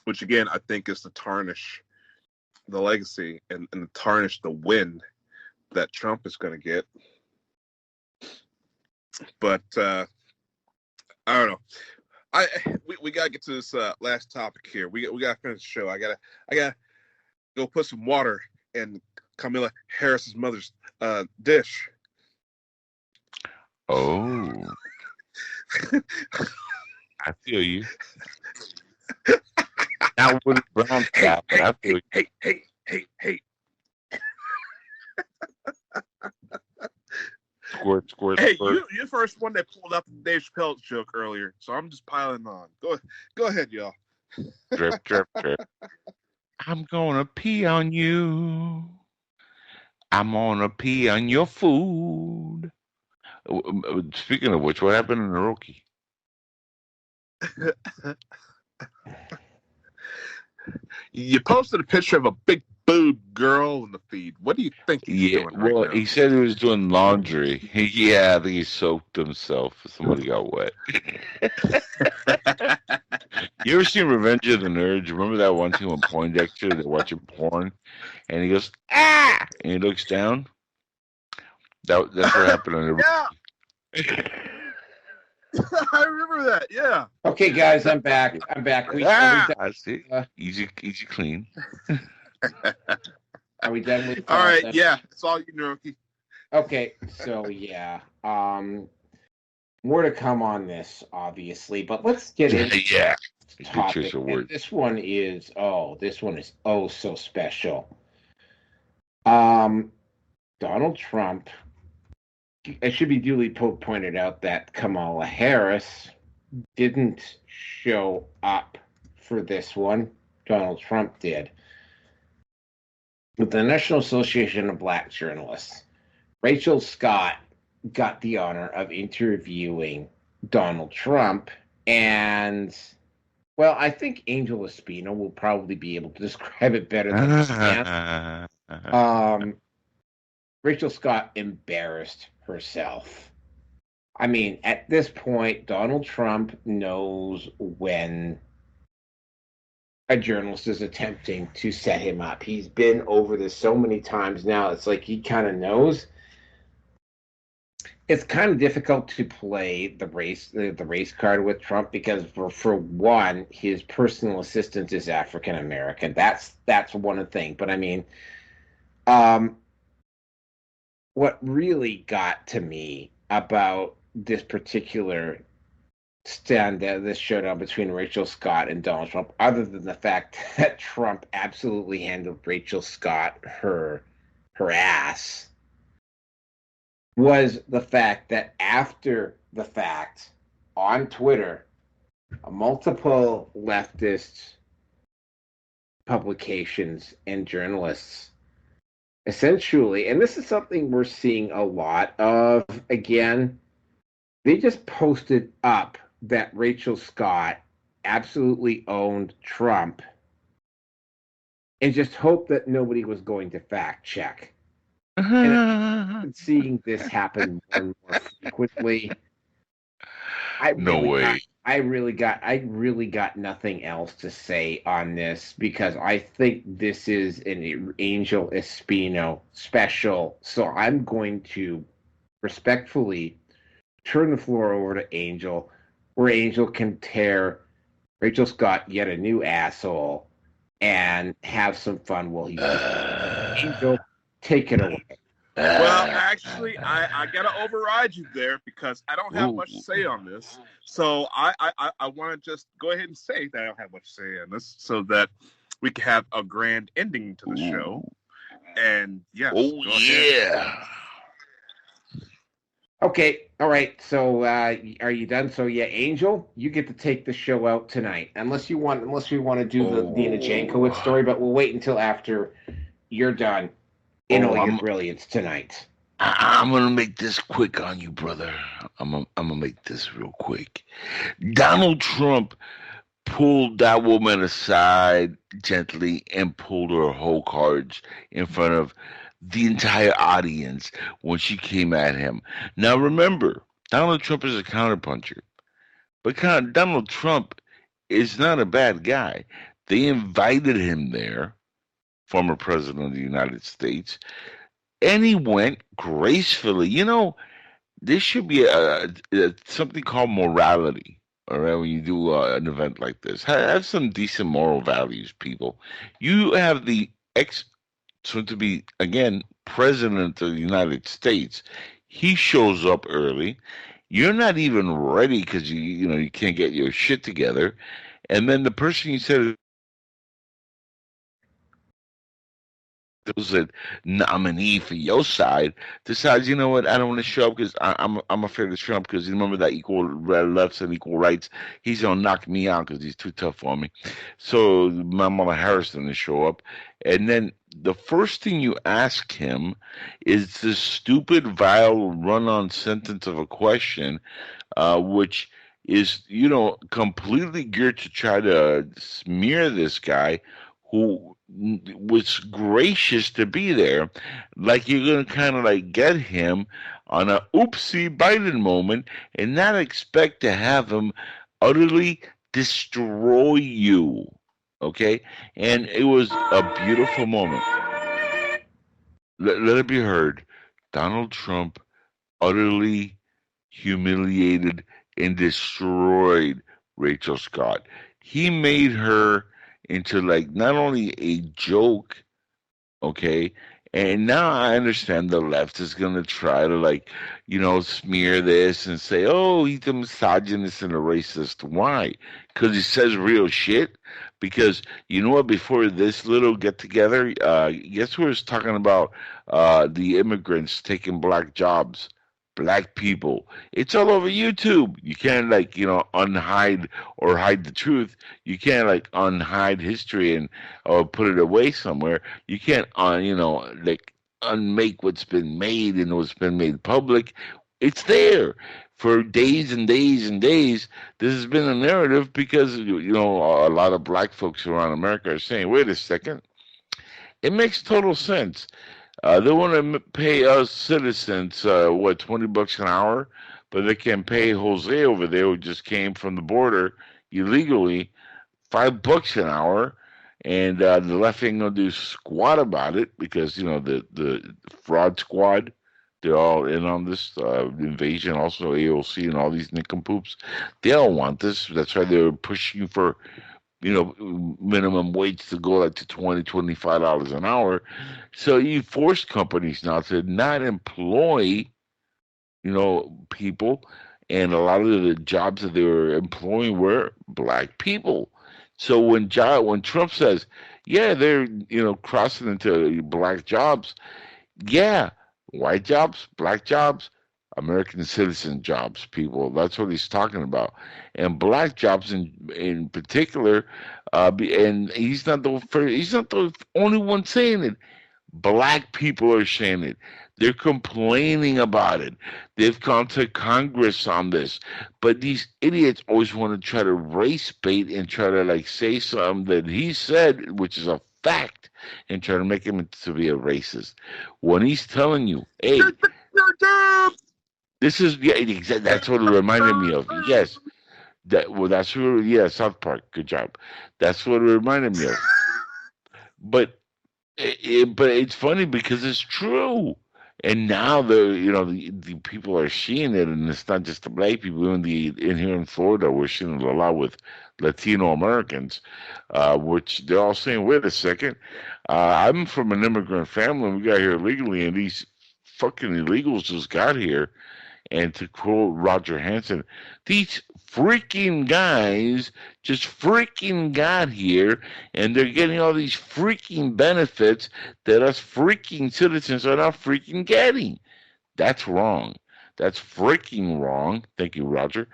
Which, again, I think is to tarnish the legacy and tarnish the win that Trump is going to get. But I don't know. We got to get to this last topic here. We got to finish the show. I gotta go put some water in Kamala Harris's mother's dish. Oh, I feel you. Now with a brown cap, I feel you. Hey. Squirt. Hey, you're the first one that pulled up the Dave Chappelle joke earlier, so I'm just piling on. Go ahead, y'all. Drip. I'm gonna pee on you. I'm gonna pee on your food. Speaking of which, what happened in Naroki? You posted a picture of a big boob girl in the feed. What do you think he's doing right now? He said he was doing laundry. Yeah, I think he soaked himself. Somebody got wet. You ever seen Revenge of the Nerds? Remember that one scene when Poindexter, they're watching porn, and he goes, ah! And he looks down? That's what happened on the Yeah. I remember that. Yeah. Okay, guys, I'm back. I see. Easy clean. Are we done with? All right. Yeah, it's all you, Naroki. Okay, so yeah, more to come on this, obviously, but let's get into the topic. And this one is so special. Donald Trump. It should be duly pointed out that Kamala Harris didn't show up for this one. Donald Trump did. With the National Association of Black Journalists, Rachel Scott got the honor of interviewing Donald Trump, and, well, I think Angel Espino will probably be able to describe it better than I can. Rachel Scott embarrassed herself. I mean, at this point, Donald Trump knows when a journalist is attempting to set him up. He's been over this so many times now. It's like he kind of knows. It's kind of difficult to play the race card with Trump because for one, his personal assistant is African American. That's one thing. But I mean, what really got to me about this particular this showdown between Rachel Scott and Donald Trump, other than the fact that Trump absolutely handled Rachel Scott her ass, was the fact that after the fact on Twitter, multiple leftist publications and journalists essentially, and this is something we're seeing a lot of again, they just posted up that Rachel Scott absolutely owned Trump and just hoped that nobody was going to fact check. And seeing this happen more and more frequently, I really got nothing else to say on this because I think this is an Angel Espino special. So I'm going to respectfully turn the floor over to Angel, where Angel can tear Rachel Scott yet a new asshole and have some fun while he's Angel, take it away. Well, actually, I gotta override you there because I don't have much to say on this. So I want to just go ahead and say that I don't have much to say on this, so that we can have a grand ending to the show. And yes, yeah. Okay, all right. So are you done? So yeah, Angel, you get to take the show out tonight, unless we want to do the Dina Jankowicz story, but we'll wait until after you're done. In all your brilliance tonight. I'm gonna make this quick on you, brother. I'm gonna make this real quick. Donald Trump pulled that woman aside gently and pulled her whole cards in front of the entire audience when she came at him. Now remember, Donald Trump is a counterpuncher, but Donald Trump is not a bad guy. They invited him there, former president of the United States, and he went gracefully. You know, there should be something called morality, all right, when you do an event like this. Have some decent moral values, people. You have the soon to be, again, president of the United States. He shows up early. You're not even ready because you can't get your shit together. And then the person you said was a nominee for your side decides, you know what, I don't want to show up because I'm afraid of Trump because you remember that equal lefts and equal rights. He's gonna knock me out because he's too tough for me. So Kamala Harris didn't show up, and then the first thing you ask him is this stupid, vile, run-on sentence of a question, which is completely geared to try to smear this guy who was gracious to be there. Like you're going to kind of like get him on a oopsie Biden moment and not expect to have him utterly destroy you. Okay? And it was a beautiful moment. Let it be heard. Donald Trump utterly humiliated and destroyed Rachel Scott. He made her into like not only a joke, okay, and now I understand the left is going to try to smear this and say, oh, he's a misogynist and a racist. Why? Because he says real shit. Because you know what, before this little get together, guess who was talking about the immigrants taking black jobs? Black people. It's all over YouTube. You can't unhide or hide the truth. You can't unhide history or put it away somewhere. You can't unmake what's been made and what's been made public. It's there for days and days and days. This has been a narrative because a lot of black folks around America are saying, wait a second, it makes total sense. They want to pay us citizens, $20 an hour, but they can pay Jose over there, who just came from the border illegally, $5 an hour, And the left ain't gonna do squat about it because the fraud squad, they're all in on this invasion. Also AOC and all these nincompoops, they all want this. That's why they're pushing for minimum wage to go like to $20-$25 an hour. So you force companies now to not employ people, and a lot of the jobs that they were employing were black people. So when Trump says, yeah, they're crossing into black jobs, yeah, white jobs, black jobs, American citizen jobs, people. That's what he's talking about, and black jobs in particular. And he's not the first, he's not the only one saying it. Black people are saying it. They're complaining about it. They've gone to Congress on this. But these idiots always want to try to race bait and try to say something that he said, which is a fact, and try to make him to be a racist. When he's telling you, hey, this is, that's what it reminded me of. Yes. South Park. Good job. That's what it reminded me of. But it's funny because it's true, and now the people are seeing it, and it's not just the black people. In here in Florida, we're seeing it a lot with Latino Americans, which they're all saying, "Wait a second, I'm from an immigrant family, and we got here illegally, and these fucking illegals just got here." And to quote Roger Hansen, these freaking guys just freaking got here, and they're getting all these freaking benefits that us freaking citizens are not freaking getting. That's wrong. That's freaking wrong. Thank you, Roger.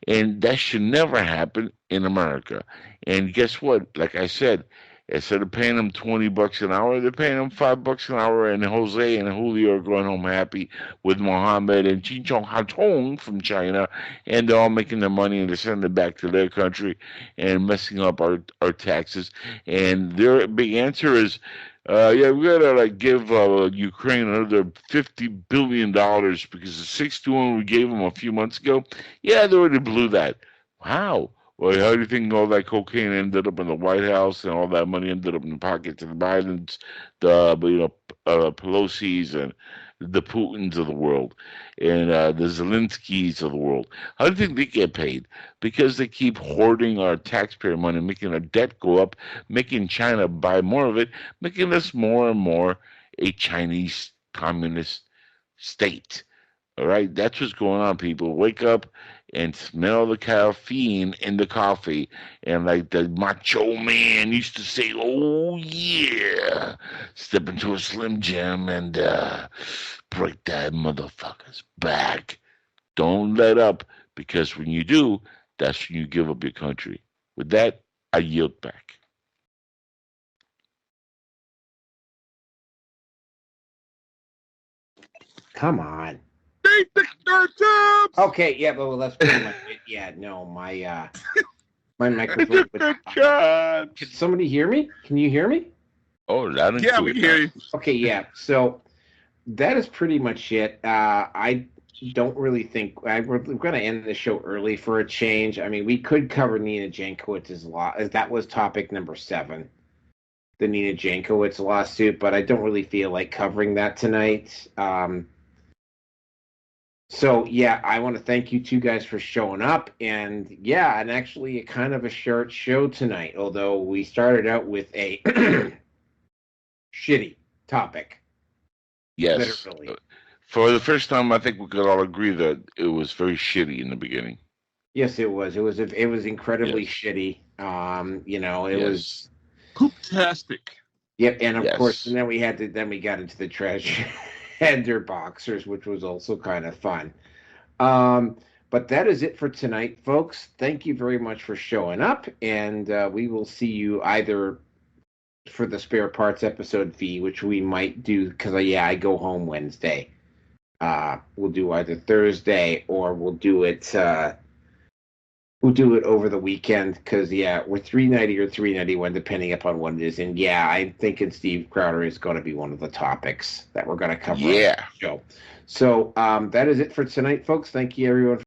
And that should never happen in America. And guess what? Like I said, instead of paying them $20 an hour, they're paying them $5 an hour, and Jose and Julio are going home happy with Mohammed and Chichong Hatong from China, and they're all making their money, and they're sending it back to their country and messing up our taxes. And their big answer is, we gotta give Ukraine another $50 billion because the 6-1 we gave them a few months ago, they already blew that. Wow. Well, how do you think all that cocaine ended up in the White House, and all that money ended up in the pockets of the Bidens, the Pelosi's, and the Putins of the world, and the Zelenskys of the world? How do you think they get paid? Because they keep hoarding our taxpayer money, making our debt go up, making China buy more of it, making us more and more a Chinese communist state. All right, that's what's going on, people. Wake up and smell the caffeine in the coffee. And like the macho man used to say, oh, yeah, step into a Slim Jim and break that motherfucker's back. Don't let up, because when you do, that's when you give up your country. With that, I yield back. Come on. Okay, yeah, but that's pretty much it. Yeah, no, my microphone. Can somebody hear me? Can you hear me? Oh, loud and clear. We can hear you. Okay, yeah. So that is pretty much it. I don't really think we're going to end the show early for a change. I mean, we could cover Nina Jankowicz's that was topic number 7, the Nina Jankowicz lawsuit, but I don't really feel like covering that tonight. So, yeah, I want to thank you two guys for showing up. And, and actually a kind of a short show tonight, although we started out with a shitty topic. Yes. Literally. For the first time, I think we could all agree that it was very shitty in the beginning. Yes, it was. It was incredibly shitty. It was poop-tastic. Yep, and of course, and then we got into the treasure Ender boxers, which was also kind of fun. But that is it for tonight, folks. Thank you very much for showing up, and we will see you either for the spare parts episode V, which we might do because I go home Wednesday. We'll do either Thursday or we'll do it over the weekend because we're 390 or 391 depending upon what it is. And I'm thinking Steve Crowder is going to be one of the topics that we're going to cover on the show. So that is it for tonight, folks. Thank you, everyone.